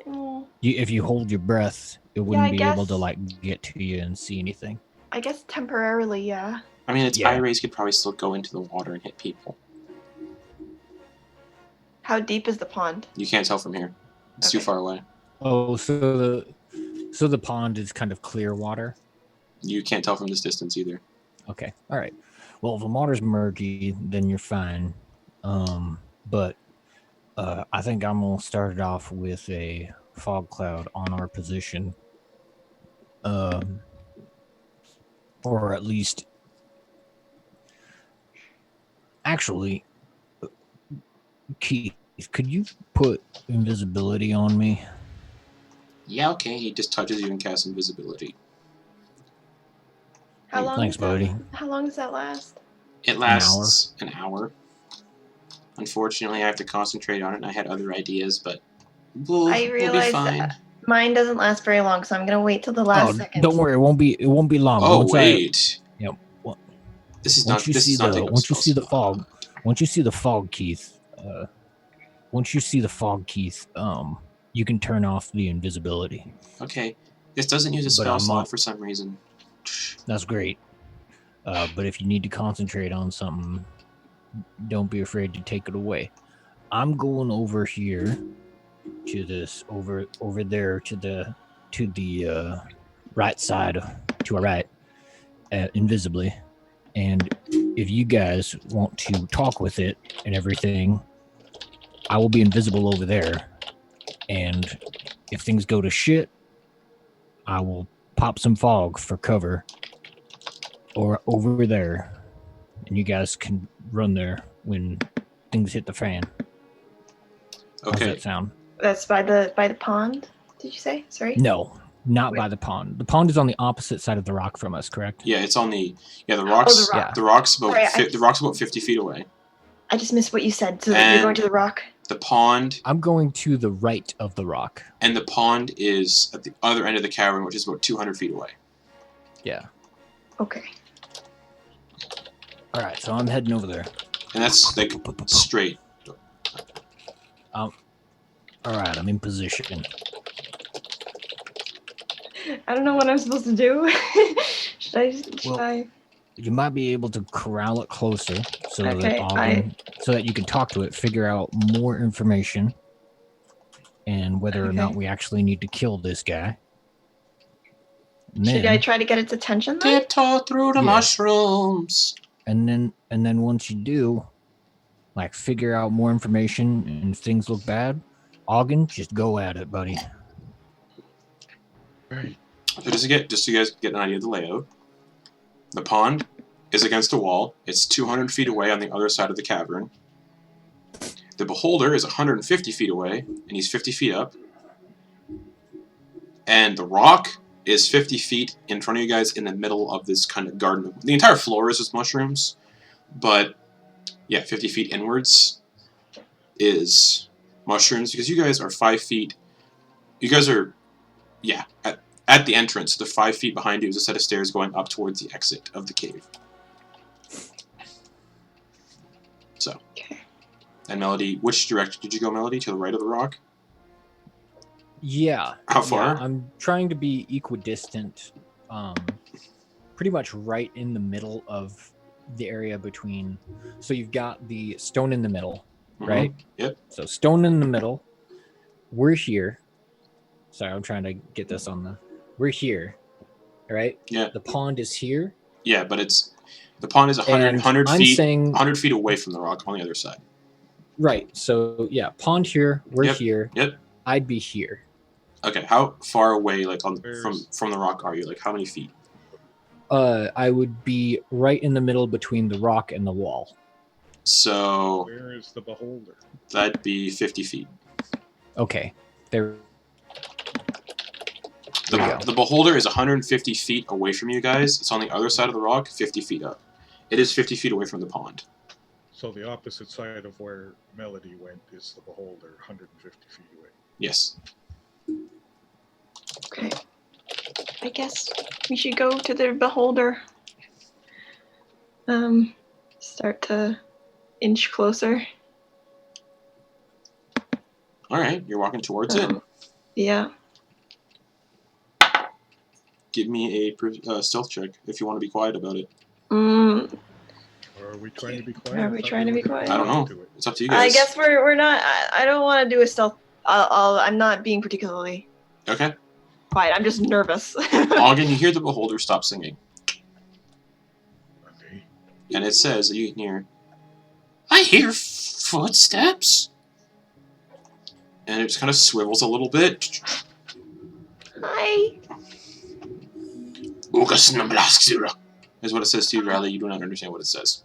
Speaker 4: Mm.
Speaker 2: If you hold your breath, it wouldn't be able to like get to you and see anything.
Speaker 4: I guess temporarily, yeah.
Speaker 1: I mean, its eye rays could probably still go into the water and hit people.
Speaker 4: How deep is the pond?
Speaker 1: You can't tell from here. It's too far away.
Speaker 2: Oh, so the pond is kind of clear water?
Speaker 1: You can't tell from this distance either.
Speaker 2: Okay. All right. Well, if the water's murky, then you're fine. But I think I'm going to start it off with a fog cloud on our position. Or at least Actually, Keith, could you put invisibility on me?
Speaker 1: Yeah, okay. He just touches you and casts invisibility.
Speaker 4: How long
Speaker 2: Thanks,
Speaker 4: does that,
Speaker 2: buddy.
Speaker 4: How long does that last?
Speaker 1: It lasts an hour. Unfortunately, I have to concentrate on it, and I had other ideas, but we'll be
Speaker 4: realize
Speaker 1: fine.
Speaker 4: Mine doesn't last very long, so I'm gonna wait till the last second.
Speaker 2: Don't worry, it won't be long.
Speaker 1: Oh,
Speaker 2: Once
Speaker 1: wait.
Speaker 2: Once you see the fog, Keith. You can turn off the invisibility.
Speaker 1: Okay. This doesn't use a spell slot for some reason.
Speaker 2: That's great. But if you need to concentrate on something, don't be afraid to take it away. I'm going over here to this over there to the right side, to our right, invisibly. And if you guys want to talk with it and everything, I will be invisible over there. And if things go to shit, I will pop some fog for cover or over there. And you guys can run there when things hit the fan.
Speaker 1: Okay.
Speaker 2: How's that sound?
Speaker 4: That's by the pond, did you say? Sorry?
Speaker 2: No, not by the pond. The pond is on the opposite side of the rock from us, correct?
Speaker 1: Yeah, it's on the rocks.
Speaker 4: The rock.
Speaker 1: The rock's about
Speaker 4: Sorry,
Speaker 1: the rock's about 50 feet away.
Speaker 4: I just missed what you said. So you're going to the rock?
Speaker 1: The pond.
Speaker 2: I'm going to the right of the rock.
Speaker 1: And the pond is at the other end of the cavern, which is about 200 feet away.
Speaker 2: Yeah.
Speaker 4: Okay.
Speaker 2: All right, so I'm heading over there.
Speaker 1: And that's like straight.
Speaker 2: All right, I'm in position.
Speaker 4: I don't know what I'm supposed to do. Should I?
Speaker 2: You might be able to corral it closer so that you can talk to it, figure out more information, and whether or not we actually need to kill this guy.
Speaker 4: Should I try to get its attention then?
Speaker 1: Tiptoe through the mushrooms.
Speaker 2: And then once you do, like, figure out more information, and if things look bad, Auggan, just go at it, buddy.
Speaker 3: Right.
Speaker 1: So just so you guys get an idea of the layout, the pond is against a wall. It's 200 feet away on the other side of the cavern. The beholder is 150 feet away, and he's 50 feet up. And the rock is 50 feet in front of you guys in the middle of this kind of garden. The entire floor is just mushrooms, but yeah, 50 feet inwards is mushrooms, because you guys are 5 feet. You guys are, at the entrance. The 5 feet behind you is a set of stairs going up towards the exit of the cave. So.
Speaker 4: Okay.
Speaker 1: And Melody, which direction did you go, Melody? To the right of the rock?
Speaker 2: Yeah.
Speaker 1: How far?
Speaker 2: Yeah, I'm trying to be equidistant, pretty much right in the middle of the area between. So you've got the stone in the middle, right?
Speaker 1: Yep.
Speaker 2: So stone in the middle. We're here. Sorry, I'm trying to get this on the. We're here, right?
Speaker 1: Yeah.
Speaker 2: The pond is here.
Speaker 1: Yeah, but the pond is 100 feet.
Speaker 2: Saying,
Speaker 1: 100 feet away from the rock on the other side.
Speaker 2: Right. So yeah, pond here. We're here.
Speaker 1: Yep.
Speaker 2: I'd be here.
Speaker 1: Okay. How far away, like from the rock, are you? Like how many feet?
Speaker 2: I would be right in the middle between the rock and the wall.
Speaker 1: So.
Speaker 3: Where is the beholder?
Speaker 1: That'd be 50 feet.
Speaker 2: Okay. There.
Speaker 1: The beholder is 150 feet away from you guys. It's on the other side of the rock, 50 feet up. It is 50 feet away from the pond.
Speaker 3: So the opposite side of where Melody went is the beholder, 150 feet away.
Speaker 1: Yes.
Speaker 4: Okay. I guess we should go to the beholder. Start to inch closer.
Speaker 1: All right, you're walking towards it.
Speaker 4: Yeah.
Speaker 1: Give me a stealth check if you want to be quiet about it.
Speaker 3: Or are we trying to be quiet?
Speaker 4: Are we trying to be quiet?
Speaker 1: I don't know. It's up to you guys.
Speaker 4: I guess we're not. I don't want to do a stealth. I'm not being particularly
Speaker 1: okay.
Speaker 4: quiet. I'm just nervous.
Speaker 1: Auggan, you hear the beholder stop singing.
Speaker 3: Okay.
Speaker 1: And it says that you can hear, I hear footsteps. And it just kind of swivels a little bit.
Speaker 4: Hi.
Speaker 1: Is what it says to you, Rylie. You do not understand what it says.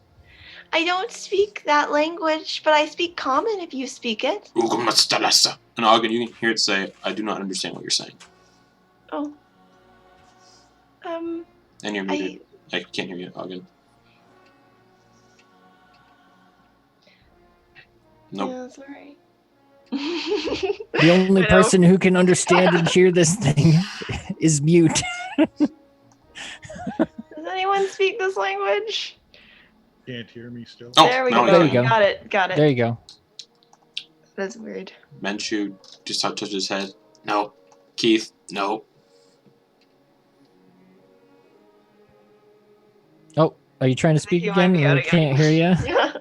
Speaker 4: I don't speak that language, but I speak common if you speak it.
Speaker 1: And Auggan, you can hear it say, I do not understand what you're saying.
Speaker 4: Oh.
Speaker 1: And you're muted. I can't hear you, Auggan. Nope.
Speaker 4: Yeah, that's alright.
Speaker 2: The only person who can understand and hear this thing is mute.
Speaker 4: Does anyone speak this language?
Speaker 3: Can't hear me still?
Speaker 1: Oh,
Speaker 4: there we
Speaker 1: now
Speaker 4: go.
Speaker 2: There you go.
Speaker 4: Got it.
Speaker 2: There you go.
Speaker 4: That's weird.
Speaker 1: Menchu just touched his head. No. Keith, no.
Speaker 2: Oh, are you trying to speak
Speaker 4: You might
Speaker 2: again?
Speaker 4: be out
Speaker 2: I can't hear you.
Speaker 4: Yeah.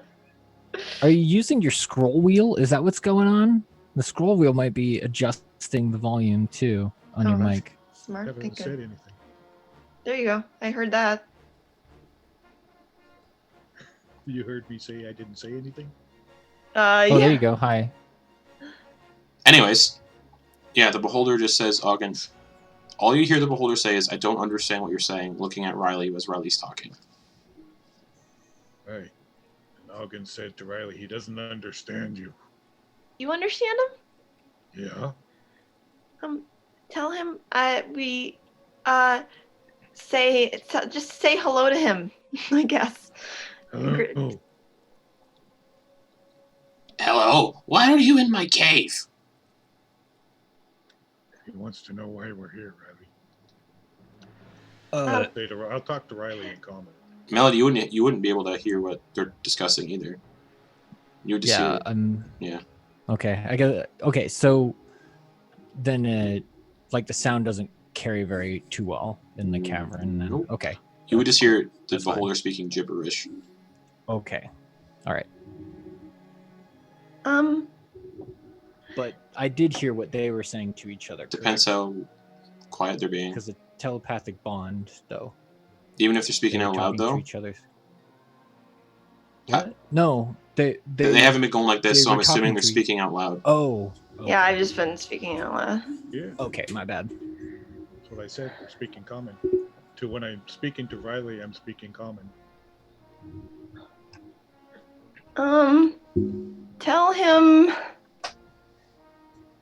Speaker 2: Are you using your scroll wheel? Is that what's going on? The scroll wheel might be adjusting the volume too on your
Speaker 4: that's
Speaker 2: mic.
Speaker 3: I
Speaker 4: Smart
Speaker 3: haven't
Speaker 4: thinking.
Speaker 3: said anything.
Speaker 4: There you go. I heard that.
Speaker 3: You heard me say I didn't say anything?
Speaker 2: Oh,
Speaker 4: Yeah.
Speaker 2: there you go. Hi.
Speaker 1: Anyways, yeah, the Beholder just says, Auggan, all you hear the Beholder say is, I don't understand what you're saying, looking at Rylie as Riley's talking.
Speaker 3: Right. And Auggan said to Rylie, he doesn't understand you.
Speaker 4: You understand him?
Speaker 3: Yeah?
Speaker 4: Tell him just say hello to him, I guess.
Speaker 3: Hello?
Speaker 1: Hello? Why are you in my cave?
Speaker 3: He wants to know why we're here, Rylie. I'll talk to Rylie in common.
Speaker 1: Melody, you wouldn't be able to hear what they're discussing either. You would just hear yeah.
Speaker 2: Okay, I get. Okay, so then, like the sound doesn't carry too well in the cavern. Then.
Speaker 1: Nope.
Speaker 2: Okay.
Speaker 1: You would just hear the
Speaker 2: That's fine.
Speaker 1: Beholder speaking gibberish.
Speaker 2: Okay. All right.
Speaker 4: Um.
Speaker 2: But I did hear what they were saying to each other.
Speaker 1: Depends how quiet they're being.
Speaker 2: Because a telepathic bond, though.
Speaker 1: Even if they're speaking
Speaker 2: They were
Speaker 1: out loud,
Speaker 2: talking to
Speaker 1: though?
Speaker 2: each other.
Speaker 1: Huh?
Speaker 2: No, they
Speaker 1: haven't been going like this,
Speaker 2: they
Speaker 1: so
Speaker 2: were
Speaker 1: I'm assuming
Speaker 2: talking
Speaker 1: they're
Speaker 2: to
Speaker 1: speaking out loud.
Speaker 2: Oh. Okay.
Speaker 4: Yeah, I've just been speaking out loud.
Speaker 3: Yeah,
Speaker 2: Okay, my bad.
Speaker 3: that's what I said. We're speaking common. When I'm speaking to Rylie, I'm speaking common.
Speaker 4: Tell him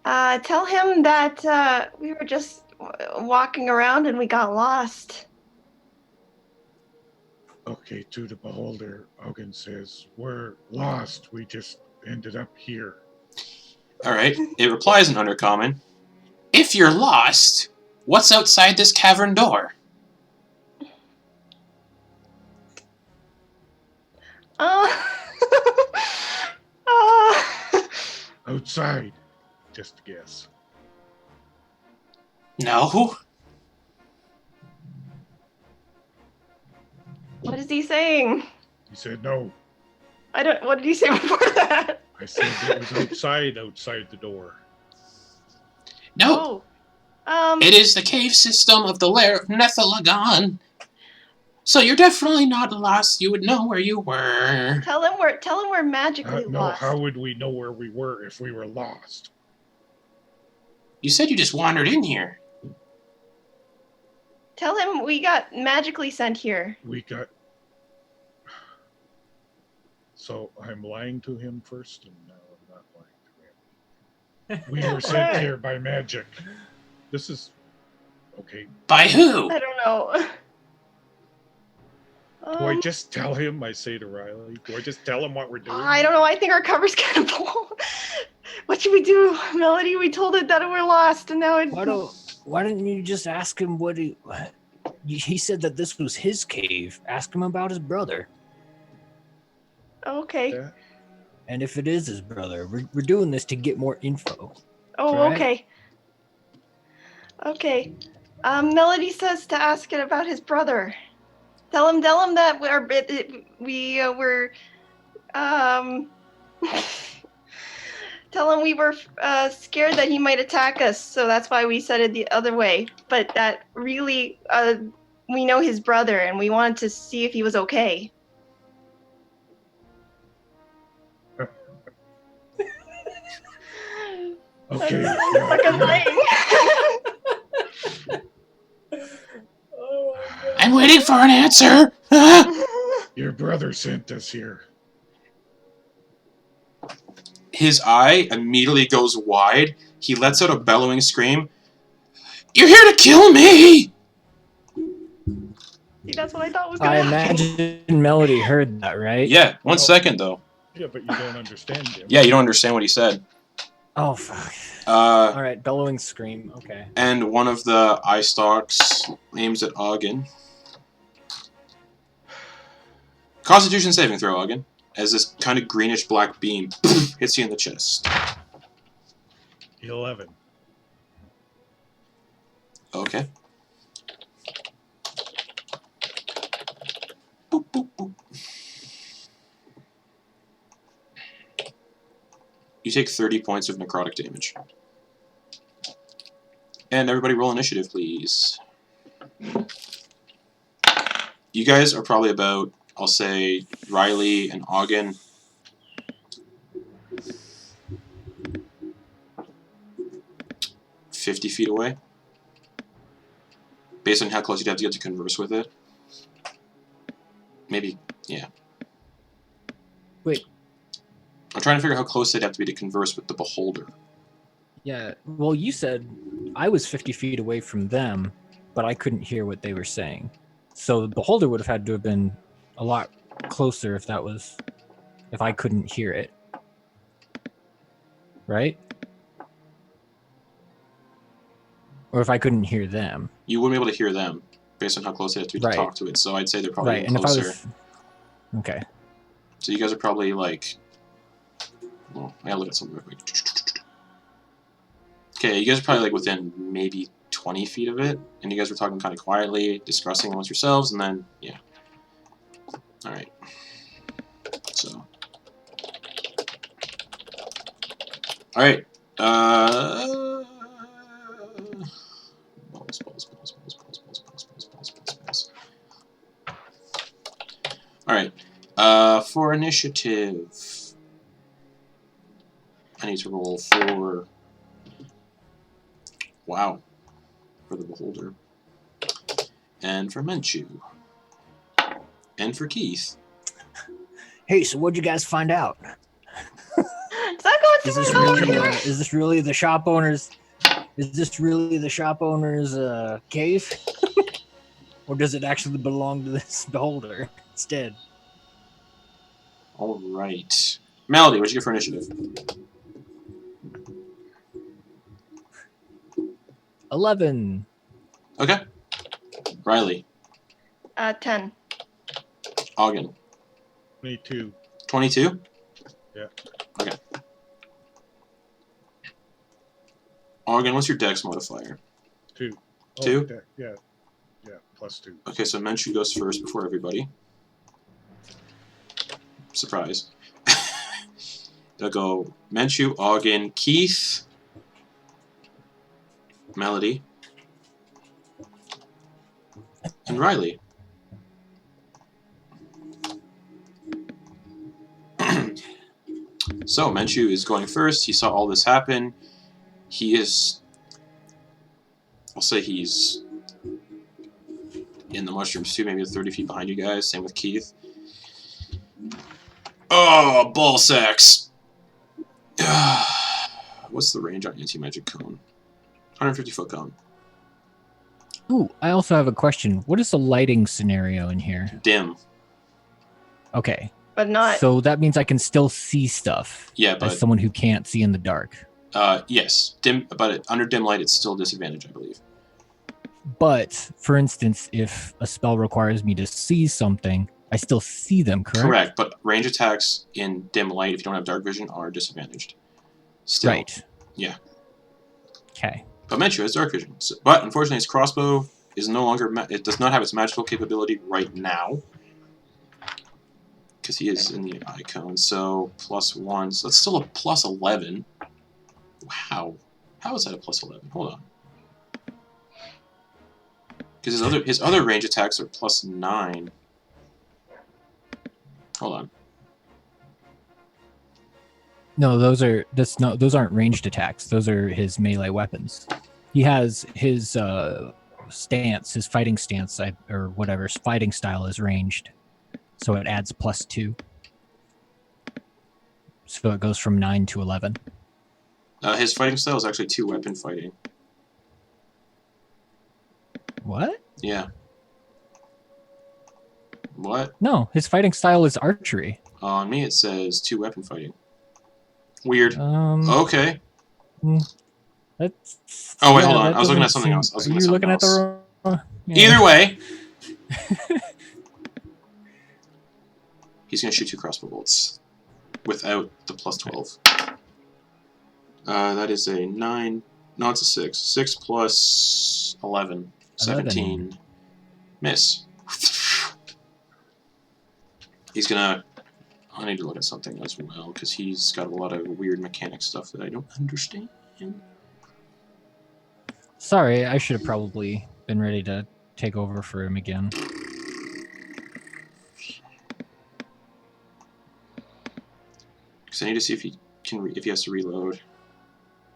Speaker 4: that we were just walking around and we got lost.
Speaker 3: Okay, to the Beholder, Auggan says, we're lost. We just ended up here.
Speaker 1: Alright, it replies in Undercommon. If you're lost, what's outside this cavern door?
Speaker 3: Outside. Just a guess.
Speaker 1: No?
Speaker 4: What is he saying?
Speaker 3: He said no.
Speaker 4: What did he say before that?
Speaker 3: I said it was outside the door.
Speaker 1: No. It is the cave system of the lair of Auggan. So you're definitely not lost. You would know where you were.
Speaker 4: Tell him we're magically
Speaker 3: No,
Speaker 4: lost.
Speaker 3: how would we know where we were if we were lost?
Speaker 1: You said you just wandered in here.
Speaker 4: Tell him we got magically sent here.
Speaker 3: So I'm lying to him first, and now I'm not lying to him. We were sent here by magic. This is okay.
Speaker 1: By who?
Speaker 4: I don't know.
Speaker 3: Do I just tell him? I say to Rylie. Do I just tell him what we're doing?
Speaker 4: I don't know. I think our cover's kind of blown. What should we do, Melody? We told it that we're lost, and now it's.
Speaker 2: Why didn't you just ask him what he said that this was his cave? Ask him about his brother.
Speaker 4: Okay.
Speaker 3: Yeah.
Speaker 2: And if it is his brother, we're doing this to get more info.
Speaker 4: Oh,
Speaker 2: right?
Speaker 4: okay. Okay. Melody says to ask it about his brother. Tell him that tell him we were scared that he might attack us, so that's why we said it the other way. But that really, we know his brother, and we wanted to see if he was okay.
Speaker 3: Okay.
Speaker 4: Like I'm lying.
Speaker 1: I'm waiting for an answer.
Speaker 3: Your brother sent us here.
Speaker 1: his eye immediately goes wide. He lets out a bellowing scream. You're here to kill me!
Speaker 4: See, that's what I thought was gonna
Speaker 2: I
Speaker 4: happen.
Speaker 2: imagine Melody heard that, right?
Speaker 1: Yeah, 1 second though.
Speaker 3: Yeah, but you don't understand him.
Speaker 1: Yeah, you don't understand what he said.
Speaker 2: Oh, fuck.
Speaker 1: Uh,
Speaker 2: All right, bellowing scream. Okay.
Speaker 1: and one of the eye stalks aims at Auggan. Constitution saving throw, Auggan, as this kind of greenish-black beam hits you in the chest.
Speaker 3: 11.
Speaker 1: Okay. Boop, boop, boop. You take 30 points of necrotic damage. And everybody roll initiative, please. You guys are probably about, I'll say, Rylie and Auggan. $50 feet away. Based on how close you'd have to get to converse with it. Maybe, yeah.
Speaker 2: Wait.
Speaker 1: I'm trying to figure out how close they'd have to be to converse with the beholder.
Speaker 2: Yeah. Well, you said I was 50 feet away from them, but I couldn't hear what they were saying. So the beholder would have had to have been a lot closer if I couldn't hear it. Right? Or if I couldn't hear them.
Speaker 1: You wouldn't be able to hear them based on how close they have to be to talk to it. So I'd say they're probably
Speaker 2: Right, and
Speaker 1: closer.
Speaker 2: if I was... Okay.
Speaker 1: So you guys are probably like... Well, I gotta look at something real quick. Okay, you guys are probably like within maybe 20 feet of it. And you guys were talking kind of quietly, discussing amongst yourselves, and then, yeah. Alright. So... Alright. Alright. For initiative, I need to roll for... Wow. For the beholder. And for Menchu. And for Keith.
Speaker 2: Hey, so what'd you guys find out?
Speaker 4: Is that going
Speaker 2: Is
Speaker 4: through
Speaker 2: this
Speaker 4: my nose
Speaker 2: really?
Speaker 4: anywhere?
Speaker 2: Is this really the shop owner's? Is this really the shop owner's cave, or does it actually belong to this beholder instead?
Speaker 1: All right. Melody, what'd you get for initiative?
Speaker 2: 11.
Speaker 1: Okay. Rylie.
Speaker 4: 10.
Speaker 1: Auggan.
Speaker 3: 22.
Speaker 1: 22?
Speaker 3: Yeah.
Speaker 1: Okay. Auggan, what's your dex modifier?
Speaker 3: 2. Oh,
Speaker 1: 2?
Speaker 3: okay. Yeah. Yeah, +2.
Speaker 1: Okay, so Menchu goes first before everybody. Surprise. They'll go Menchu, Auggan, Keith, Melody, and Rylie. So, Menchu is going first. He saw all this happen. He is... I'll say he's in the mushrooms too, maybe 30 feet behind you guys. Same with Keith. Oh, ball sacks! What's the range on anti-magic cone? 150-foot cone.
Speaker 2: Ooh, I also have a question. What is the lighting scenario in here?
Speaker 1: Dim.
Speaker 2: Okay.
Speaker 4: But not...
Speaker 2: So that means I can still see stuff.
Speaker 1: Yeah, but...
Speaker 2: as someone who can't see in the dark.
Speaker 1: Yes. Dim, but under dim light, it's still a disadvantage, I believe.
Speaker 2: But, for instance, if a spell requires me to see something, I still see them, correct?
Speaker 1: Correct, but range attacks in dim light, if you don't have dark vision, are disadvantaged. Still.
Speaker 2: Right.
Speaker 1: Yeah.
Speaker 2: Okay.
Speaker 1: But Menchu has dark vision. So, but, unfortunately, his crossbow is no longer... it does not have its magical capability right now. Because he is in the icon, so +1. So that's still a +11. Wow. How is that a +11? Hold on. Because his other range attacks are +9. Hold on.
Speaker 2: No, those aren't ranged attacks. Those are his melee weapons. He has his stance, his fighting stance, or whatever, his fighting style is ranged. So it adds +2. So it goes from 9 to 11.
Speaker 1: His fighting style is actually 2-weapon fighting.
Speaker 2: What?
Speaker 1: Yeah. What?
Speaker 2: No, his fighting style is archery.
Speaker 1: On me it says 2-weapon fighting. Weird.
Speaker 2: Okay.
Speaker 1: That's... Oh, wait, hold on. I was looking at something else.
Speaker 2: Are you looking at the wrong...
Speaker 1: Yeah. Either way. He's going to shoot 2 crossbow bolts. Without the plus 12. That is a 9. No, it's a 6. 6 plus 11. 17. Miss. He's gonna... I need to look at something as well, because he's got a lot of weird mechanic stuff that I don't understand.
Speaker 2: Sorry, I should have probably been ready to take over for him again.
Speaker 1: Because I need to see if he can, if he has to reload.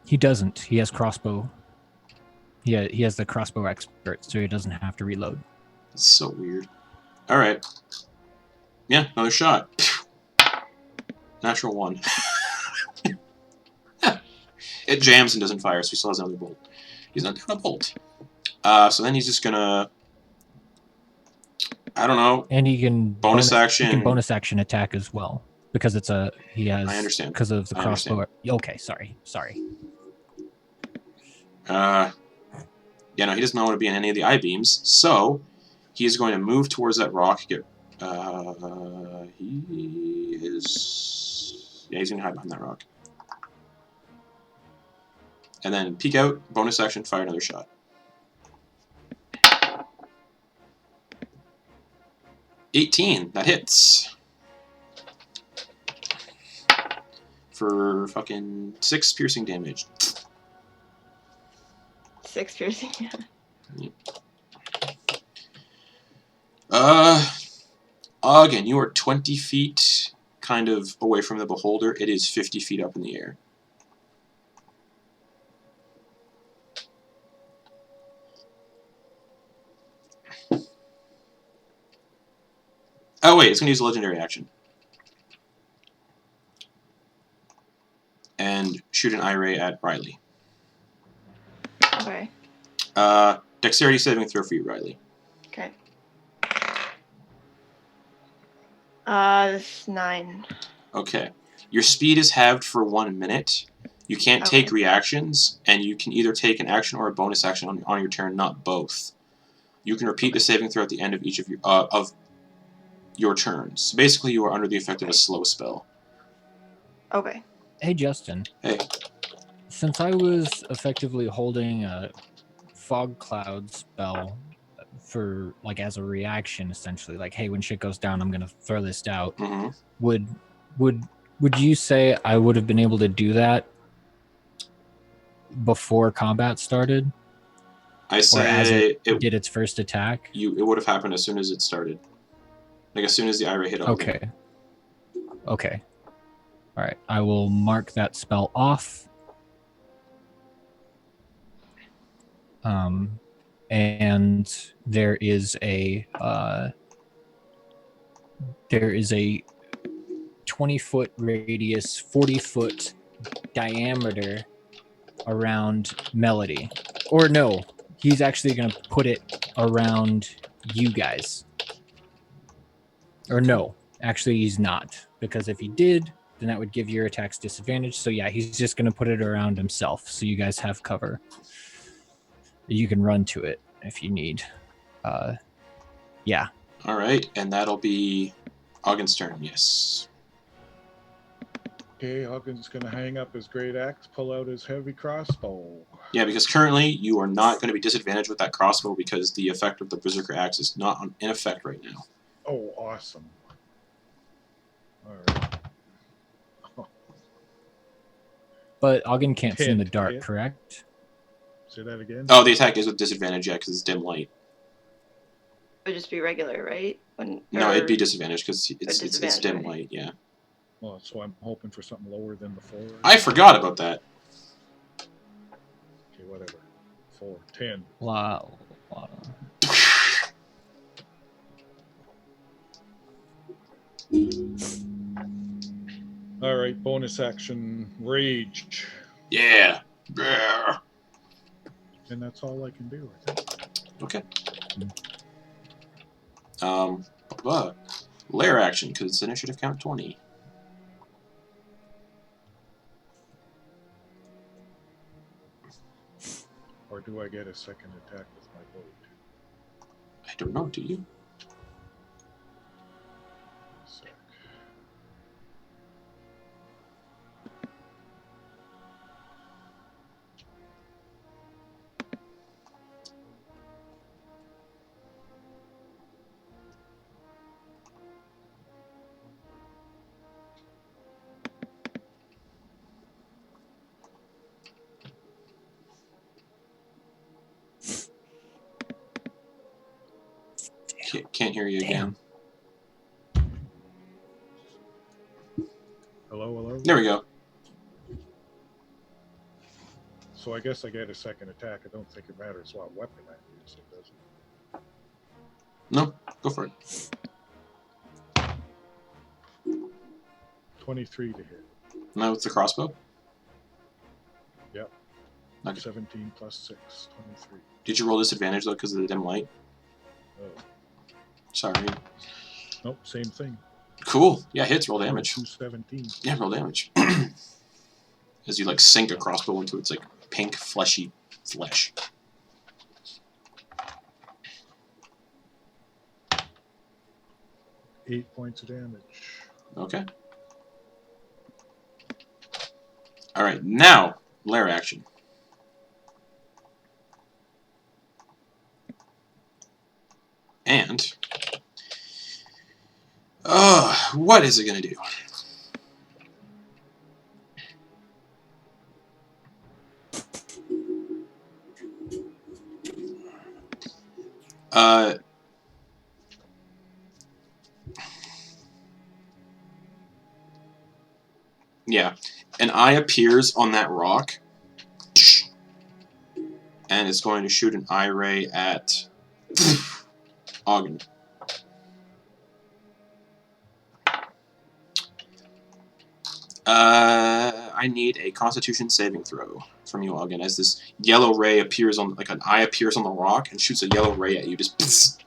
Speaker 2: He doesn't. He has crossbow. He has the crossbow expert, so he doesn't have to reload.
Speaker 1: That's so weird. All right. Yeah, another shot. Natural 1. It jams and doesn't fire, so he still has another bolt. He's not down a bolt. So then he's just gonna... I don't know.
Speaker 2: And he can
Speaker 1: bonus action.
Speaker 2: He can bonus action attack as well, because it's a he has.
Speaker 1: I understand.
Speaker 2: Because of the crossbow. Okay, sorry.
Speaker 1: Yeah, no, he does not want to be in any of the I-beams, so he is going to move towards that rock. He is... Yeah, he's going to hide behind that rock. And then peek out, bonus action, fire another shot. $18, that hits. For fucking 6 piercing damage.
Speaker 4: 6 piercing.
Speaker 1: Auggan, you are 20 feet kind of away from the beholder. It is 50 feet up in the air. Oh wait, it's going to use a legendary action. And shoot an eye ray at Rylie.
Speaker 4: Okay.
Speaker 1: Dexterity saving throw for you, Rylie.
Speaker 4: Okay. 9.
Speaker 1: Okay. Your speed is halved for 1 minute. You can't take reactions, and you can either take an action or a bonus action on your turn, not both. You can repeat the saving throw at the end of each of your turns. So basically, you are under the effect of a slow spell.
Speaker 4: Okay.
Speaker 2: Hey, Justin.
Speaker 1: Hey.
Speaker 2: Since I was effectively holding a fog cloud spell for, like, as a reaction, essentially, like, hey, when shit goes down, I'm gonna throw this out.
Speaker 1: Mm-hmm.
Speaker 2: Would you say I would have been able to do that before combat started?
Speaker 1: I say
Speaker 2: or as it did its first attack?
Speaker 1: It would have happened as soon as it started. Like, as soon as the eye ray hit.
Speaker 2: Okay. Okay. All right. I will mark that spell off. And there is a 20-foot radius, 40-foot diameter around Melody. Or no, he's actually going to put it around you guys. Or no, actually he's not. Because if he did, then that would give your attacks disadvantage. So yeah, he's just going to put it around himself. So you guys have cover. You can run to it if you need. Yeah.
Speaker 1: All right, and that'll be Auggan's turn, yes.
Speaker 3: Okay, Auggan's going to hang up his great axe, pull out his heavy crossbow.
Speaker 1: Yeah, because currently you are not going to be disadvantaged with that crossbow because the effect of the Berserker axe is not in effect right now.
Speaker 3: Oh, awesome. All right. Oh.
Speaker 2: But Auggan can't see in the dark, correct?
Speaker 3: Say that again?
Speaker 1: Oh, the attack is with disadvantage, yeah, because it's dim light.
Speaker 4: It would just be regular, right?
Speaker 1: No, it'd be disadvantage because it's dim light, yeah.
Speaker 3: Well, so I'm hoping for something lower than the 4.
Speaker 1: I forgot about that.
Speaker 3: Okay, whatever. 4, 10.
Speaker 2: Wow.
Speaker 3: All right, bonus action, rage.
Speaker 1: Yeah. Brr.
Speaker 3: And that's all I can do, I think.
Speaker 1: Okay. Lair action, because it's initiative count 20.
Speaker 3: Or do I get a second attack with my bow?
Speaker 1: I don't know, do you?
Speaker 3: Sec.
Speaker 1: Can't hear you again.
Speaker 3: Hello, hello?
Speaker 1: There we go.
Speaker 3: So I guess I get a second attack. I don't think it matters what weapon I use, it doesn't.
Speaker 1: No, go for it.
Speaker 3: 23 to hit.
Speaker 1: No, it's the crossbow?
Speaker 3: Yep.
Speaker 1: Okay.
Speaker 3: 17 plus 6, 23.
Speaker 1: Did you roll disadvantage, though, because of the dim light?
Speaker 3: Oh.
Speaker 1: Sorry.
Speaker 3: Nope, same thing.
Speaker 1: Cool. Yeah, hits, roll damage.
Speaker 3: 217.
Speaker 1: Yeah, roll damage. As you, like, sink a crossbow into its, like, pink, fleshy flesh.
Speaker 3: Eight points of damage.
Speaker 1: Okay. Alright, now, lair action. And... what is it going to do? Yeah. An eye appears on that rock, and it's going to shoot an eye ray at Auggan. I need a Constitution saving throw from you, Auggan, as this yellow ray appears on, like an eye appears on the rock and shoots a yellow ray at you. Just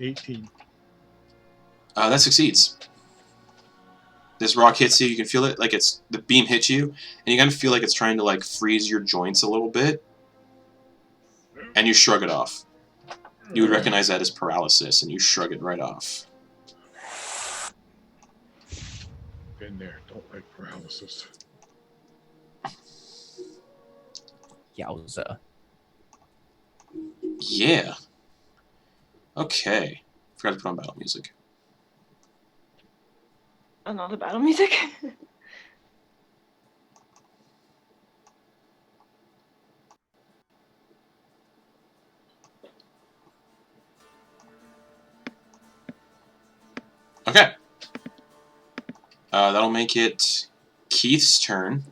Speaker 3: 18.
Speaker 1: That succeeds. This rock hits you. You can feel it, like it's the beam hits you, and you kind of feel like it's trying to like freeze your joints a little bit, and you shrug it off. You would recognize that as paralysis, and you shrug it right off.
Speaker 3: Been there. Don't like paralysis.
Speaker 2: Yowza.
Speaker 1: Yeah. Okay. Forgot to put on battle music.
Speaker 4: Another battle music?
Speaker 1: Okay. That'll make it Keith's turn.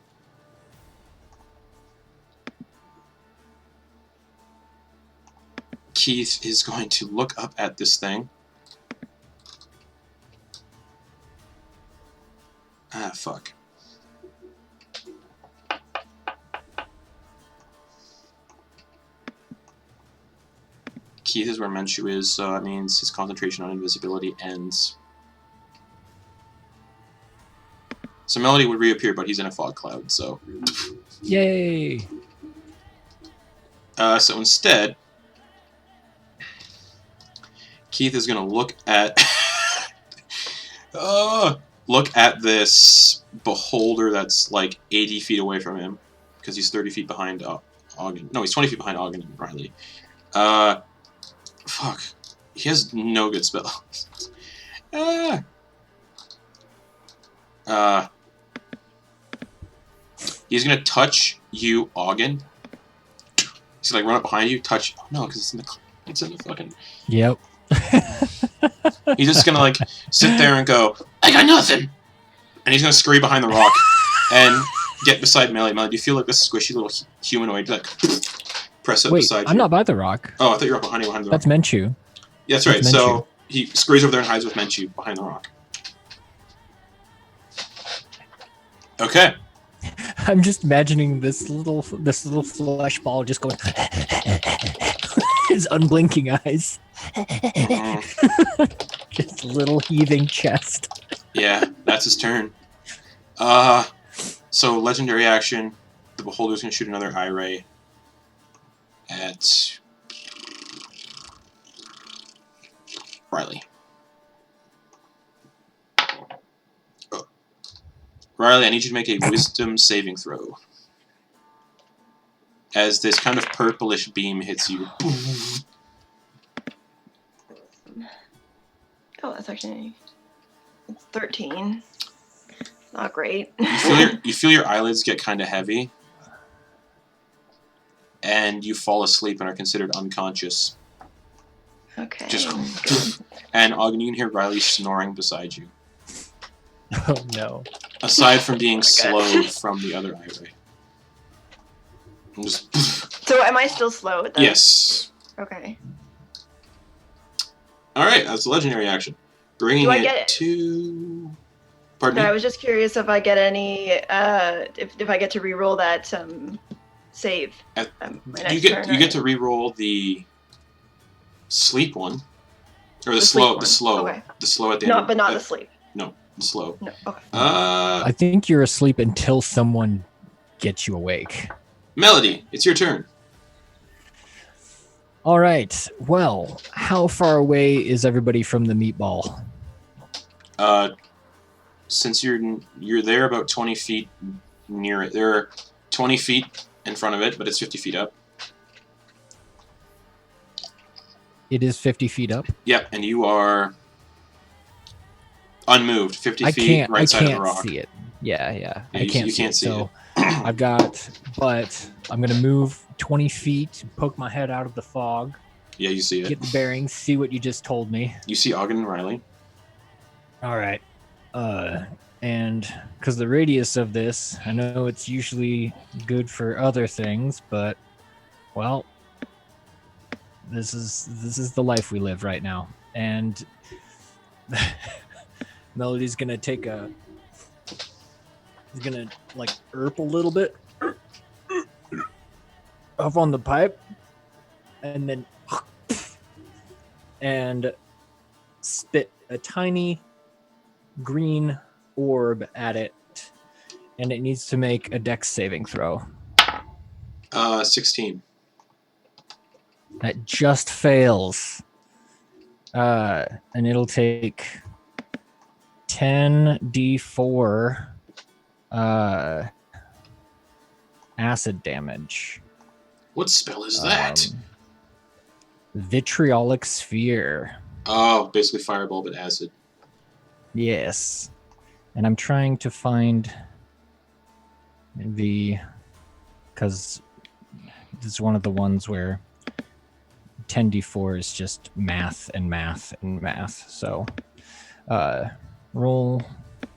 Speaker 1: Keith is going to look up at this thing. Ah, fuck. Keith is where Menchu is, so that means his concentration on invisibility ends. So Melody would reappear, but he's in a fog cloud, so...
Speaker 2: Yay!
Speaker 1: So instead, Keith is going to look at... look at this beholder that's like 80 feet away from him, because he's 30 feet behind Auggan. No, he's 20 feet behind Auggan and Rylie. Fuck. He has no good spells. He's gonna touch you, Auggan. He's gonna like run up behind you, touch. Oh, no, because it's in the fucking.
Speaker 2: Yep.
Speaker 1: He's just gonna like sit there and go, I got nothing, and he's gonna scurry behind the rock and get beside Melody. Melody, do you feel like this squishy little humanoid like press up beside you?
Speaker 2: I'm not by the rock.
Speaker 1: Oh, I thought you were up behind the rock.
Speaker 2: That's Menchu.
Speaker 1: Yeah, that's right. So he scurries over there and hides with Menchu behind the rock. Okay.
Speaker 2: I'm just imagining this little flesh ball just going his unblinking eyes. Just little heaving chest.
Speaker 1: Yeah, that's his turn. So legendary action, the Beholder's gonna shoot another eye ray at Rylie. Oh. Rylie, I need you to make a wisdom saving throw. As this kind of purplish beam hits you.
Speaker 4: Oh, that's actually it's 13. Not great.
Speaker 1: You feel your eyelids get kind of heavy, and you fall asleep and are considered unconscious.
Speaker 4: Okay.
Speaker 1: And Auggan, you can hear Rylie snoring beside you.
Speaker 2: Oh no!
Speaker 1: Aside from being slowed from the other eye ray.
Speaker 4: So am I still slow with that?
Speaker 1: Yes.
Speaker 4: Okay.
Speaker 1: All right, that's a legendary action. Bringing
Speaker 4: Do I
Speaker 1: it
Speaker 4: get it?
Speaker 1: to. Pardon
Speaker 4: No,
Speaker 1: me.
Speaker 4: I was just curious if I get any, if I get to re-roll that save. My next
Speaker 1: You get
Speaker 4: turn,
Speaker 1: you
Speaker 4: right?
Speaker 1: get to re-roll the sleep one, or the
Speaker 4: sleep
Speaker 1: slow,
Speaker 4: one.
Speaker 1: the slow,
Speaker 4: Okay.
Speaker 1: the slow at the
Speaker 4: No,
Speaker 1: end.
Speaker 4: but not the sleep.
Speaker 1: No, the slow.
Speaker 4: No. Okay.
Speaker 2: I think you're asleep until someone gets you awake.
Speaker 1: Melody, it's your turn.
Speaker 2: All right. Well, how far away is everybody from the meatball?
Speaker 1: Since you're there about 20 feet near it, there are 20 feet in front of it, but it's 50 feet up.
Speaker 2: It is 50 feet up.
Speaker 1: Yep, and you are unmoved, 50 feet right side of the rock.
Speaker 2: I can't see it. Yeah.
Speaker 1: Yeah,
Speaker 2: I can't
Speaker 1: you
Speaker 2: see
Speaker 1: can't
Speaker 2: it.
Speaker 1: see
Speaker 2: So
Speaker 1: it.
Speaker 2: I've got, but I'm going to move 20 feet, poke my head out of the fog.
Speaker 1: Yeah, you see it.
Speaker 2: Get the bearings, see what you just told me.
Speaker 1: You see Auggan and Rylie.
Speaker 2: All right. And because the radius of this, I know it's usually good for other things, but, well, this is the life we live right now. And Melody's going to take he's going to, like, erp a little bit off on the pipe, and then and spit a tiny green orb at it, and it needs to make a dex saving throw.
Speaker 1: 16.
Speaker 2: That just fails. And it'll take 10d4 acid damage.
Speaker 1: What spell is that?
Speaker 2: Vitriolic Sphere.
Speaker 1: Oh, basically fireball, but acid.
Speaker 2: Yes. And I'm trying to find because this is one of the ones where 10d4 is just math and math and math. So roll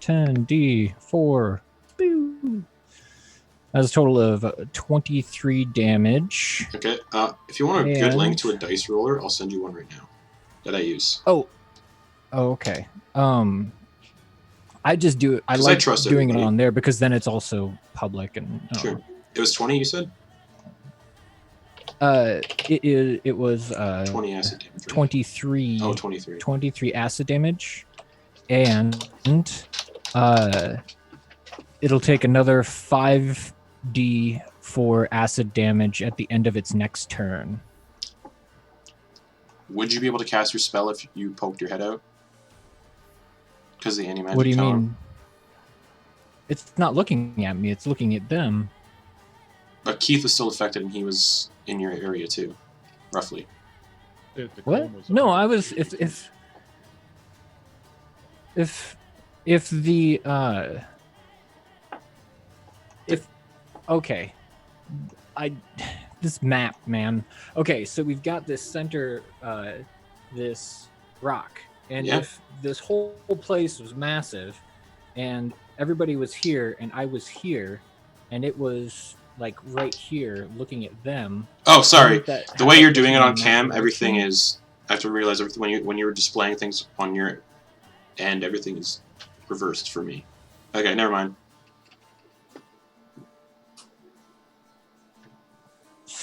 Speaker 2: 10d4. Boo. That's a total of 23 damage.
Speaker 1: Okay. If you want a good link to a dice roller, I'll send you one right now that I use.
Speaker 2: Oh, okay. I just do it. I like doing it on there because then it's also public and.
Speaker 1: Sure. It was 20. You said.
Speaker 2: It was
Speaker 1: 20 acid damage. Right?
Speaker 2: 23.
Speaker 1: Oh, 23.
Speaker 2: 23 acid damage, and it'll take another 5d4 acid damage at the end of its next turn.
Speaker 1: Would you be able to cast your spell if you poked your head out? Because the anti-magic
Speaker 2: What do you
Speaker 1: cone?
Speaker 2: mean? It's not looking at me, it's looking at them.
Speaker 1: But Keith was still affected and he was in your area too, roughly.
Speaker 2: What? No, I was if the okay. This map, man. Okay, so we've got this center this rock. And if this whole place was massive and everybody was here and I was here and it was like right here looking at them.
Speaker 1: Oh, sorry. The way you're doing it on cam, everything is... I have to realize everything when you were displaying things on your end, everything is reversed for me. Okay, never mind.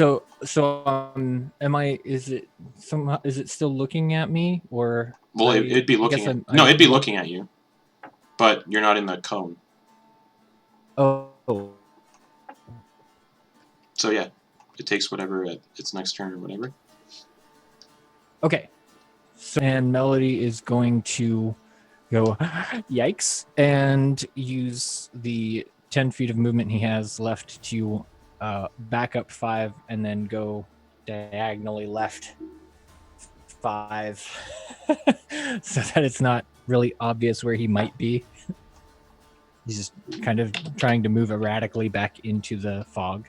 Speaker 2: So am I? Is it somehow? Is it still looking at me, or?
Speaker 1: Well, it'd be looking at. No, it'd be looking at you, but you're not in the cone.
Speaker 2: Oh.
Speaker 1: So yeah, it takes whatever at its next turn or whatever.
Speaker 2: Okay. So, and Melody is going to go, yikes, and use the 10 feet of movement he has left to back up 5 and then go diagonally left 5 so that it's not really obvious where he might be. He's just kind of trying to move erratically back into the fog.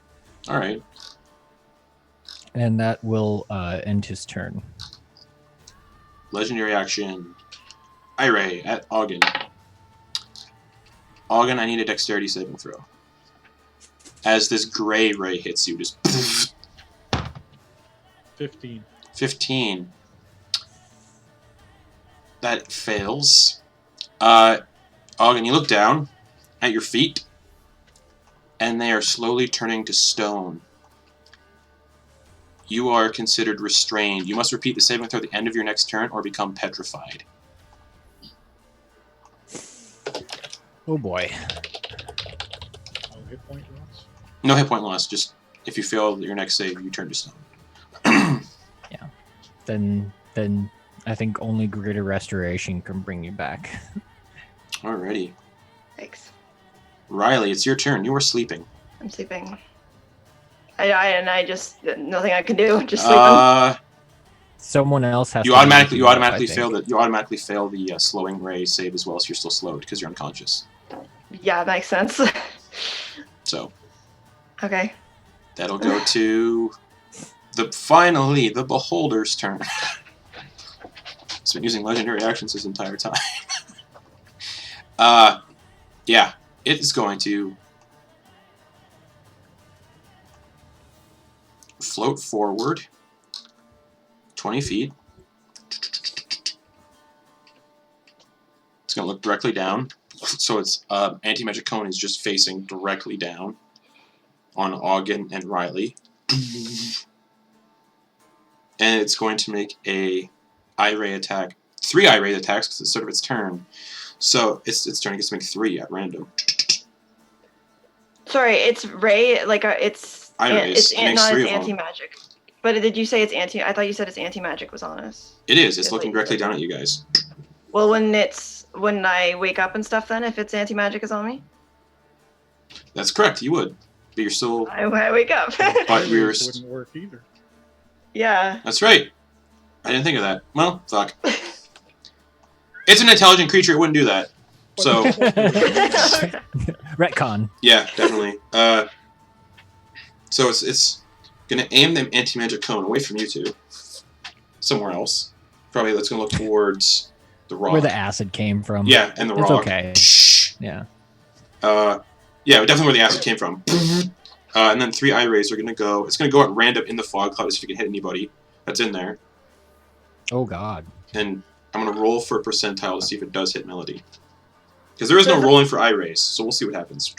Speaker 1: All right.
Speaker 2: And that will end his turn.
Speaker 1: Legendary action. Ray at Auggan. Auggan, I need a dexterity saving throw. As this gray ray hits you, just
Speaker 3: 15.
Speaker 1: 15. That fails. Auggan, you look down at your feet, and they are slowly turning to stone. You are considered restrained. You must repeat the saving throw at the end of your next turn or become petrified.
Speaker 2: Oh boy.
Speaker 3: No hit point loss?
Speaker 1: No hit point loss, just if you fail your next save, you turn to stone.
Speaker 2: Yeah. Then I think only greater restoration can bring you back.
Speaker 1: Alrighty.
Speaker 4: Thanks.
Speaker 1: Rylie, it's your turn. You are sleeping.
Speaker 4: I'm sleeping. I just nothing I can do. Just sleeping.
Speaker 2: Someone else has.
Speaker 1: You automatically fail the slowing ray save as well, so you're still slowed because you're unconscious.
Speaker 4: Yeah, makes sense.
Speaker 1: So.
Speaker 4: Okay.
Speaker 1: That'll go to finally the Beholder's turn. He's been using legendary actions this entire time. Yeah, it is going to float forward 20 feet. It's going to look directly down. So its anti-magic cone is just facing directly down on Auggan and Rylie. And it's going to make a ray attack. 3 ray attacks because it's sort of its turn. So its turn gets to make 3 at random.
Speaker 4: Sorry, it's ray, like it's
Speaker 1: it's
Speaker 4: anti-magic. But did you say it's anti? I thought you said it's anti-magic was on us.
Speaker 1: It is. It's looking directly down at you guys.
Speaker 4: Well, when I wake up and stuff, then if it's anti-magic is on me.
Speaker 1: That's correct. You would, but you're still.
Speaker 4: I wake up.
Speaker 1: But we're.
Speaker 3: Wouldn't work either.
Speaker 4: Yeah.
Speaker 1: That's right. I didn't think of that. Well, fuck. It's an intelligent creature. It wouldn't do that. So.
Speaker 2: Retcon.
Speaker 1: Yeah, definitely. So it's gonna aim the anti-magic cone away from you two, somewhere else. Probably that's gonna look towards the rock.
Speaker 2: Where the acid came from.
Speaker 1: Yeah, and the rock.
Speaker 2: It's okay. Yeah.
Speaker 1: Yeah, definitely where the acid came from. And then 3 rays are gonna go. It's gonna go at random in the fog cloud to see if it can hit anybody that's in there.
Speaker 2: Oh God.
Speaker 1: And I'm gonna roll for a percentile to see if it does hit Melody. Because there is no rolling for rays, so we'll see what happens.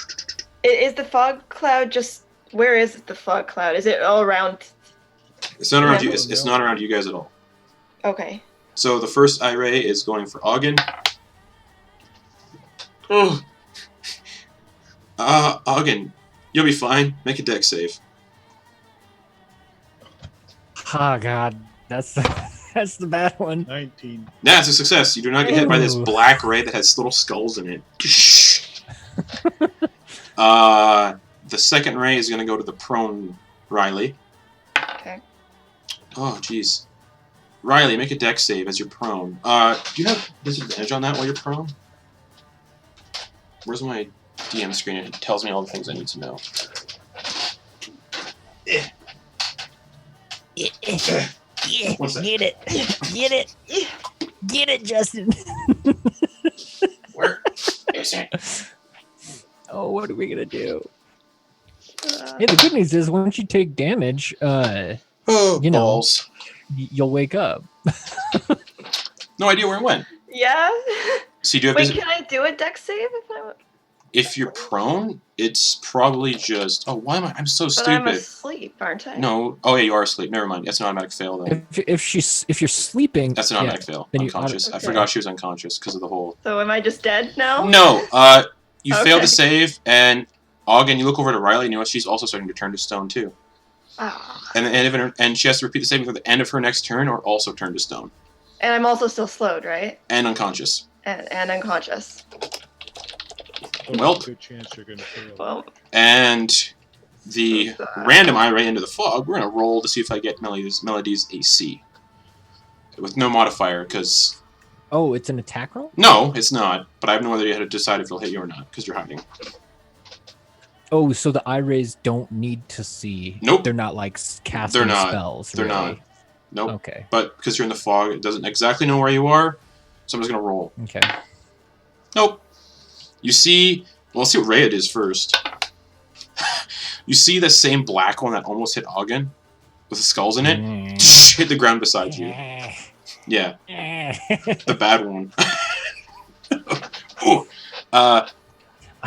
Speaker 4: Is the fog cloud just? Where is the fog cloud? Is it all around?
Speaker 1: It's not around you. It's not around you guys at all.
Speaker 4: Okay.
Speaker 1: So the first ray is going for Auggan. Oh. Auggan, you'll be fine. Make a dex save.
Speaker 2: Oh God, that's the bad one.
Speaker 3: 19.
Speaker 1: Nah, it's a success. You do not get hit by this black ray that has little skulls in it. The second ray is going to go to the prone Rylie.
Speaker 4: Okay.
Speaker 1: Oh, jeez. Rylie, make a dex save as you're prone. Do you have disadvantage on that while you're prone? Where's my DM screen? It tells me all the things I need to know. What's that?
Speaker 2: Get it, Justin.
Speaker 1: Where is it?
Speaker 2: Oh, what are we gonna do? Hey, the good news is once you take damage,
Speaker 1: Balls.
Speaker 2: You'll wake up.
Speaker 1: No idea where it went.
Speaker 4: Yeah.
Speaker 1: So you do have
Speaker 4: Wait, can I do a dex save if I?
Speaker 1: If you're prone, it's probably just... Oh, why am I... I'm so
Speaker 4: But
Speaker 1: stupid.
Speaker 4: I'm asleep, aren't I?
Speaker 1: No. Oh, yeah, you are asleep. Never mind. That's an automatic fail, then.
Speaker 2: If you're sleeping,
Speaker 1: That's an automatic fail.
Speaker 2: then you
Speaker 1: Unconscious. I
Speaker 4: Okay.
Speaker 1: forgot she was unconscious because of the whole...
Speaker 4: So am I just dead now?
Speaker 1: No. You failed
Speaker 4: Okay.
Speaker 1: to save, and Auggan, you look over to Rylie, and you know she's also starting to turn to stone, too.
Speaker 4: Ah.
Speaker 1: And she has to repeat the saving at the end of her next turn, or also turn to stone.
Speaker 4: And I'm also still slowed, right?
Speaker 1: And unconscious.
Speaker 4: And unconscious.
Speaker 1: Well-
Speaker 3: Good chance you're gonna fail.
Speaker 4: Well,
Speaker 1: And the random eye right into the fog, we're going to roll to see if I get Melody's AC. With no modifier, because...
Speaker 2: Oh, it's an attack roll?
Speaker 1: No, it's not. But I have no idea how to decide if it'll hit you or not, because you're hiding.
Speaker 2: Oh, so the eye rays don't need to see.
Speaker 1: Nope.
Speaker 2: They're not like casting
Speaker 1: They're not.
Speaker 2: spells.
Speaker 1: They're
Speaker 2: really.
Speaker 1: not. Nope.
Speaker 2: Okay.
Speaker 1: But because you're in the fog, it doesn't exactly know where you are, so I'm just going to roll.
Speaker 2: Okay.
Speaker 1: Nope. You see... Well, let's see what ray it is first. You see the same black one that almost hit Auggan, with the skulls in it? Hit the ground beside you. Yeah. The bad one. Ooh.
Speaker 2: I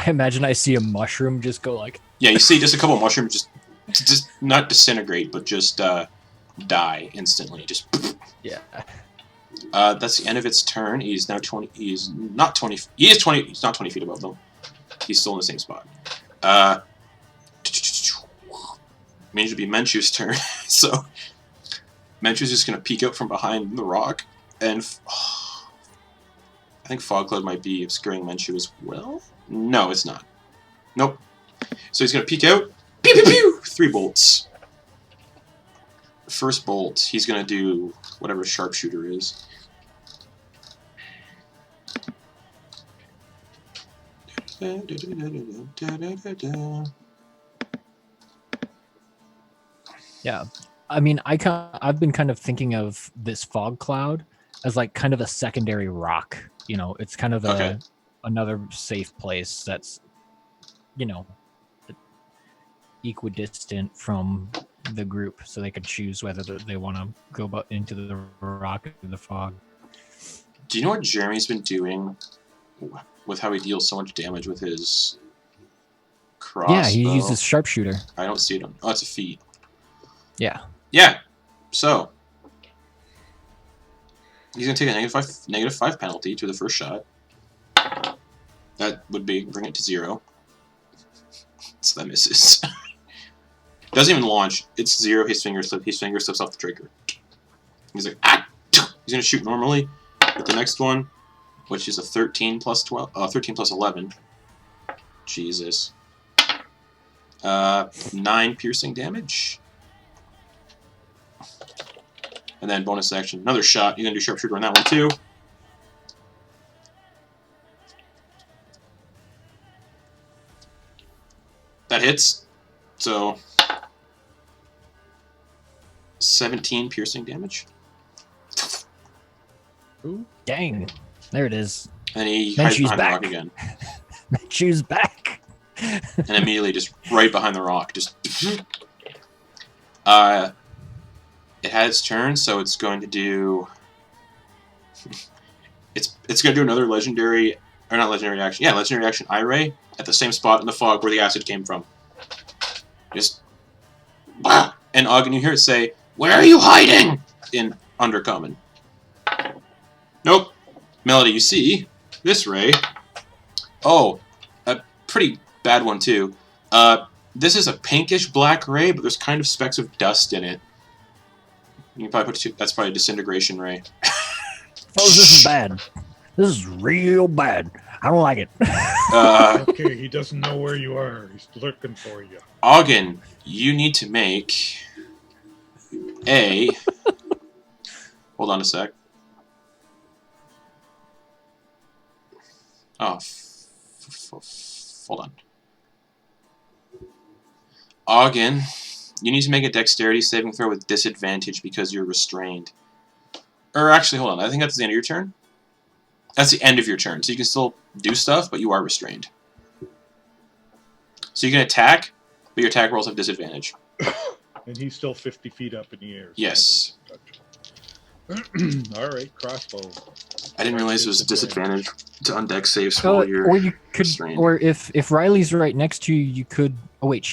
Speaker 2: imagine I see a mushroom just go like.
Speaker 1: Yeah, you see just a couple of mushrooms just not disintegrate, but just die instantly. Just.
Speaker 2: Yeah.
Speaker 1: That's the end of its turn. He's now 20. He's not 20. He is 20. He's not 20 feet above them. He's still in the same spot. Means to be Menchu's turn. So Menchu's just gonna peek out from behind the rock, and I think Fog Cloud might be obscuring Menchu as well. No, it's not. Nope. So he's gonna peek out. Pew pew pew. 3 bolts. First bolt, he's gonna do whatever sharpshooter is.
Speaker 2: Yeah. I mean, I've been kind of thinking of this fog cloud as like kind of a secondary rock. You know, it's kind of another safe place that's, you know, equidistant from the group, so they could choose whether they want to go into the rock or the fog.
Speaker 1: Do you know what Jeremy's been doing with how he deals so much damage with his crossbow?
Speaker 2: Yeah, he uses sharpshooter.
Speaker 1: I don't see it on... Oh, it's a feat.
Speaker 2: Yeah.
Speaker 1: Yeah. So he's gonna take a -5 penalty to the first shot. That would bring it to 0. So that misses. Doesn't even launch. It's 0. His finger slips off the trigger. He's like, ah! He's gonna shoot normally with the next one, which is a 13 plus 12. 13 plus 11. Jesus. 9 piercing damage. And then bonus action, another shot. You're gonna do sharpshooter on that one too. That hits. So 17 piercing damage.
Speaker 2: Ooh, dang. There it is.
Speaker 1: And he hides behind the rock again.
Speaker 2: Menchu's back.
Speaker 1: And immediately just right behind the rock. Just it had its turn, so it's going to do it's going to do another legendary, or not legendary action. Yeah, legendary action eye ray at the same spot in the fog where the acid came from. Just and Auggan, you hear it say, "Where are you hiding?" in Undercommon. Nope. Melody, you see this ray. Oh, a pretty bad one too. This is a pinkish black ray, but there's kind of specks of dust in it. You can probably put that's probably a disintegration ray.
Speaker 2: Oh, this is bad. This is real bad. I don't like it.
Speaker 3: Okay, he doesn't know where you are. He's looking for you.
Speaker 1: Auggan, you need to make a... Hold on a sec. Oh, hold on. Auggan, you need to make a dexterity saving throw with disadvantage because you're restrained. Or actually, hold on. I think that's the end of your turn. That's the end of your turn. So you can still do stuff, but you are restrained. So you can attack, but your attack rolls have disadvantage.
Speaker 3: And he's still 50 feet up in the air. So
Speaker 1: Yes.
Speaker 3: All right, crossbow.
Speaker 1: I didn't realize it was disadvantage. to on-deck saves while you're
Speaker 2: or you could,
Speaker 1: restrained.
Speaker 2: or if Riley's right next to you, you could. Oh wait,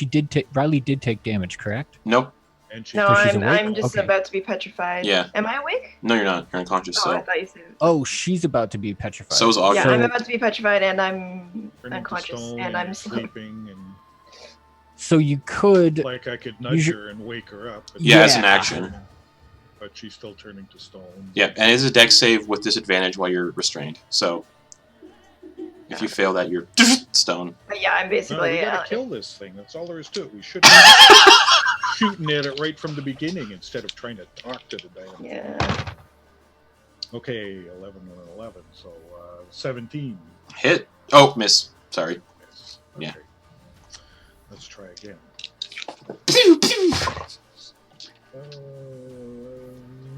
Speaker 2: Riley did take damage, correct?
Speaker 1: Nope.
Speaker 3: And
Speaker 4: No,
Speaker 2: So she's awake?
Speaker 4: I'm just
Speaker 2: Okay.
Speaker 4: about to be petrified.
Speaker 1: Yeah.
Speaker 4: Am I awake?
Speaker 1: No, you're not. You're unconscious.
Speaker 4: Oh, I
Speaker 1: So
Speaker 4: thought you said.
Speaker 2: Oh, she's about to be petrified.
Speaker 1: So is Auggan.
Speaker 4: Yeah,
Speaker 2: So-
Speaker 4: I'm about to be petrified, and I'm
Speaker 3: turning to
Speaker 4: unconscious,
Speaker 3: stone
Speaker 4: and I'm
Speaker 3: sleeping, and
Speaker 2: So you could.
Speaker 3: like I could nudge
Speaker 2: Usu-
Speaker 3: her and wake her up. But
Speaker 1: Yeah, it's an
Speaker 2: Yeah.
Speaker 1: action.
Speaker 3: But she's still turning to stone.
Speaker 1: Yep, and it is a dex save with disadvantage while you're restrained. So if you fail that, you're stone.
Speaker 4: But yeah, I'm
Speaker 3: No,
Speaker 4: basically.
Speaker 3: we gotta kill this thing. That's all there is to it. We should be shooting at it right from the beginning instead of trying to talk to the damn.
Speaker 4: Yeah.
Speaker 3: Okay, 11 and 11, so 17.
Speaker 1: Hit. Oh, miss. Sorry.
Speaker 3: Yes.
Speaker 1: Yeah.
Speaker 3: Okay. Let's try again.
Speaker 1: Pew, pew.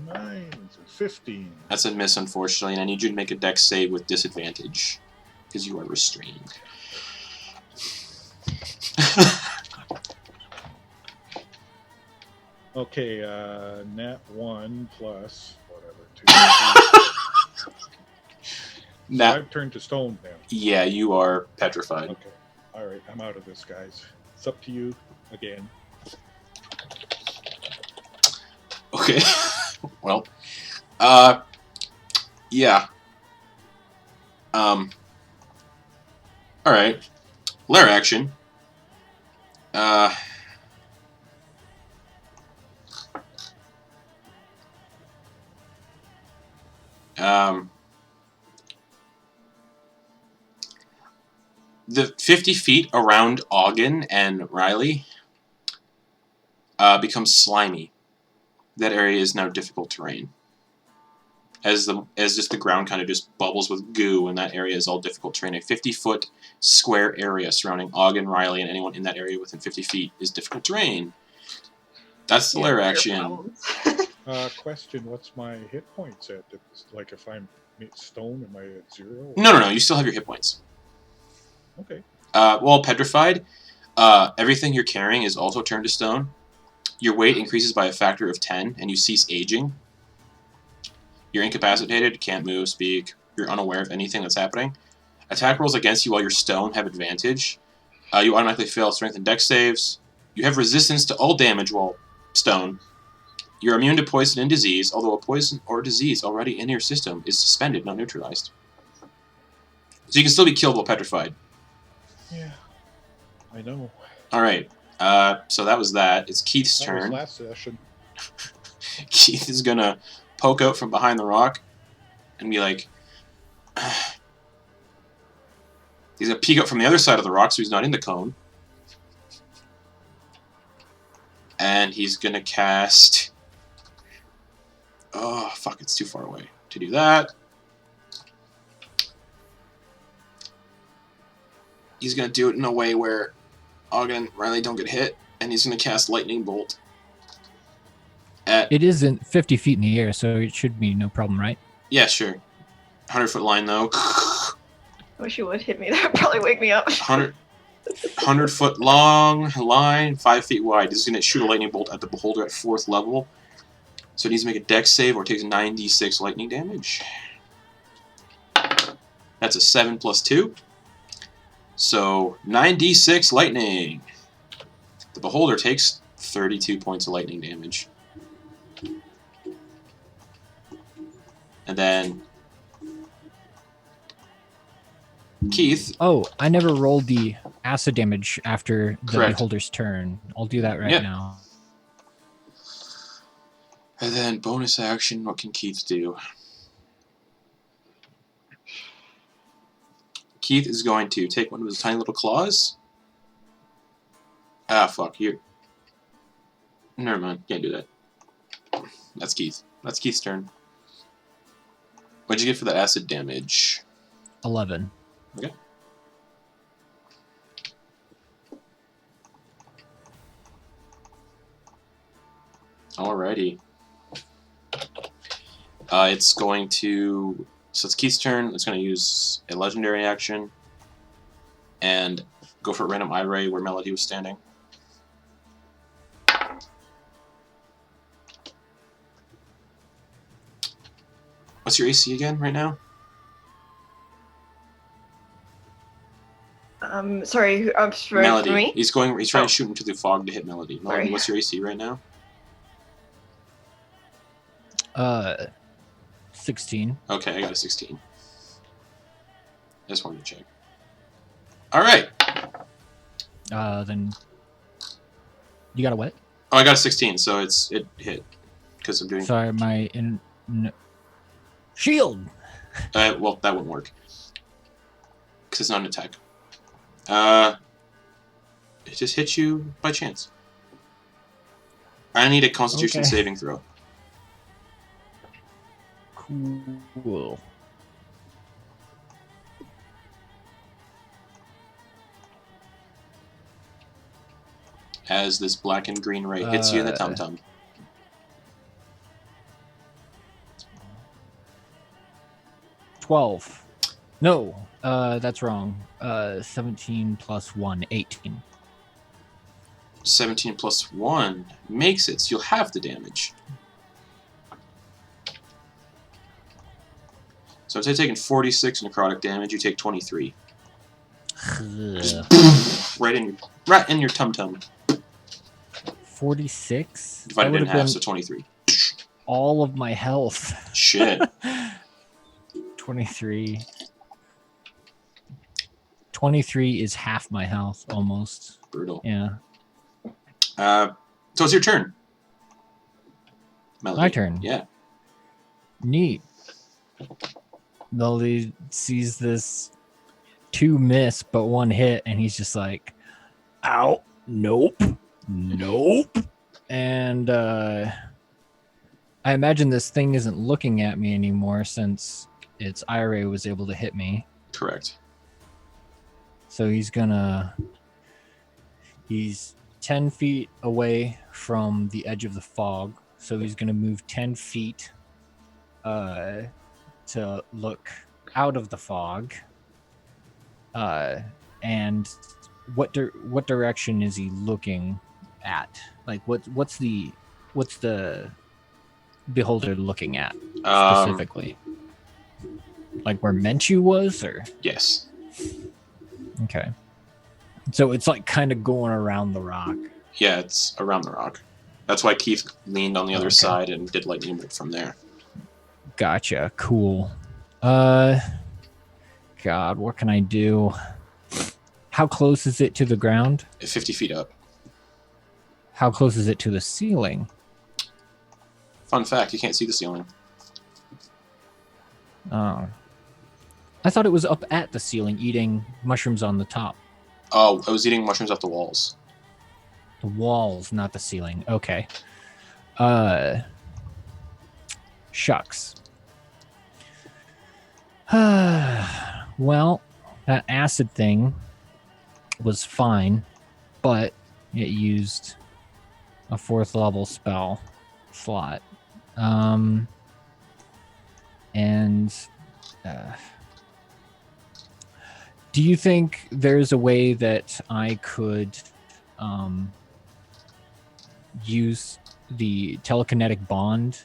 Speaker 3: 9 to 15.
Speaker 1: That's a miss, unfortunately, and I need you to make a dex save with disadvantage because you are restrained.
Speaker 3: Okay, nat 1 plus whatever, 2.
Speaker 1: Now,
Speaker 3: I've turned to stone now.
Speaker 1: yeah, you are petrified.
Speaker 3: Okay. Alright, I'm out of this, guys. It's up to you again.
Speaker 1: Okay. Well, yeah. All right. Lair action. The 50 feet around Auggan and Rylie becomes slimy. That area is now difficult terrain. As just the ground kind of just bubbles with goo, and that area is all difficult terrain. A 50-foot square area surrounding Auggan, Rylie, and anyone in that area within 50 feet is difficult terrain. That's the lair action.
Speaker 3: Question, what's my hit points at? Like, if I'm stone, am I at 0?
Speaker 1: No. You still have your hit points.
Speaker 3: Okay.
Speaker 1: Well, petrified, everything you're carrying is also turned to stone. Your weight increases by a factor of 10, and you cease aging. You're incapacitated, can't move, speak. You're unaware of anything that's happening. Attack rolls against you while you're stone have advantage. You automatically fail strength and dex saves. You have resistance to all damage while stone. You're immune to poison and disease, although a poison or disease already in your system is suspended, not neutralized. So you can still be killed while petrified.
Speaker 3: Yeah, I know.
Speaker 1: Alright, so that was that. It's Keith's
Speaker 3: That was
Speaker 1: turn.
Speaker 3: last session.
Speaker 1: Keith is gonna poke out from behind the rock and be like... He's gonna peek out from the other side of the rock so he's not in the cone. And he's gonna cast... Oh, fuck, it's too far away to do that. He's gonna do it in a way where Auggan and Rylie don't get hit, and he's gonna cast Lightning Bolt.
Speaker 2: It isn't 50 feet in the air, so it should be no problem, right?
Speaker 1: Yeah, sure. 100-foot line, though.
Speaker 4: I wish you would hit me. That would probably wake me up.
Speaker 1: 100-foot long line, 5 feet wide. This is going to shoot a lightning bolt at the beholder at 4th level. So it needs to make a dex save or takes 9d6 lightning damage. That's a 7 plus 2. So 9d6 lightning. The beholder takes 32 points of lightning damage. And then Keith.
Speaker 2: Oh, I never rolled the acid damage after the
Speaker 1: Correct.
Speaker 2: beholder's turn. I'll do that right
Speaker 1: Yep.
Speaker 2: now.
Speaker 1: And then bonus action, what can Keith do? Keith is going to take one of his tiny little claws. Ah, fuck, you. Never mind, can't do that. That's Keith. That's Keith's turn. What'd you get for the acid damage?
Speaker 2: 11.
Speaker 1: Okay. Alrighty. It's going to... So it's Keith's turn. It's going to use a legendary action and go for a random eye ray where Melody was standing. What's your AC again right now?
Speaker 4: Sorry, for
Speaker 1: Melody.
Speaker 4: me?
Speaker 1: He's trying to shoot into the fog to hit Melody. Melody,
Speaker 4: Sorry.
Speaker 1: what's your AC right now?
Speaker 2: 16.
Speaker 1: Okay, I got a 16. Just wanted to check. Alright.
Speaker 2: Then you got a what?
Speaker 1: Oh, I got a 16, so it hit. Because I'm doing...
Speaker 2: Sorry, my... Shield!
Speaker 1: Well, that wouldn't work. Because it's not an attack. It just hit you by chance. I need a Constitution saving throw.
Speaker 2: Cool.
Speaker 1: As this black and green ray hits you in the tum-tum.
Speaker 2: $12. No, that's wrong. 17 plus 1, 18.
Speaker 1: 17 plus 1 makes it, so you'll have the damage. So instead of taking 46 necrotic damage, you take 23. Right in your tum-tum.
Speaker 2: 46?
Speaker 1: Divided in half, so 23.
Speaker 2: All of my health.
Speaker 1: Shit.
Speaker 2: 23. 23 is half my health, almost.
Speaker 1: Brutal.
Speaker 2: Yeah.
Speaker 1: So it's your turn. Melody.
Speaker 2: My turn.
Speaker 1: Yeah.
Speaker 2: Neat. Melody sees this 2 miss, but 1 hit, and he's just like, ow, nope, nope. And I imagine this thing isn't looking at me anymore since its eye was able to hit me.
Speaker 1: Correct.
Speaker 2: So he's 10 feet away from the edge of the fog. So he's gonna move 10 feet to look out of the fog. And what direction is he looking at? Like what's the beholder looking at specifically? Like where Menchu was, or?
Speaker 1: Yes.
Speaker 2: Okay. So it's like kind of going around the rock.
Speaker 1: Yeah, it's around the rock. That's why Keith leaned on the other side and did lightning bolt from there.
Speaker 2: Gotcha. Cool. God, what can I do? How close is it to the ground?
Speaker 1: 50 feet up.
Speaker 2: How close is it to the ceiling?
Speaker 1: Fun fact, you can't see the ceiling.
Speaker 2: Oh. I thought it was up at the ceiling eating mushrooms on the top.
Speaker 1: Oh, I was eating mushrooms off the walls.
Speaker 2: The walls, not the ceiling. Okay. Shucks. Well, that acid thing was fine, but it used a 4th level spell slot. Do you think there's a way that I could use the telekinetic bond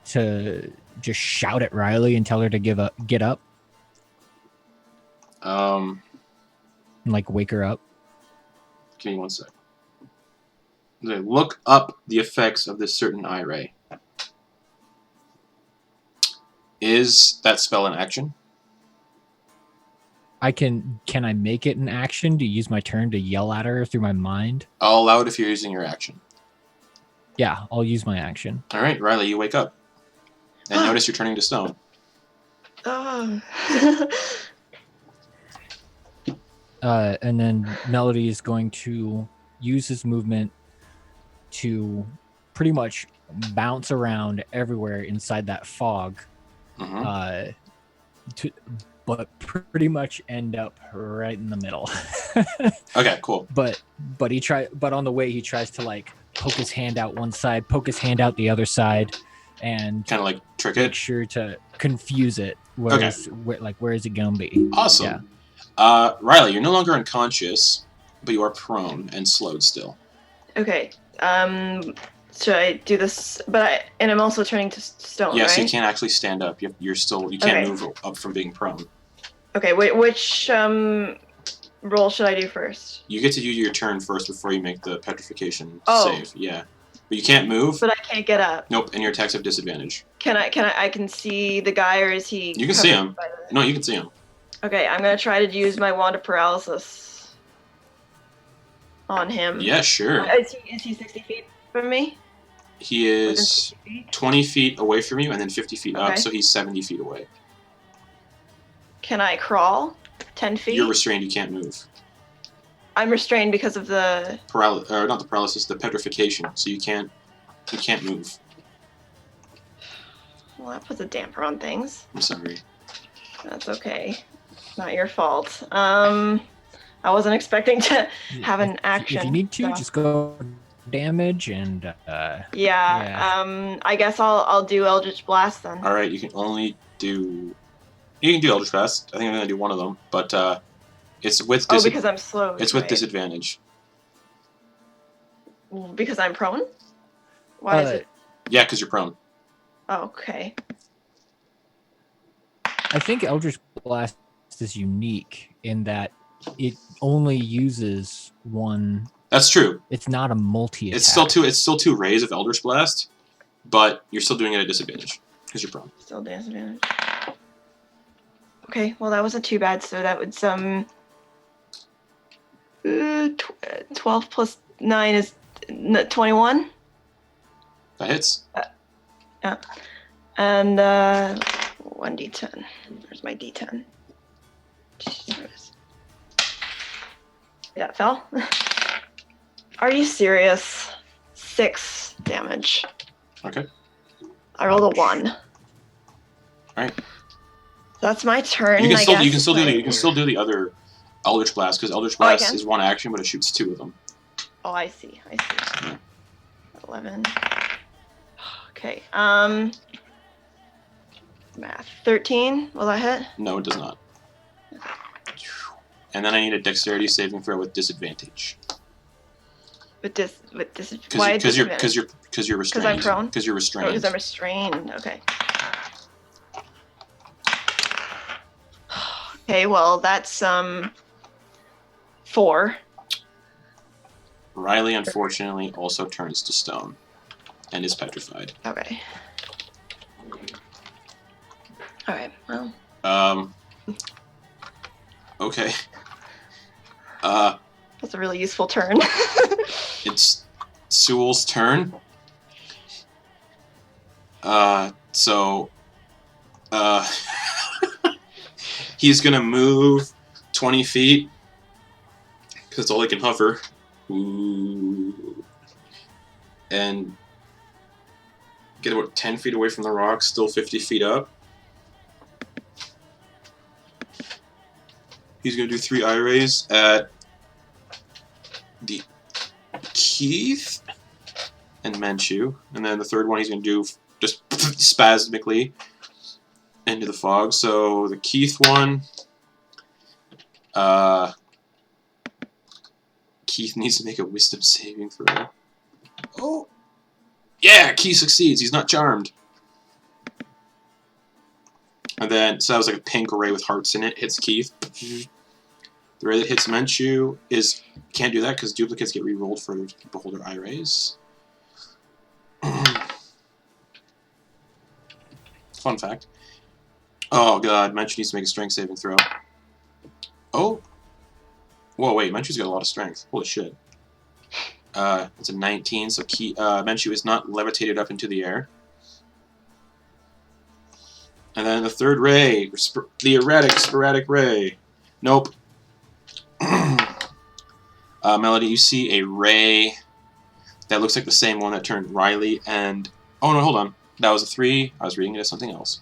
Speaker 2: to just shout at Rylie and tell her to get up? And like wake her up?
Speaker 1: Give me 1 sec. Look up the effects of this certain eye ray. Is that spell an action?
Speaker 2: Can I make it an action to use my turn to yell at her through my mind?
Speaker 1: I'll allow it if you're using your action.
Speaker 2: Yeah, I'll use my action.
Speaker 1: All right, Rylie, you wake up. And notice you're turning to stone.
Speaker 4: Oh.
Speaker 2: And then Melody is going to use his movement to pretty much bounce around everywhere inside that fog.
Speaker 1: Mm-hmm.
Speaker 2: But pretty much end up right in the middle.
Speaker 1: Okay, cool.
Speaker 2: But on the way he tries to like poke his hand out one side, poke his hand out the other side, and
Speaker 1: kind of like trick
Speaker 2: make
Speaker 1: it.
Speaker 2: sure to confuse it. Where is it gonna be?
Speaker 1: Awesome.
Speaker 2: Yeah.
Speaker 1: Rylie, you're no longer unconscious, but you are prone and slowed still.
Speaker 4: Okay. Should I do this? And I'm also turning to stone,
Speaker 1: yes,
Speaker 4: right?
Speaker 1: you can't actually stand up. You can't move up from being prone.
Speaker 4: Okay. Wait. Which roll should I do first?
Speaker 1: You get to do your turn first before you make the petrification
Speaker 4: Oh.
Speaker 1: save. Yeah. But you can't move.
Speaker 4: But I can't get up.
Speaker 1: Nope, and your attacks have disadvantage.
Speaker 4: I can see the guy, or is he?
Speaker 1: You can see him. No, you can see him.
Speaker 4: Okay, I'm gonna try to use my wand of paralysis on him.
Speaker 1: Yeah, sure.
Speaker 4: Is he 60 feet from me?
Speaker 1: He is 20 feet away from you and then 50 feet up, so he's 70 feet away.
Speaker 4: Can I crawl 10 feet?
Speaker 1: You're restrained, you can't move.
Speaker 4: I'm restrained because of the...
Speaker 1: not the paralysis, the petrification, so you can't move.
Speaker 4: Well, that puts a damper on things.
Speaker 1: I'm sorry.
Speaker 4: That's okay. Not your fault. I wasn't expecting to have an action.
Speaker 2: If you need to, just go damage and
Speaker 4: yeah. I guess I'll do Eldritch Blast then.
Speaker 1: All right, you can do Eldritch Blast. I think I'm gonna do one of them, but it's with
Speaker 4: because I'm slow.
Speaker 1: It's with disadvantage.
Speaker 4: Because I'm prone? Why is it?
Speaker 1: Yeah, because you're prone.
Speaker 4: Okay.
Speaker 2: I think Eldritch Blast is unique in that it only uses one.
Speaker 1: That's true.
Speaker 2: It's not a multi-attack.
Speaker 1: It's still two rays of Eldritch Blast, but you're still doing it at disadvantage because you're prone.
Speaker 4: Still disadvantage. Okay, well that wasn't too bad. So that would 12 plus 9 is 21.
Speaker 1: That hits.
Speaker 4: Yeah. And 1d10. Where's my d10? Yeah, it fell. Are you serious? 6 damage.
Speaker 1: Okay.
Speaker 4: I rolled a 1.
Speaker 1: All right.
Speaker 4: That's my turn.
Speaker 1: You can still do the other Eldritch Blast because Eldritch Blast is one action, but it shoots 2 of them.
Speaker 4: Oh, I see.
Speaker 1: Yeah.
Speaker 4: 11. Okay. Math. 13. Will that hit?
Speaker 1: No, it does not. And then I need a dexterity saving throw with disadvantage.
Speaker 4: Because
Speaker 1: you're restrained.
Speaker 4: Because I'm prone.
Speaker 1: Because you're restrained.
Speaker 4: Because I'm restrained. Okay. Okay. Well, that's 4.
Speaker 1: Rylie, unfortunately, also turns to stone and is petrified.
Speaker 4: Okay. All right. Well.
Speaker 1: Okay.
Speaker 4: That's a really useful turn.
Speaker 1: It's Sewell's turn. He's gonna move 20 feet because that's all he can hover. Ooh. And get about 10 feet away from the rock, still 50 feet up. He's going to do 3 eye rays at the Keith and Menchu. And then the third one he's going to do just spasmically into the fog. So the Keith one, Keith needs to make a wisdom saving throw. Oh! Yeah, Keith succeeds. He's not charmed. And then, so that was like a pink ray with hearts in it. Hits Keith. The ray that hits Menchu can't do that because duplicates get re-rolled for beholder eye rays. Fun fact. Oh god, Menchu needs to make a strength saving throw. Oh! Whoa, wait, Menchu's got a lot of strength. Holy shit. It's a 19, so Menchu is not levitated up into the air. And then the third ray, the erratic, sporadic ray. Nope. Melody, you see a ray that looks like the same one that turned Rylie and... Oh, no, hold on. That was a 3. I was reading it as something else.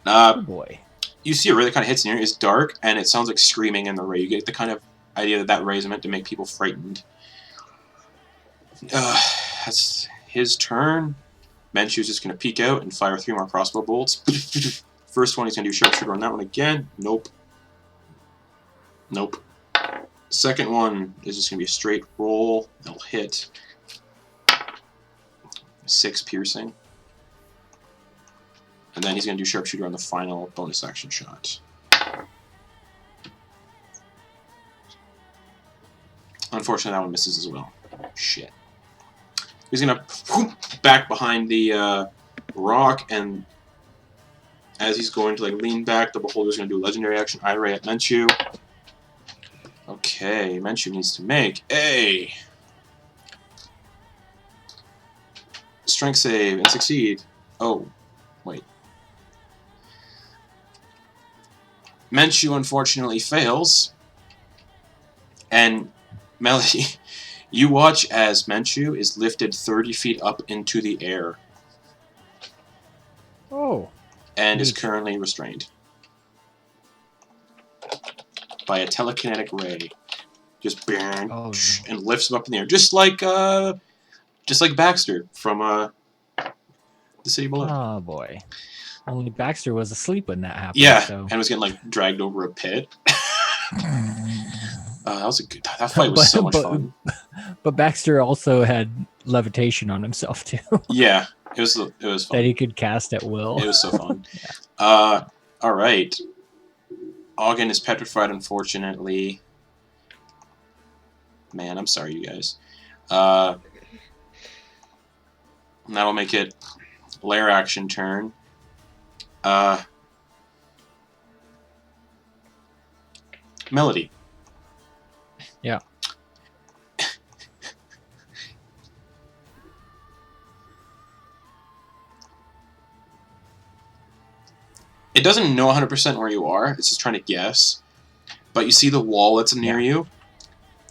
Speaker 2: Oh, boy.
Speaker 1: You see a ray that kind of hits in here. It's dark, and it sounds like screaming in the ray. You get the kind of idea that that ray is meant to make people frightened. That's his turn. Menchu's just going to peek out and fire 3 more crossbow bolts. First one, he's going to do sharpshooter on that one again. Nope. Nope. Second one is just going to be a straight roll. They'll hit. 6 piercing. And then he's going to do sharpshooter on the final bonus action shot. Unfortunately, that one misses as well. Shit. He's gonna whoop back behind the rock, and as he's going to like lean back, the Beholder's gonna do a legendary action eye ray at Menchu. Okay, Menchu needs to make a strength save and succeed. Oh, wait. Menchu unfortunately fails, and Melody, you watch as Menchu is lifted 30 feet up into the air.
Speaker 2: Oh.
Speaker 1: And is currently restrained by a telekinetic ray. Just bang, and lifts him up in the air, just like Baxter from the city below.
Speaker 2: Oh boy. Only Baxter was asleep when that happened.
Speaker 1: Yeah,
Speaker 2: so.
Speaker 1: and was getting like dragged over a pit. That was a good. That fight was so much fun.
Speaker 2: But Baxter also had levitation on himself too.
Speaker 1: Yeah, it was fun.
Speaker 2: That he could cast at will.
Speaker 1: It was so fun. Yeah. All right. Auggan is petrified, unfortunately. Man, I'm sorry, you guys. That'll make it lair action turn. Melody.
Speaker 2: Yeah.
Speaker 1: It doesn't know 100% where you are. It's just trying to guess. But you see the wall that's near you.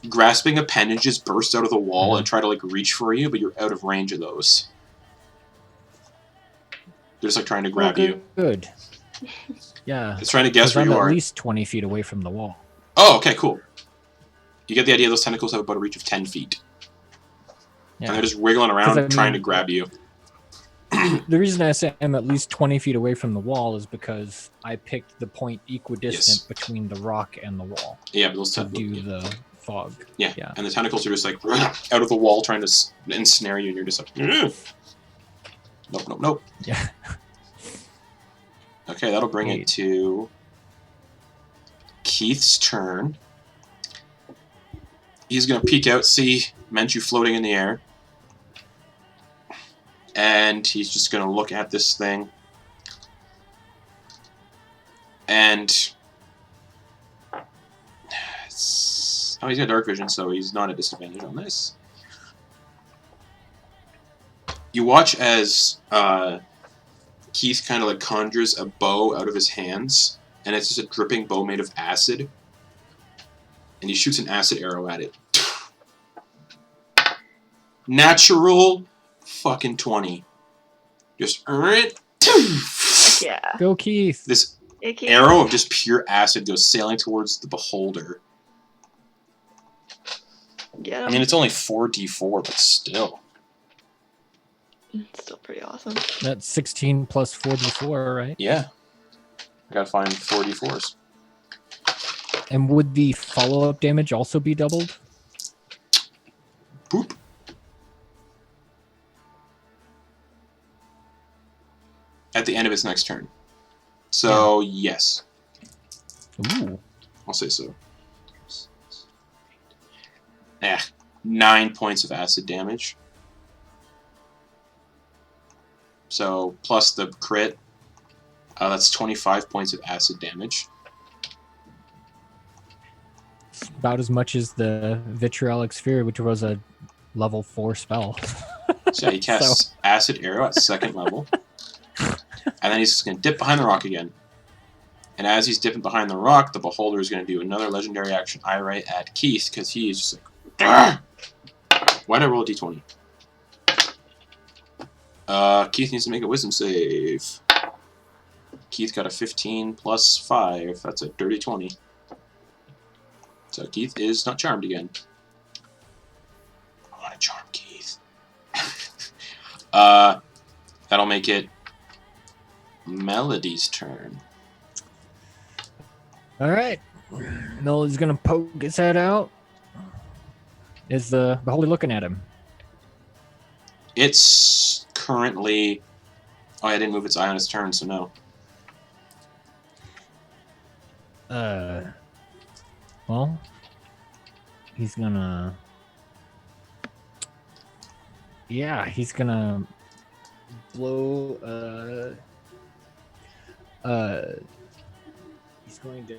Speaker 1: Grasping appendages burst out of the wall and try to like reach for you, but you're out of range of those. They're just like trying to grab you.
Speaker 2: Good. Yeah.
Speaker 1: It's trying to guess where you are.
Speaker 2: At least 20 feet away from the wall.
Speaker 1: Oh, okay, cool. You get the idea those tentacles have about a reach of 10 feet. Yeah. And they're just wiggling around trying to grab you.
Speaker 2: The reason I say I'm at least 20 feet away from the wall is because I picked the point equidistant between the rock and the wall.
Speaker 1: Yeah, but those
Speaker 2: to do the fog.
Speaker 1: Yeah, and the tentacles are just like out of the wall trying to ensnare you, and you're just like, nope, nope, nope.
Speaker 2: Yeah.
Speaker 1: Okay, that'll bring it to Keith's turn. He's going to peek out, see Menchu floating in the air. And he's just going to look at this thing. And oh, he's got dark vision, so he's not at disadvantage on this. You watch as Keith kind of like conjures a bow out of his hands, and it's just a dripping bow made of acid. And he shoots an acid arrow at it. Natural fucking 20. Just earn it.
Speaker 4: Yeah.
Speaker 2: Go, Keith.
Speaker 1: This arrow of just pure acid goes sailing towards the Beholder.
Speaker 4: Yeah.
Speaker 1: I mean, it's only 4d4, but still.
Speaker 4: It's still pretty awesome.
Speaker 2: That's 16 plus 4d4, right?
Speaker 1: Yeah. I gotta find 4d4s.
Speaker 2: And would the follow-up damage also be doubled?
Speaker 1: Boop. At the end of its next turn. So, yes.
Speaker 2: Ooh.
Speaker 1: I'll say so. 9 points of acid damage. So, plus the crit, that's 25 points of acid damage.
Speaker 2: It's about as much as the Vitriolic Sphere, which was a level 4 spell.
Speaker 1: So yeah, he casts Acid Arrow at 2nd level. And then he's just going to dip behind the rock again. And as he's dipping behind the rock, the Beholder is going to do another legendary action eye ray at Keith, because he is just like, Argh! Why'd I roll a d20? Keith needs to make a wisdom save. Keith got a 15 plus 5. That's a dirty 20. So Keith is not charmed again. I want to charm Keith. That'll make it Melody's turn.
Speaker 2: Alright. Melody's gonna poke his head out. Is the Beholder looking at him?
Speaker 1: It's currently... Oh, I didn't move its eye on its turn, so no.
Speaker 2: Well, he's gonna. Yeah, he's gonna blow. He's going to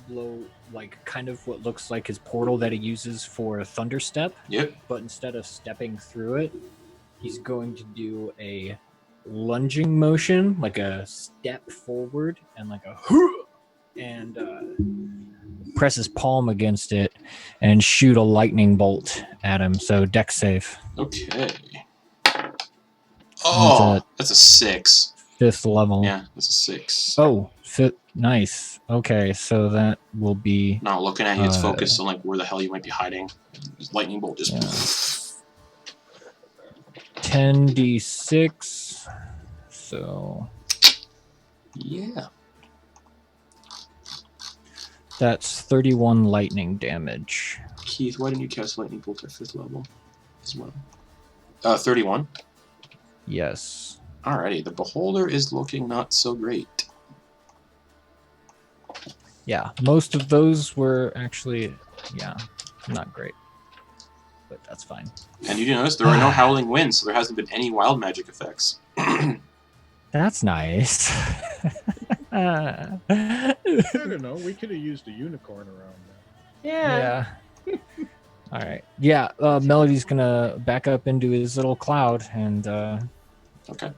Speaker 2: blow like kind of what looks like his portal that he uses for Thunderstep.
Speaker 1: Yep.
Speaker 2: But instead of stepping through it, he's going to do a lunging motion, like a step forward and like a and press his palm against it and shoot a lightning bolt at him. So dex save.
Speaker 1: Okay. Oh, that's a 6.
Speaker 2: 5th level.
Speaker 1: Yeah, that's a 6.
Speaker 2: Oh, nice. Okay, so that will be.
Speaker 1: Not looking at you, it's focused on like where the hell you might be hiding. This lightning bolt just.
Speaker 2: Yeah. 10d6. So.
Speaker 1: Yeah.
Speaker 2: That's 31 lightning damage.
Speaker 1: Keith, why didn't you cast lightning bolt at 5th level as well? 31.
Speaker 2: Yes.
Speaker 1: Alrighty, the beholder is looking not so great.
Speaker 2: Yeah, most of those were actually, not great. But that's fine.
Speaker 1: And you notice there are no howling winds, so there hasn't been any wild magic effects.
Speaker 2: That's nice.
Speaker 3: I don't know. We could have used a unicorn around that.
Speaker 4: Yeah.
Speaker 2: All right. Yeah, Melody's gonna back up into his little cloud and.
Speaker 1: Okay.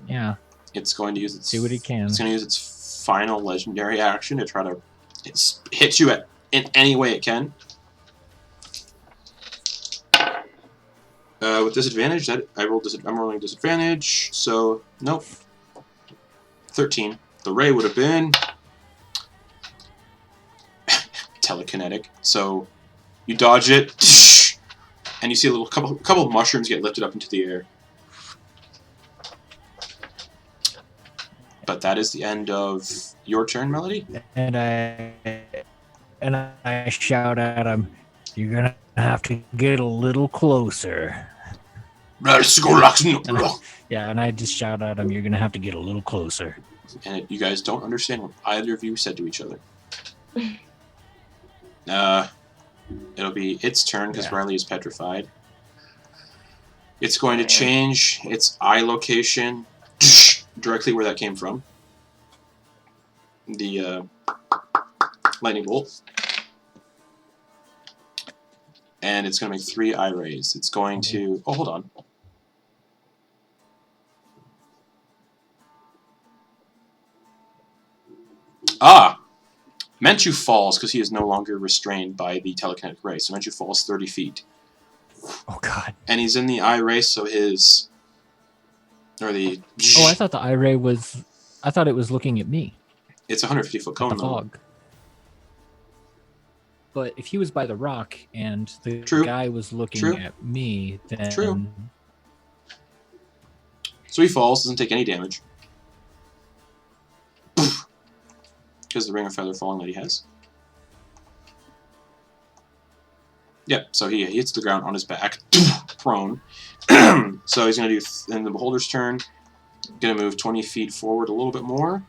Speaker 2: Yeah.
Speaker 1: It's going to use its.
Speaker 2: See what he can.
Speaker 1: It's going to use its final legendary action to try to hit you in any way it can. With disadvantage, I'm rolling disadvantage, so nope. 13. The ray would have been telekinetic. So you dodge it, and you see a couple of mushrooms get lifted up into the air. But that is the end of your turn, Melody.
Speaker 2: And I shout at him, "You're gonna have to get a little closer." And I just shout at him, "You're gonna have to get a little closer."
Speaker 1: And you guys don't understand what either of you said to each other. It'll be its turn because Rylie is petrified. It's going to change its eye location directly where that came from. The lightning bolt. And it's going to make 3 eye rays. It's going to... Oh, hold on. Menchu falls because he is no longer restrained by the telekinetic ray. So Menchu falls 30 feet.
Speaker 2: Oh, God.
Speaker 1: And he's in the eye ray, so his... Or the...
Speaker 2: Oh, I thought the eye ray was... I thought it was looking at me.
Speaker 1: It's a 150-foot cone, though.
Speaker 2: Fog. But if he was by the rock and the guy was looking at me, then...
Speaker 1: True. So he falls, doesn't take any damage. Because the ring of feather falling that he has. Yep, so he hits the ground on his back, prone. So he's going to do, in the beholder's turn, going to move 20 feet forward a little bit more.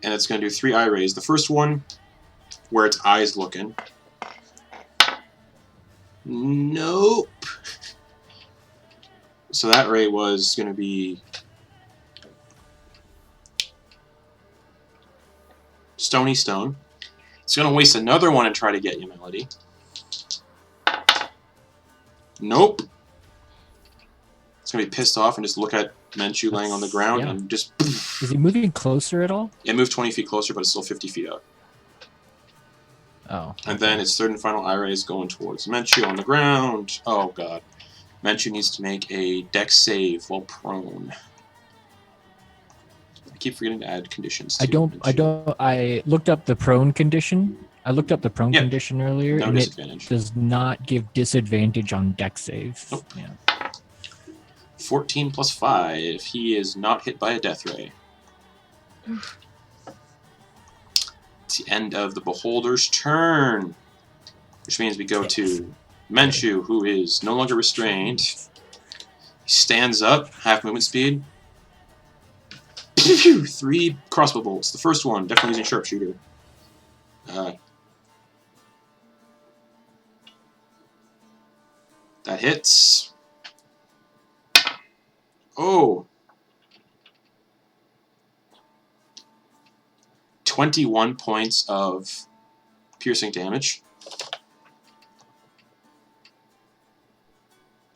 Speaker 1: And it's going to do 3 eye rays. The first one, where its eye's looking. Nope. So that ray was going to be Stony Stone. It's going to waste another one and try to get you, Melody. Nope. It's going to be pissed off and just look at Menchu laying on the ground and just...
Speaker 2: Is he moving closer at all?
Speaker 1: It moved 20 feet closer, but it's still 50 feet out.
Speaker 2: Oh. Okay.
Speaker 1: And then its third and final eye ray is going towards Menchu on the ground. Oh, God. Menchu needs to make a dex save while prone. I keep forgetting to add conditions.
Speaker 2: I looked up the prone condition. I looked up the prone condition earlier, and it does not give disadvantage on dex saves.
Speaker 1: Nope.
Speaker 2: Yeah.
Speaker 1: 14 plus 5. He is not hit by a death ray. It's the end of the beholder's turn, which means we go to Menchu, who is no longer restrained. He stands up, half movement speed. 3 crossbow bolts. The first one, definitely using sharpshooter. That hits. Oh! 21 points of piercing damage.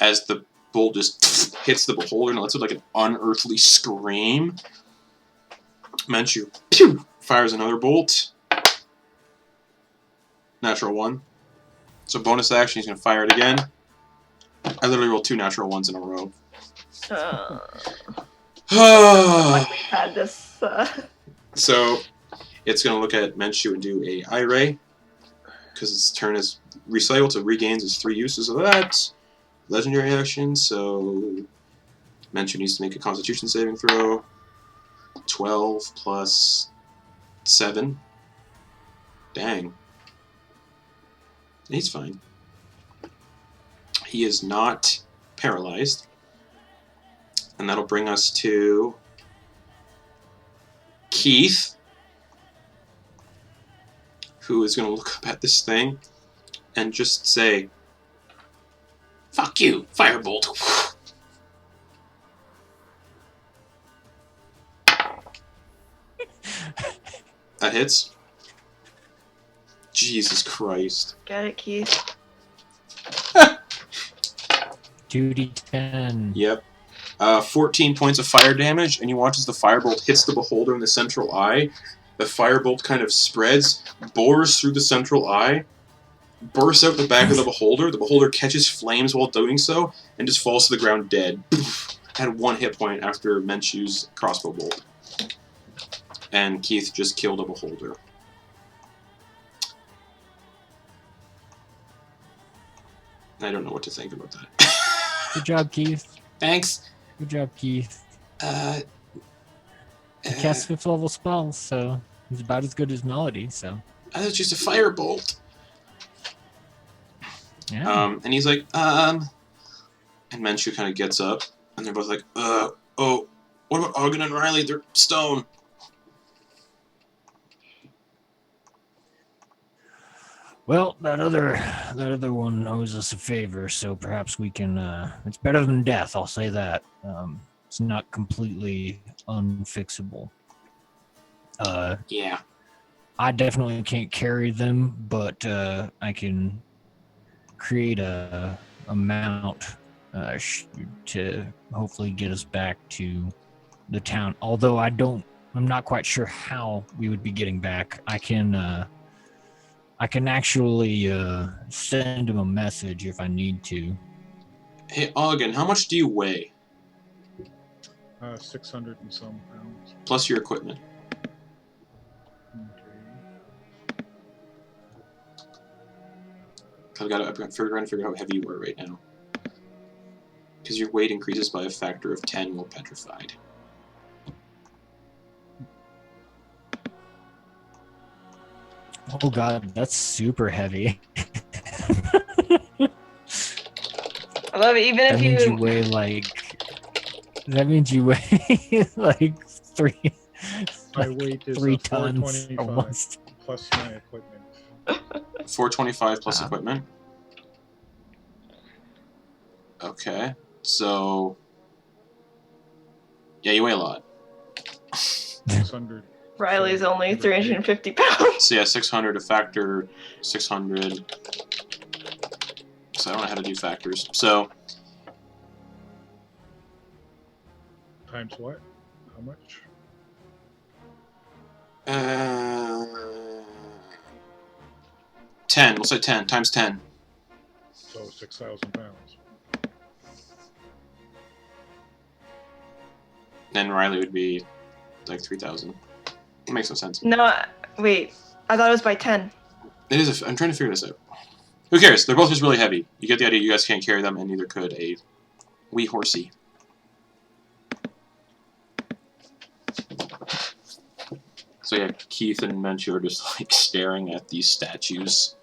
Speaker 1: As the bolt just hits the beholder and lets out like an unearthly scream. Menchu fires another bolt. Natural 1. So bonus action, he's going to fire it again. I literally rolled 2 natural 1s in a row.
Speaker 4: Like we've had this.
Speaker 1: So it's going to look at Menchu and do a eye ray. Because its turn is recycled, so it regains its 3 uses of that. Legendary action, so Menchu needs to make a Constitution saving throw. 12 plus 7. Dang. He's fine. He is not paralyzed. And that'll bring us to Keith, who is going to look up at this thing and just say, "Fuck you, firebolt." That hits. Jesus Christ.
Speaker 4: Get it, Keith.
Speaker 2: 2d10.
Speaker 1: Yep. 14 points of fire damage, and you watch as the firebolt hits the beholder in the central eye. The firebolt kind of spreads, bores through the central eye, bursts out the back of the beholder. The beholder catches flames while doing so, and just falls to the ground dead. Had 1 hit point after Menchu's crossbow bolt. And Keith just killed a beholder. I don't know what to think about that.
Speaker 2: Good job, Keith.
Speaker 1: Thanks.
Speaker 2: Good job, Keith. He casts 5th level spells, so he's about as good as Melody, so.
Speaker 1: That was just a firebolt.
Speaker 2: Yeah.
Speaker 1: And he's like, And Menchu kind of gets up, and they're both like, oh, what about Auggan and Rylie? They're stone.
Speaker 2: Well, that other one owes us a favor, so perhaps we can. It's better than death, I'll say that. It's not completely unfixable.
Speaker 1: Yeah.
Speaker 2: I definitely can't carry them, but I can create a mount to hopefully get us back to the town. Although I'm not quite sure how we would be getting back. I can actually send him a message if I need to.
Speaker 1: Hey, Auggan, how much do you weigh?
Speaker 3: 600 and some pounds.
Speaker 1: Plus your equipment.
Speaker 3: Okay.
Speaker 1: I'm trying to figure out how heavy you are right now. Because your weight increases by a factor of 10 while petrified.
Speaker 2: Oh god, that's super heavy.
Speaker 4: I love it. Even
Speaker 2: That
Speaker 4: if
Speaker 2: means you weigh like. That means you weigh like 3.
Speaker 3: My weight is
Speaker 2: 3 tons
Speaker 3: 425
Speaker 2: almost.
Speaker 3: plus my equipment.
Speaker 1: 425 plus
Speaker 2: Wow.
Speaker 1: equipment. Okay, so yeah, you weigh a lot.
Speaker 3: 600.
Speaker 4: Riley's only 350 pounds.
Speaker 1: So yeah, 600 a factor, 600. So I don't know how to do factors. So
Speaker 3: Times what? How much?
Speaker 1: 10. We'll say 10 times 10.
Speaker 3: So 6,000 pounds.
Speaker 1: Then Rylie would be like 3,000. It makes no sense.
Speaker 4: No, wait. I thought it was by 10.
Speaker 1: It is. I'm trying to figure this out. Who cares? They're both just really heavy. You get the idea. You guys can't carry them, and neither could a wee horsey. So yeah, Keith and Menchu are just like staring at these statues.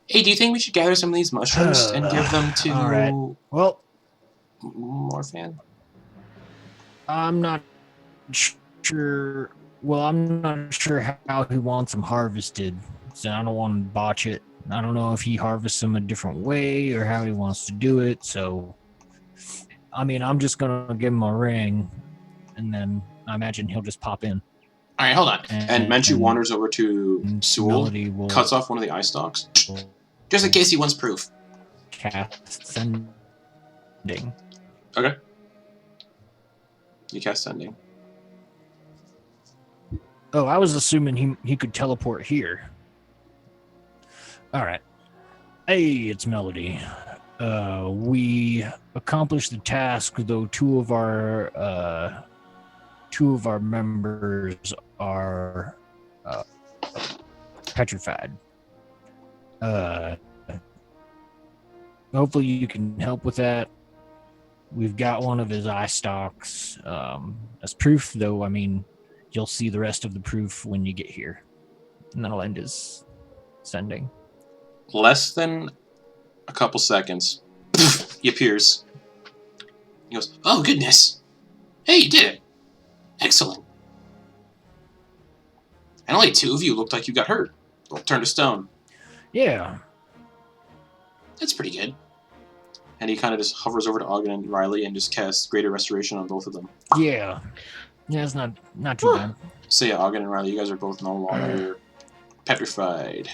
Speaker 1: Hey, do you think we should gather some of these mushrooms and give them to
Speaker 2: All right. Well,
Speaker 1: Morphan?
Speaker 2: I'm not sure. Well, I'm not sure how he wants them harvested, so I don't want to botch it. I don't know if he harvests them a different way or how he wants to do it. So, I mean, I'm just gonna give him a ring, and then I imagine he'll just pop in.
Speaker 1: All right, hold on. And Menchu wanders over to Sewell, cuts off one of the eye stalks, just in case he wants proof.
Speaker 2: Cast sending.
Speaker 1: Okay. You cast sending.
Speaker 2: Oh, I was assuming he could teleport here. All right. Hey, it's Melody. We accomplished the task, though two of our members are petrified. Hopefully you can help with that. We've got one of his eye stalks as proof, though. I mean, you'll see the rest of the proof when you get here. And that'll end his sending.
Speaker 1: Less than a couple seconds, he appears. He goes, "Oh, goodness. Hey, you did it. Excellent. And only two of you looked like you got hurt. Both turned to stone.
Speaker 2: Yeah.
Speaker 1: That's pretty good." And he kind of just hovers over to Auggan and Rylie and just casts Greater Restoration on both of them.
Speaker 2: Yeah. Yeah, it's not too bad.
Speaker 1: So yeah, Auggan and Rylie, you guys are both no longer petrified.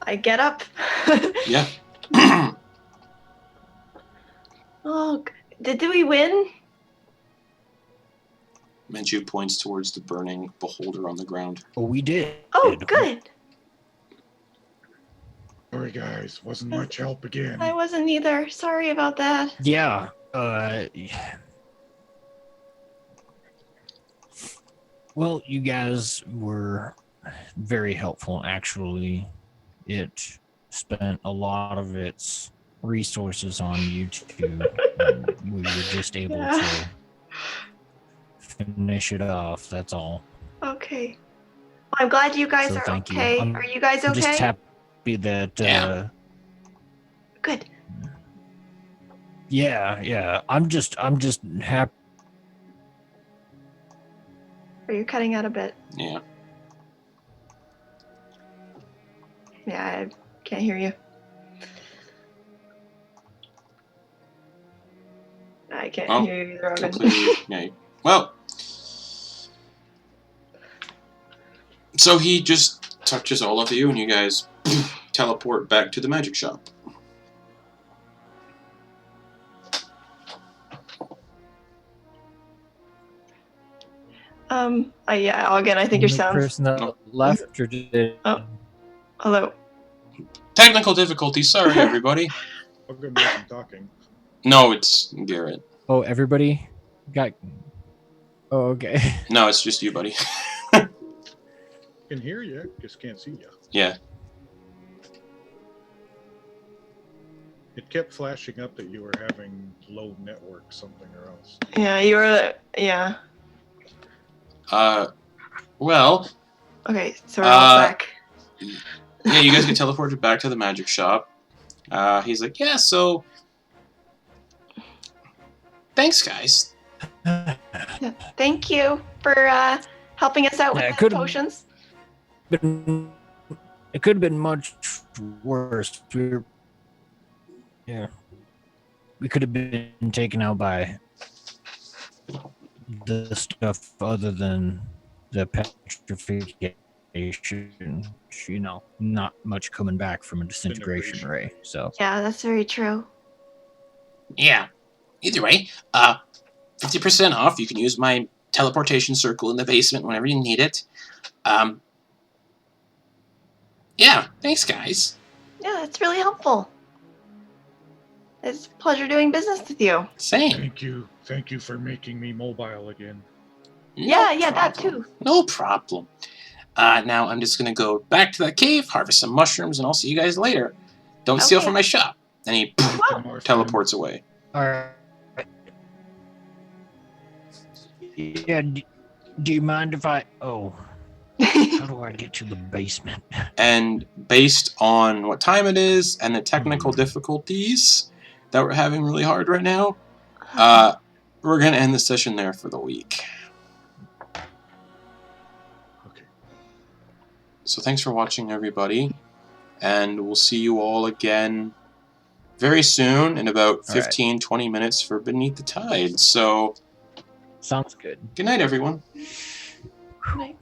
Speaker 4: I get up.
Speaker 1: Yeah.
Speaker 4: Oh, did we win?
Speaker 1: Menchu points towards the burning beholder on the ground.
Speaker 2: Oh, we did.
Speaker 4: Oh, good.
Speaker 3: Sorry, guys. Wasn't much help again.
Speaker 4: I wasn't either. Sorry about that.
Speaker 2: Yeah. Well, you guys were very helpful, actually. It spent a lot of its resources on you two. And we were just able to finish it off, that's all.
Speaker 4: Okay. Well, I'm glad you guys are okay. Are you guys okay?
Speaker 2: I'm just happy that
Speaker 4: Good.
Speaker 2: Yeah. I'm just happy.
Speaker 4: Are you cutting out a bit?
Speaker 1: Yeah.
Speaker 4: Yeah, I can't hear you. I can't hear you either,
Speaker 1: Completely. Yeah. Well, so he just touches all of you, and you guys teleport back to the magic shop.
Speaker 4: Yeah, Auggan, I think your sound.
Speaker 2: Person that left or did.
Speaker 4: Oh, hello.
Speaker 1: Technical difficulties. Sorry, everybody.
Speaker 3: Auggan wasn't talking.
Speaker 1: No, it's Garrett.
Speaker 2: Oh, everybody got. Oh, okay.
Speaker 1: No, it's just you, buddy.
Speaker 3: Can hear you, just can't see you.
Speaker 1: Yeah.
Speaker 3: It kept flashing up that you were having low network something or else.
Speaker 4: Yeah, you were. Yeah.
Speaker 1: Well.
Speaker 4: Okay, so we're all back.
Speaker 1: Yeah, you guys get teleported back to the magic shop. He's like, yeah, so. Thanks, guys.
Speaker 4: Yeah, thank you for helping us out with the potions.
Speaker 2: It could have been much worse. We could have been taken out by the stuff other than the petrification. You know, not much coming back from a disintegration ray. So
Speaker 4: yeah, that's very true.
Speaker 1: Yeah. Either way, 50% off. You can use my teleportation circle in the basement whenever you need it. Yeah, thanks, guys.
Speaker 4: Yeah, that's really helpful. It's a pleasure doing business with you.
Speaker 1: Same.
Speaker 3: Thank you for making me mobile again.
Speaker 4: Yeah, that too.
Speaker 1: No problem. Now I'm just gonna go back to that cave, harvest some mushrooms, and I'll see you guys later. Don't steal from my shop. And he teleports away.
Speaker 2: All right. Yeah. Do you mind if I? Oh. How do I get to the basement?
Speaker 1: And based on what time it is and the technical difficulties that we're having really hard right now, we're going to end the session there for the week.
Speaker 3: Okay.
Speaker 1: So thanks for watching, everybody. And we'll see you all again very soon in about 15, 20 minutes for Beneath the Tide. So,
Speaker 2: sounds good.
Speaker 1: Good night, everyone.
Speaker 4: Good night.